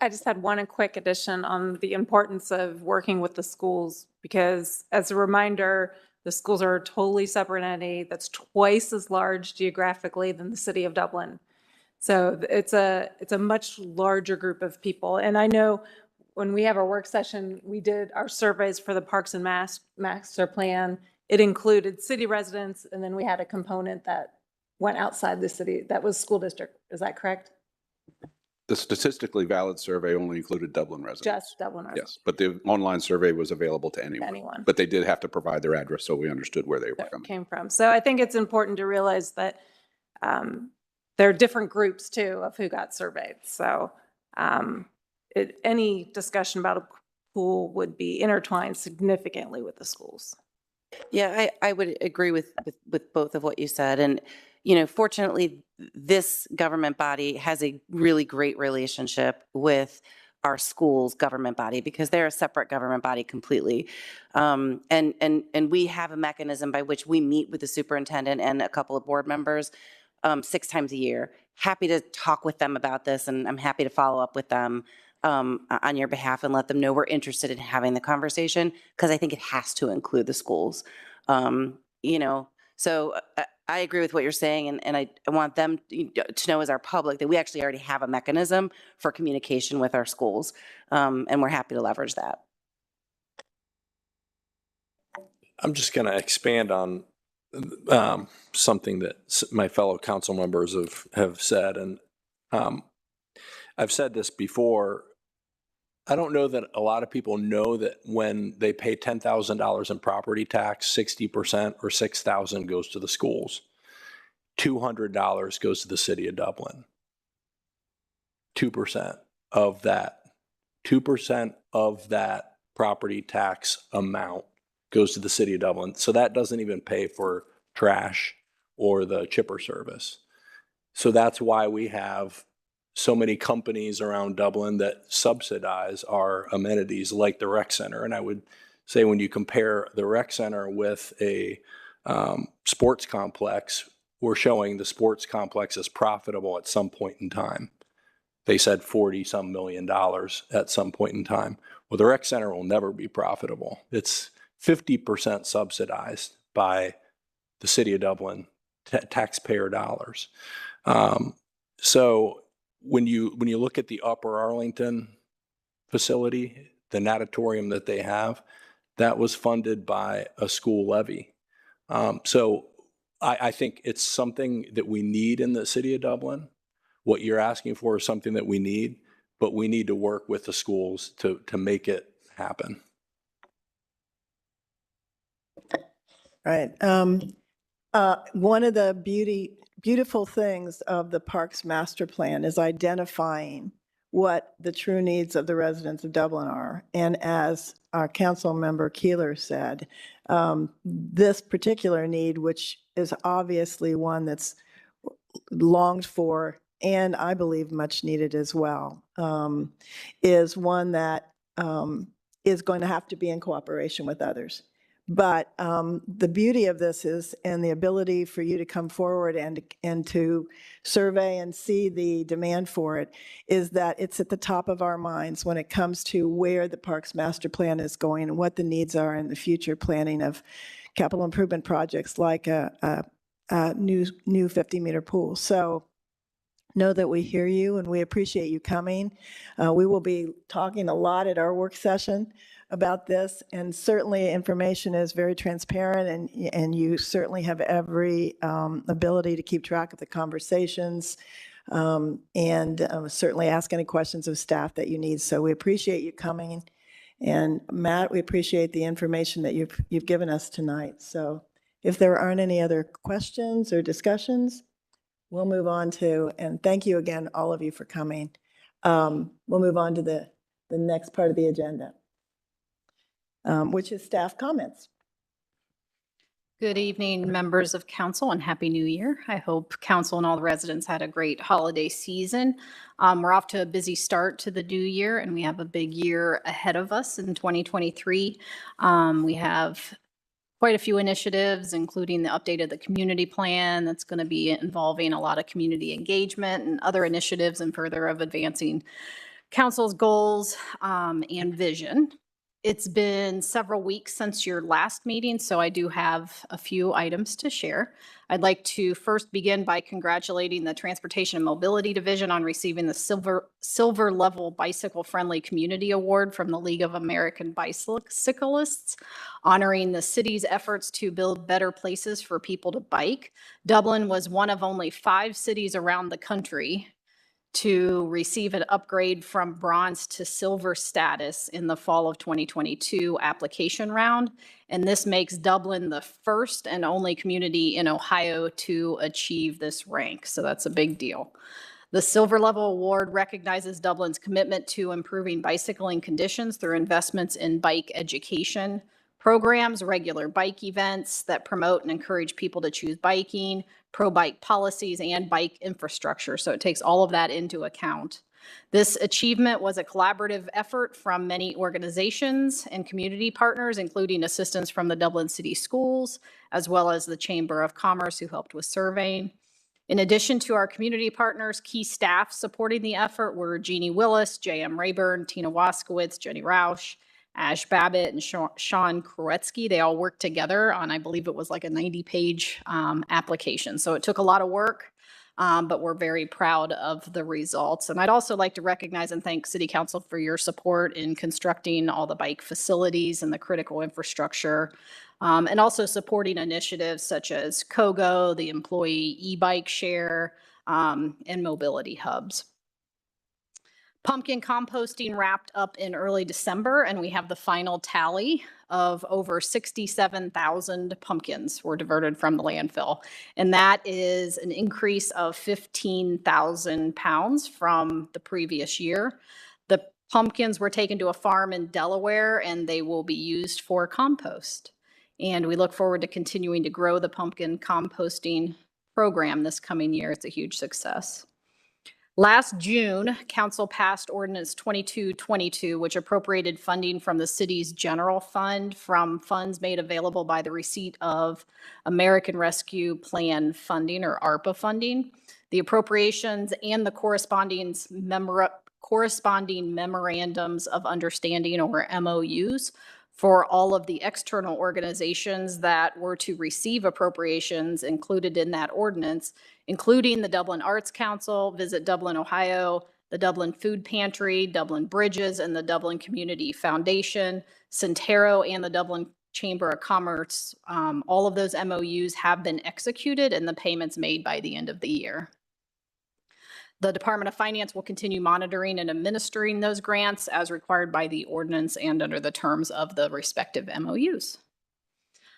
S11: I just had one quick addition on the importance of working with the schools, because as a reminder, the schools are a totally separate entity that's twice as large geographically than the city of Dublin. So it's a much larger group of people. And I know when we have our work session, we did our surveys for the Parks and Master Plan. It included city residents, and then we had a component that went outside the city. That was school district. Is that correct?
S21: The statistically valid survey only included Dublin residents.
S11: Just Dublin residents.
S21: Yes, but the online survey was available to anyone. But they did have to provide their address, so we understood where they were coming
S11: came from. So I think it's important to realize that there are different groups too of who got surveyed. So any discussion about a pool would be intertwined significantly with the schools.
S4: Yeah, I would agree with both of what you said. And, you know, fortunately, this government body has a really great relationship with our school's government body because they're a separate government body completely. And we have a mechanism by which we meet with the superintendent and a couple of board members 6 times a year. Happy to talk with them about this, and I'm happy to follow up with them on your behalf and let them know we're interested in having the conversation, because I think it has to include the schools. You know, so I agree with what you're saying, and I want them to know as our public that we actually already have a mechanism for communication with our schools, and we're happy to leverage that.
S10: I'm just going to expand on something that my fellow council members have said, and I've said this before. I don't know that a lot of people know that when they pay $10,000 in property tax, 60% or $6,000 goes to the schools. $200 goes to the city of Dublin. 2% of that, 2% of that property tax amount goes to the city of Dublin. So that doesn't even pay for trash or the chipper service. So that's why we have so many companies around Dublin that subsidize our amenities like the rec center. And I would say when you compare the rec center with a sports complex, we're showing the sports complex is profitable at some point in time. They said $40-some million at some point in time. Well, the rec center will never be profitable. It's 50% subsidized by the city of Dublin taxpayer dollars. So when you look at the Upper Arlington facility, the natatorium that they have, that was funded by a school levy. So I think it's something that we need in the city of Dublin. What you're asking for is something that we need, but we need to work with the schools to make it happen.
S1: Right. One of the beautiful things of the Parks Master Plan is identifying what the true needs of the residents of Dublin are. And as our council member Keeler said, this particular need, which is obviously one that's longed for and I believe much needed as well, is one that is going to have to be in cooperation with others. But the beauty of this is, and the ability for you to come forward and to survey and see the demand for it, is that it's at the top of our minds when it comes to where the Parks Master Plan is going and what the needs are in the future planning of capital improvement projects like a new 50-meter pool. So know that we hear you and we appreciate you coming. We will be talking a lot at our work session about this, and certainly information is very transparent, and you certainly have every ability to keep track of the conversations, and certainly ask any questions of staff that you need. So we appreciate you coming. And Matt, we appreciate the information that you've given us tonight. So if there aren't any other questions or discussions, we'll move on to, and thank you again, all of you, for coming. We'll move on to the next part of the agenda, which is staff comments.
S8: Good evening, members of council, and Happy New Year. I hope council and all the residents had a great holiday season. We're off to a busy start to the new year, and we have a big year ahead of us in 2023. We have quite a few initiatives, including the update of the community plan that's going to be involving a lot of community engagement and other initiatives in further of advancing council's goals and vision. It's been several weeks since your last meeting, so I do have a few items to share. I'd like to first begin by congratulating the Transportation and Mobility Division on receiving the Silver Level Bicycle Friendly Community Award from the League of American Bicyclists, honoring the city's efforts to build better places for people to bike. Dublin was one of only 5 cities around the country to receive an upgrade from bronze to silver status in the fall of 2022 application round. And this makes Dublin the first and only community in Ohio to achieve this rank. So that's a big deal. The Silver Level Award recognizes Dublin's commitment to improving bicycling conditions through investments in bike education programs, regular bike events that promote and encourage people to choose biking, pro-bike policies, and bike infrastructure. So it takes all of that into account. This achievement was a collaborative effort from many organizations and community partners, including assistance from the Dublin City Schools, as well as the Chamber of Commerce, who helped with surveying. In addition to our community partners, key staff supporting the effort were Jeannie Willis, J.M. Rayburn, Tina Waskowitz, Jenny Roush, Ash Babbitt, and Sean Koretsky. They all worked together on, I believe it was like a 90-page application. So it took a lot of work, but we're very proud of the results. And I'd also like to recognize and thank City Council for your support in constructing all the bike facilities and the critical infrastructure, and also supporting initiatives such as KOGO, the employee e-bike share, and mobility hubs. Pumpkin composting wrapped up in early December, and we have the final tally of over 67,000 pumpkins were diverted from the landfill. And that is an increase of 15,000 pounds from the previous year. The pumpkins were taken to a farm in Delaware, and they will be used for compost. And we look forward to continuing to grow the pumpkin composting program this coming year. It's a huge success. Last June, Council passed Ordinance 2222, which appropriated funding from the city's general fund from funds made available by the receipt of American Rescue Plan funding, or ARPA funding. The appropriations and the corresponding memorandums of understanding, or MOUs, for all of the external organizations that were to receive appropriations included in that ordinance, including the Dublin Arts Council, Visit Dublin, Ohio, the Dublin Food Pantry, Dublin Bridges, and the Dublin Community Foundation, Centero, and the Dublin Chamber of Commerce. All of those MOUs have been executed and the payments made by the end of the year. The Department of Finance will continue monitoring and administering those grants as required by the ordinance and under the terms of the respective MOUs.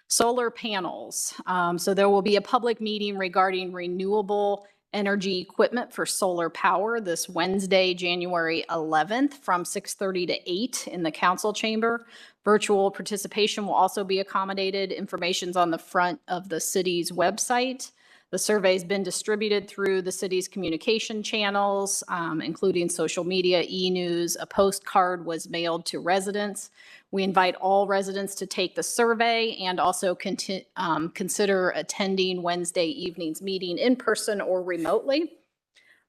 S8: Solar panels. So there will be a public meeting regarding renewable energy equipment for solar power this Wednesday, January 11th from 6:30 to 8 in the council chamber. Virtual participation will also be accommodated. Information's on the front of the city's website. The survey's been distributed through the city's communication channels, including social media, e-news. A postcard was mailed to residents. We invite all residents to take the survey and also consider attending Wednesday evening's meeting in person or remotely.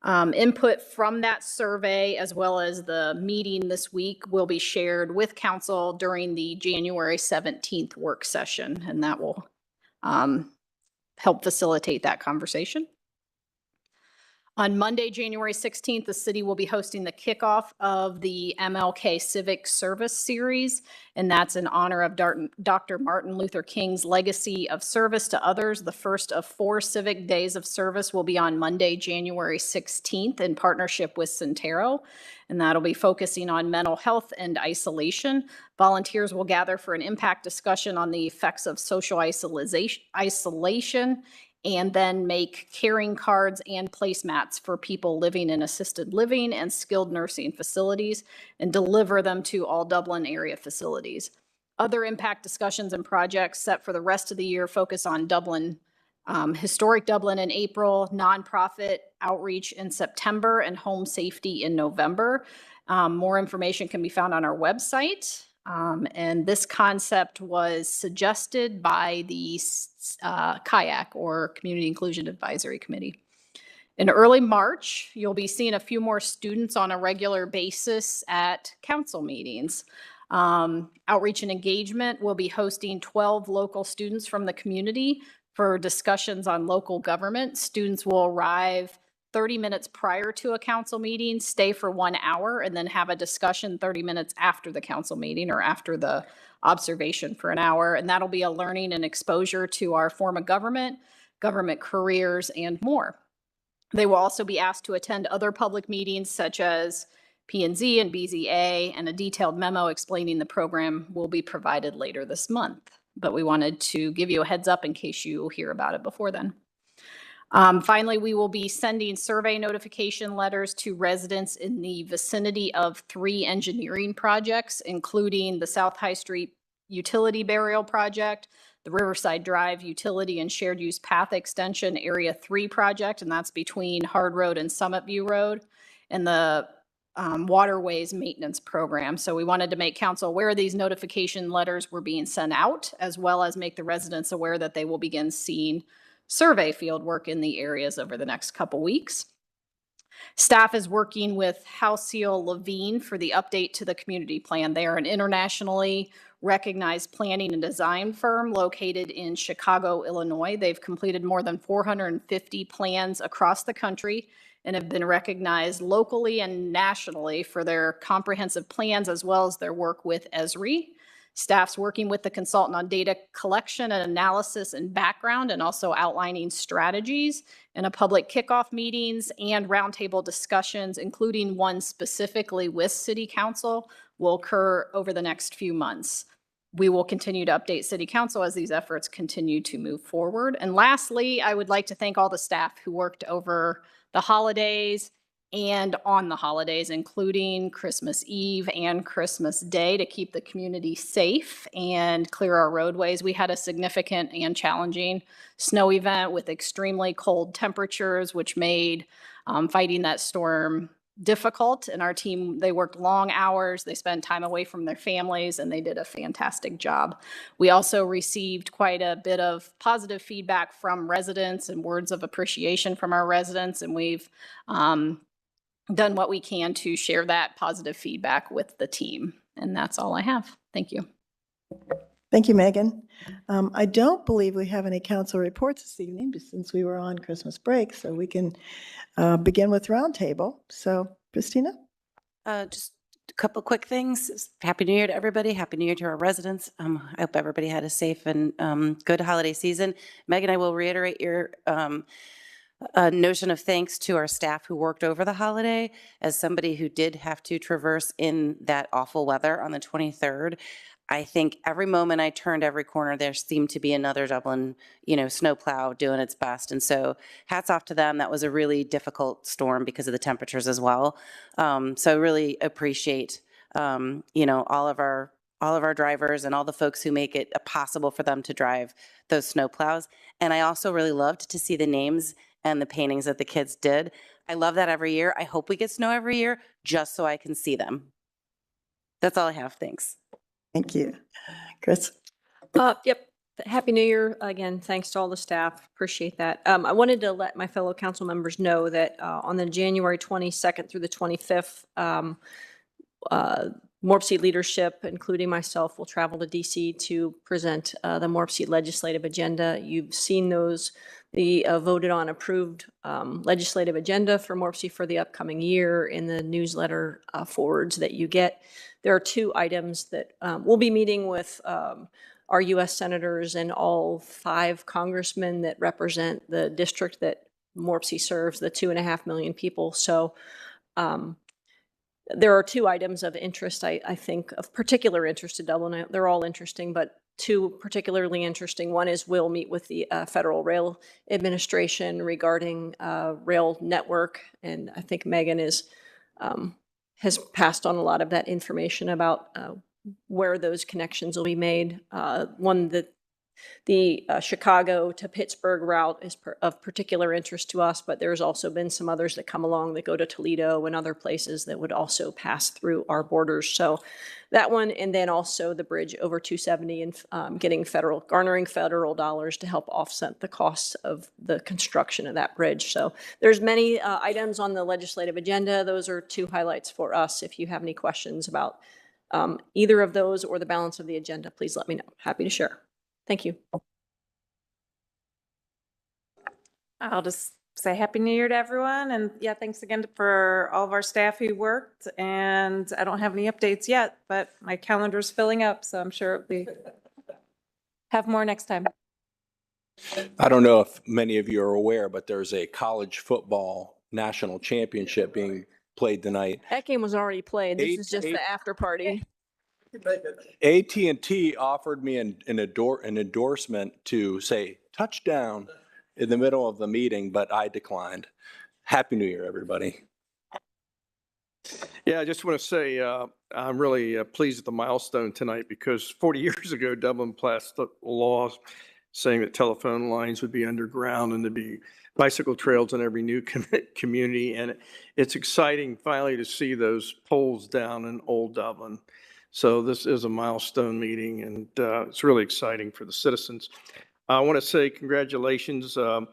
S8: Input from that survey, as well as the meeting this week, will be shared with council during the January 17th work session, and that will help facilitate that conversation. On Monday, January 16th, the city will be hosting the kickoff of the MLK Civic Service Series, and that's in honor of Dr. Martin Luther King's legacy of service to others. The first of 4 civic days of service will be on Monday, January 16th, in partnership with Centero, and that'll be focusing on mental health and isolation. Volunteers will gather for an impact discussion on the effects of social isolation, and then make caring cards and placemats for people living in assisted living and skilled nursing facilities and deliver them to all Dublin area facilities. Other impact discussions and projects set for the rest of the year focus on Dublin, historic Dublin in April, nonprofit outreach in September, and home safety in November. More information can be found on our website. And this concept was suggested by the CIAC, or Community Inclusion Advisory Committee. In early March, you'll be seeing a few more students on a regular basis at council meetings. Outreach and Engagement will be hosting 12 local students from the community for discussions on local government. Students will arrive 30 minutes prior to a council meeting, stay for 1 hour, and then have a discussion 30 minutes after the council meeting or after the observation for 1 hour. And that'll be a learning and exposure to our form of government, government careers, and more. They will also be asked to attend other public meetings such as P&Z and BZA, and a detailed memo explaining the program will be provided later this month. But we wanted to give you a heads up in case you hear about it before then. Finally, we will be sending survey notification letters to residents in the vicinity of 3 engineering projects, including the South High Street Utility Burial Project, the Riverside Drive Utility and Shared Use Path Extension Area 3 project, and that's between Hard Road and Summit View Road, and the Waterways Maintenance Program. So we wanted to make council aware these notification letters were being sent out, as well as make the residents aware that they will begin seeing survey field work in the areas over the next couple weeks. Staff is working with Halcyon Levine for the update to the community plan. They are an internationally recognized planning and design firm located in Chicago, Illinois. They've completed more than 450 plans across the country and have been recognized locally and nationally for their comprehensive plans, as well as their work with ESRI. Staff's working with the consultant on data collection and analysis and background, and also outlining strategies. And a public kickoff meetings and roundtable discussions, including one specifically with City Council, will occur over the next few months. We will continue to update City Council as these efforts continue to move forward. And lastly, I would like to thank all the staff who worked over the holidays and on the holidays, including Christmas Eve and Christmas Day, to keep the community safe and clear our roadways. We had a significant and challenging snow event with extremely cold temperatures, which made fighting that storm difficult. And our team, they worked long hours, they spent time away from their families, and they did a fantastic job. We also received quite a bit of positive feedback from residents and words of appreciation from our residents, and we've done what we can to share that positive feedback with the team. And that's all I have. Thank you.
S1: Thank you, Megan. I don't believe we have any council reports this evening, since we were on Christmas break, so we can begin with roundtable. So, Christina?
S4: Just a couple quick things. Happy New Year to everybody. Happy New Year to our residents. I hope everybody had a safe and good holiday season. Megan, I will reiterate your notion of thanks to our staff who worked over the holiday. As somebody who did have to traverse in that awful weather on the 23rd, I think every moment I turned every corner, there seemed to be another Dublin, snowplow doing its best. And so hats off to them. That was a really difficult storm because of the temperatures as well. So I really appreciate, all of our all of our drivers and all the folks who make it possible for them to drive those snow plows. And I also really loved to see the names and the paintings that the kids did. I love that every year. I hope we get snow every year just so I can see them. That's all I have. Thanks.
S1: Thank you. Chris?
S2: Yep. Happy New Year. Again, thanks to all the staff. Appreciate that. I wanted to let my fellow council members know that on the January 22nd through the 25th, Morpsey leadership, including myself, will travel to DC to present the Morpsey legislative agenda. You've seen those, the voted on approved legislative agenda for Morpsey for the upcoming year in the newsletter forwards that you get. There are 2 items that we'll be meeting with our U.S. senators and all 5 congressmen that represent the district that Morpsey serves, the 2.5 million people. So there are 2 items of interest, I think, of particular interest to Dublin. They're all interesting, but 2 particularly interesting. One is we'll meet with the Federal Rail Administration regarding rail network, and I think Megan has passed on a lot of that information about where those connections will be made. One that the Chicago to Pittsburgh route is of particular interest to us, but there's also been some others that come along that go to Toledo and other places that would also pass through our borders. So that one, and then also the bridge over 270 and garnering federal dollars to help offset the costs of the construction of that bridge. So there's many items on the legislative agenda. Those are 2 highlights for us. If you have any questions about either of those or the balance of the agenda, please let me know. Happy to share. Thank you.
S11: I'll just say Happy New Year to everyone. And yeah, thanks again for all of our staff who worked. And I don't have any updates yet, but my calendar's filling up, so I'm sure we have more next time.
S10: I don't know if many of you are aware, but there's a college football national championship being played tonight.
S2: That game was already played. This is just the after party.
S10: AT&T offered me an endorsement to say touchdown in the middle of the meeting, but I declined. Happy New Year, everybody.
S12: Yeah, I just want to say I'm really pleased with the milestone tonight because 40 years ago, Dublin passed the law saying that telephone lines would be underground and there'd be bicycle trails in every new community. And it's exciting finally to see those poles down in Old Dublin. So this is a milestone meeting, and it's really exciting for the citizens. I want to say congratulations to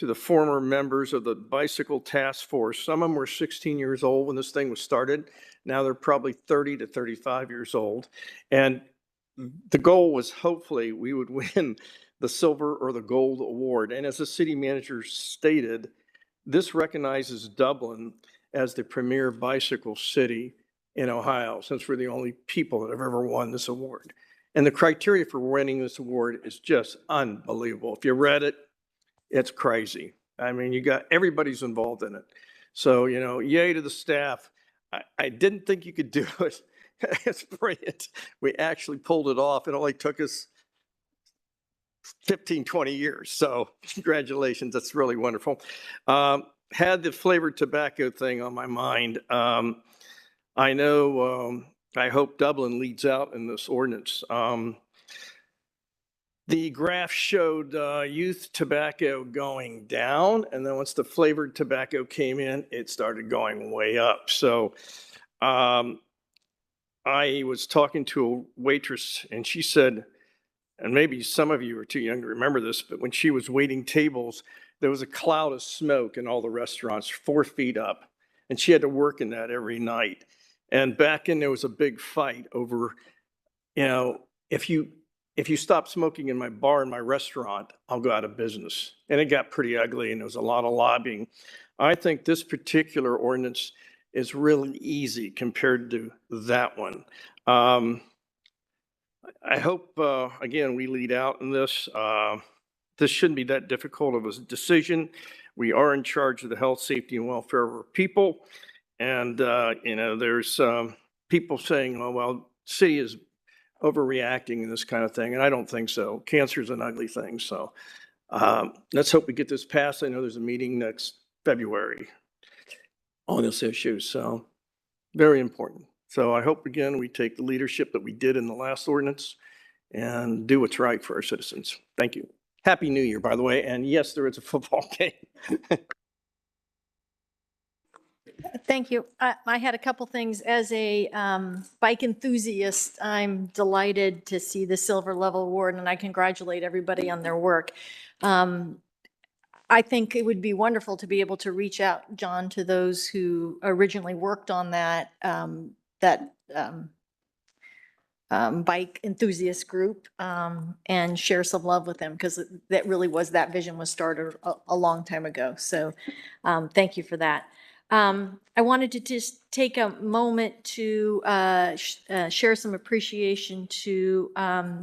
S12: the former members of the Bicycle Task Force. Some of them were 16 years old when this thing was started. Now they're probably 30 to 35 years old. And the goal was hopefully we would win the silver or the gold award. And as the city manager stated, this recognizes Dublin as the premier bicycle city in Ohio, since we're the only people that have ever won this award. And the criteria for winning this award is just unbelievable. If you read it, it's crazy. I mean, everybody's involved in it. So, yay to the staff. I didn't think you could do it. It's brilliant. We actually pulled it off. It only took us 15, 20 years. So congratulations. That's really wonderful. Had the flavored tobacco thing on my mind. I know, I hope Dublin leads out in this ordinance. The graph showed youth tobacco going down, and then once the flavored tobacco came in, it started going way up. So I was talking to a waitress, and she said, and maybe some of you are too young to remember this, but when she was waiting tables, there was a cloud of smoke in all the restaurants, 4 feet up, and she had to work in that every night. And back in, there was a big fight over, if you stop smoking in my bar and my restaurant, I'll go out of business. And it got pretty ugly, and there was a lot of lobbying. I think this particular ordinance is really easy compared to that one. I hope, again, we lead out in this. This shouldn't be that difficult of a decision. We are in charge of the health, safety, and welfare of our people. And, there's people saying, oh, well, city is overreacting and this kind of thing. And I don't think so. Cancer is an ugly thing. So let's hope we get this passed. I know there's a meeting next February on this issue. So very important. So I hope, again, we take the leadership that we did in the last ordinance and do what's right for our citizens. Thank you. Happy New Year, by the way. And yes, there is a football game.
S2: Thank you. I had a couple things. As a bike enthusiast, I'm delighted to see the silver level award, and I congratulate everybody on their work. I think it would be wonderful to be able to reach out, John, to those who originally worked on that bike enthusiast group and share some love with them, because that really was, that vision was started a long time ago. So thank you for that. I wanted to just take a moment to share some appreciation to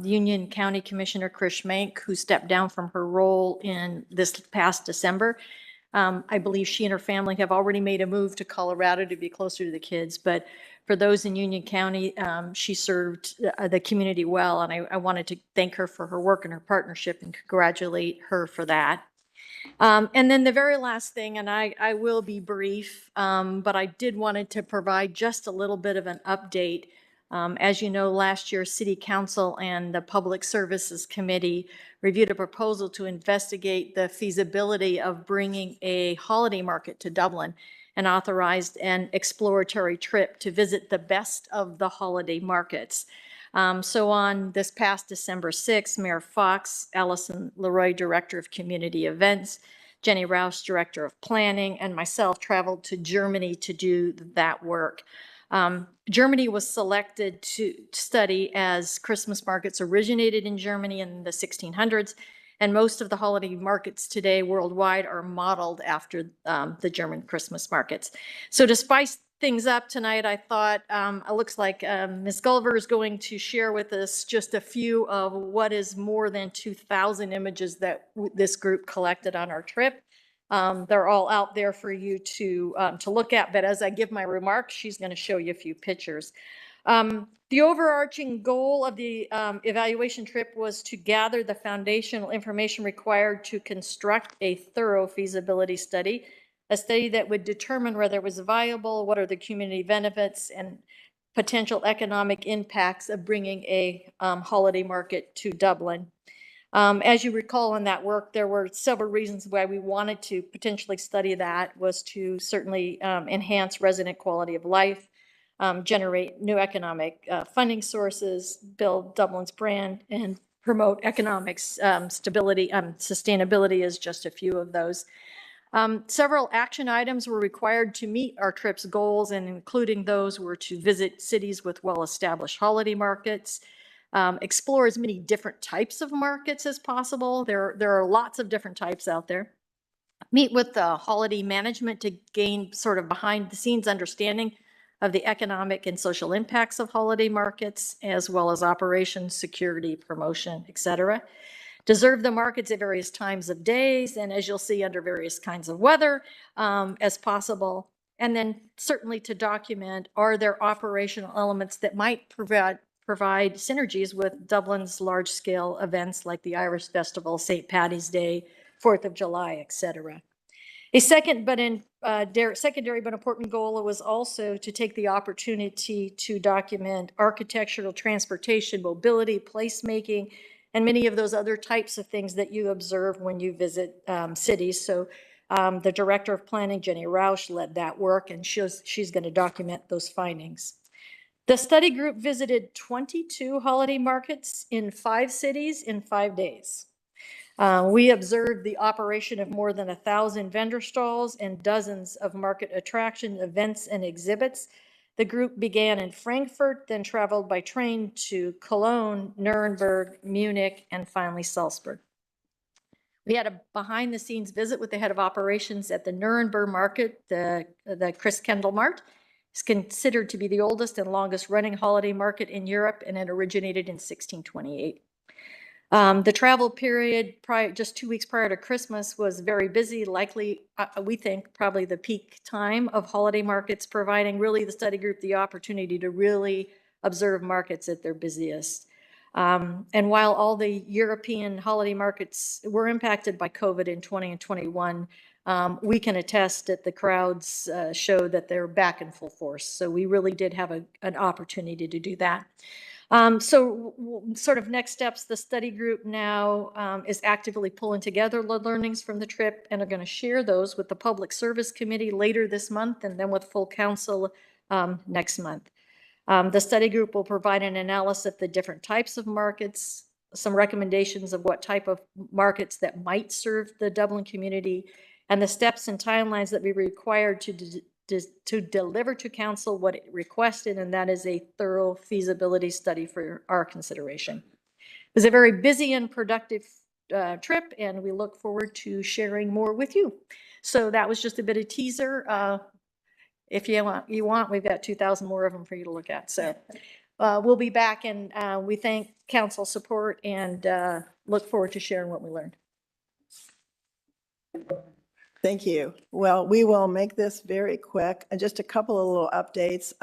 S2: Union County Commissioner Chris Schmank, who stepped down from her role in this past December. I believe she and her family have already made a move to Colorado to be closer to the kids, but for those in Union County, she served the community well, and I wanted to thank her for her work and her partnership and congratulate her for that. And then the very last thing, and I will be brief, but I did wanted to provide just a little bit of an update. As you know, last year, City Council and the Public Services Committee reviewed a proposal to investigate the feasibility of bringing a holiday market to Dublin and authorized an exploratory trip to visit the best of the holiday markets. So on this past December 6th, Mayor Fox, Allison Leroy, Director of Community Events, Jenny Rouse, Director of Planning, and myself traveled to Germany to do that work. Germany was selected to study as Christmas markets originated in Germany in the 1600s, and most of the holiday markets today worldwide are modeled after the German Christmas markets. So to spice things up tonight, I thought it looks like Ms. Gulliver is going to share with us just a few of what is more than 2,000 images that this group collected on our trip. They're all out there for you to look at, but as I give my remarks, she's going to show you a few pictures. The overarching goal of the evaluation trip was to gather the foundational information required to construct a thorough feasibility study, a study that would determine whether it was viable, what are the community benefits and potential economic impacts of bringing a holiday market to Dublin. As you recall in that work, there were several reasons why we wanted to potentially study that. Was to certainly enhance resident quality of life, generate new economic funding sources, build Dublin's brand, and promote economics, stability, sustainability is just a few of those. Several action items were required to meet our trip's goals, and including those were to visit cities with well-established holiday markets, explore as many different types of markets as possible. There are lots of different types out there. Meet with the holiday management to gain sort of behind-the-scenes understanding of the economic and social impacts of holiday markets, as well as operations, security, promotion, etc. To serve the markets at various times of days, and as you'll see, under various kinds of weather as possible. And then certainly to document, are there operational elements that might provide synergies with Dublin's large-scale events like the Irish Festival, St. Paddy's Day, 4th of July, etc. A secondary but important goal was also to take the opportunity to document architectural, transportation, mobility, placemaking, and many of those other types of things that you observe when you visit cities. So the Director of Planning, Jenny Roush, led that work, and she's going to document those findings. The study group visited 22 holiday markets in 5 cities in 5 days. We observed the operation of more than 1,000 vendor stalls and dozens of market attraction events and exhibits. The group began in Frankfurt, then traveled by train to Cologne, Nuremberg, Munich, and finally Salzburg. We had a behind-the-scenes visit with the head of operations at the Nuremberg market, the Christkindl Mart. It's considered to be the oldest and longest running holiday market in Europe, and it originated in 1628. The travel period, just 2 weeks prior to Christmas, was very busy, likely, we think, probably the peak time of holiday markets, providing really the study group the opportunity to really observe markets at their busiest. And while all the European holiday markets were impacted by COVID in 20 and 21, we can attest that the crowds show that they're back in full force. So we really did have an opportunity to do that. Sort of next steps, the study group now is actively pulling together the learnings from the trip and are going to share those with the Public Service Committee later this month and then with full council next month. The study group will provide an analysis of the different types of markets, some recommendations of what type of markets that might serve the Dublin community, and the steps and timelines that we required to deliver to council what it requested, and that is a thorough feasibility study for our consideration. It was a very busy and productive trip, and we look forward to sharing more with you. So that was just a bit of teaser. If you want, we've got 2,000 more of them for you to look at. So we'll be back, and we thank council support and look forward to sharing what we learned.
S1: Thank you. Well, we will make this very quick. Just a couple of little updates.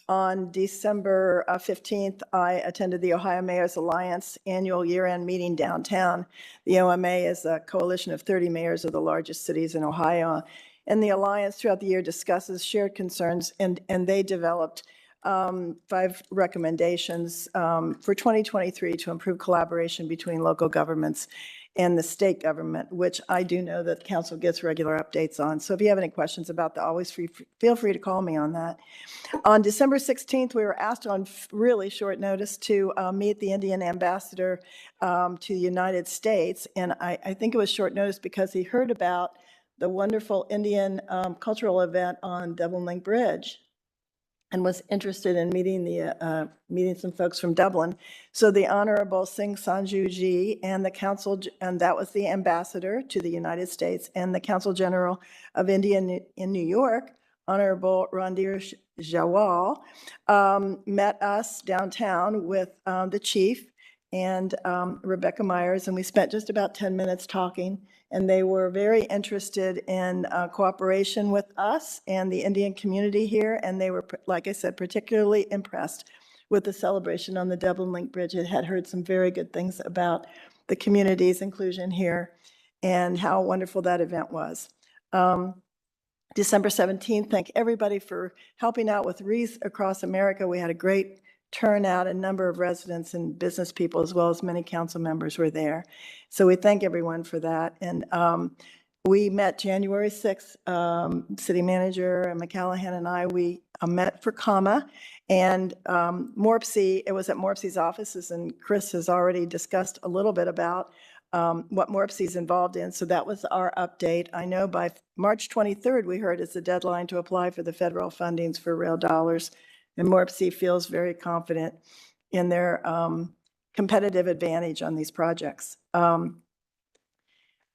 S1: On December 15th, I attended the Ohio Mayors Alliance annual year-end meeting downtown. The OMA is a coalition of 30 mayors of the largest cities in Ohio. And the Alliance throughout the year discusses shared concerns, and they developed 5 recommendations for 2023 to improve collaboration between local governments and the state government, which I do know that the council gets regular updates on. So if you have any questions about that, feel free to call me on that. On December 16th, we were asked on really short notice to meet the Indian ambassador to the United States. And I think it was short notice because he heard about the wonderful Indian cultural event on Dublin Link Bridge and was interested in meeting some folks from Dublin. So the Honorable Singh Sanju Ji and the council, and that was the ambassador to the United States, and the Consul General of India in New York, Honorable Randir Jawal, met us downtown with the chief and Rebecca Myers, and we spent just about 10 minutes talking. And they were very interested in cooperation with us and the Indian community here. And they were, like I said, particularly impressed with the celebration on the Dublin Link Bridge. It had heard some very good things about the community's inclusion here and how wonderful that event was. December 17th, thank everybody for helping out with Wreath Across America. We had a great turnout, a number of residents and business people, as well as many council members were there. So we thank everyone for that. And we met January 6th, City Manager McCallahan and I, we met for CAMA and Morpsey, it was at Morpsey's offices, and Chris has already discussed a little bit about what Morpsey's involved in. So that was our update. I know by March 23rd, we heard it's the deadline to apply for the federal fundings for rail dollars. And Morpsey feels very confident in their competitive advantage on these projects. The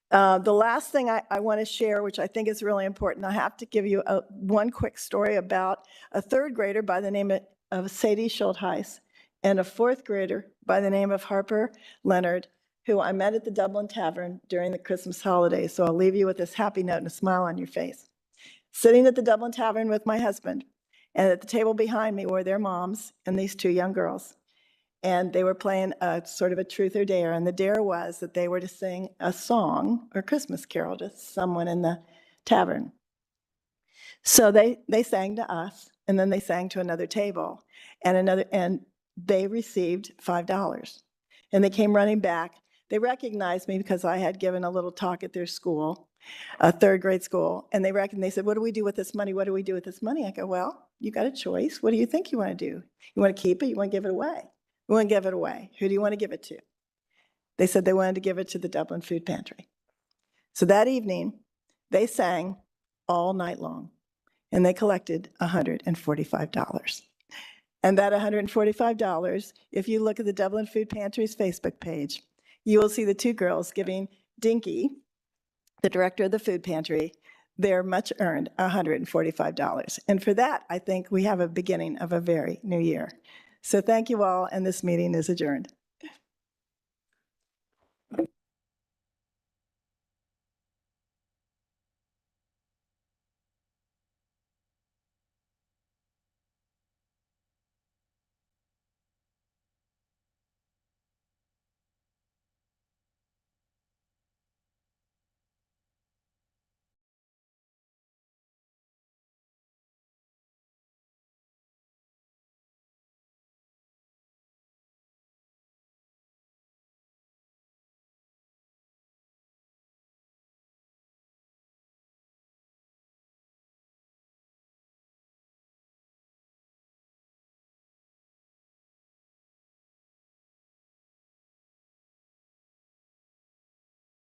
S1: last thing I want to share, which I think is really important, I have to give you one quick story about a 3rd grader by the name of Sadie Schultheis and a 4th grader by the name of Harper Leonard, who I met at the Dublin Tavern during the Christmas holidays. So I'll leave you with this happy note and a smile on your face. Sitting at the Dublin Tavern with my husband, and at the table behind me were their moms and these 2 young girls. And they were playing a sort of a truth or dare. And the dare was that they were to sing a song or Christmas carol to someone in the tavern. So they sang to us, and then they sang to another table, and they received $5. And they came running back. They recognized me because I had given a little talk at their school, a 3rd grade school, and they said, "What do we do with this money? What do we do with this money?" I go, "Well, you got a choice. What do you think you want to do? You want to keep it? You want to give it away?" "We want to give it away." "Who do you want to give it to?" They said they wanted to give it to the Dublin Food Pantry. So that evening, they sang all night long, and they collected $145. And that $145, if you look at the Dublin Food Pantry's Facebook page, you will see the 2 girls giving Dinky, the director of the food pantry, their much earned $145. And for that, I think we have a beginning of a very new year. So thank you all, and this meeting is adjourned.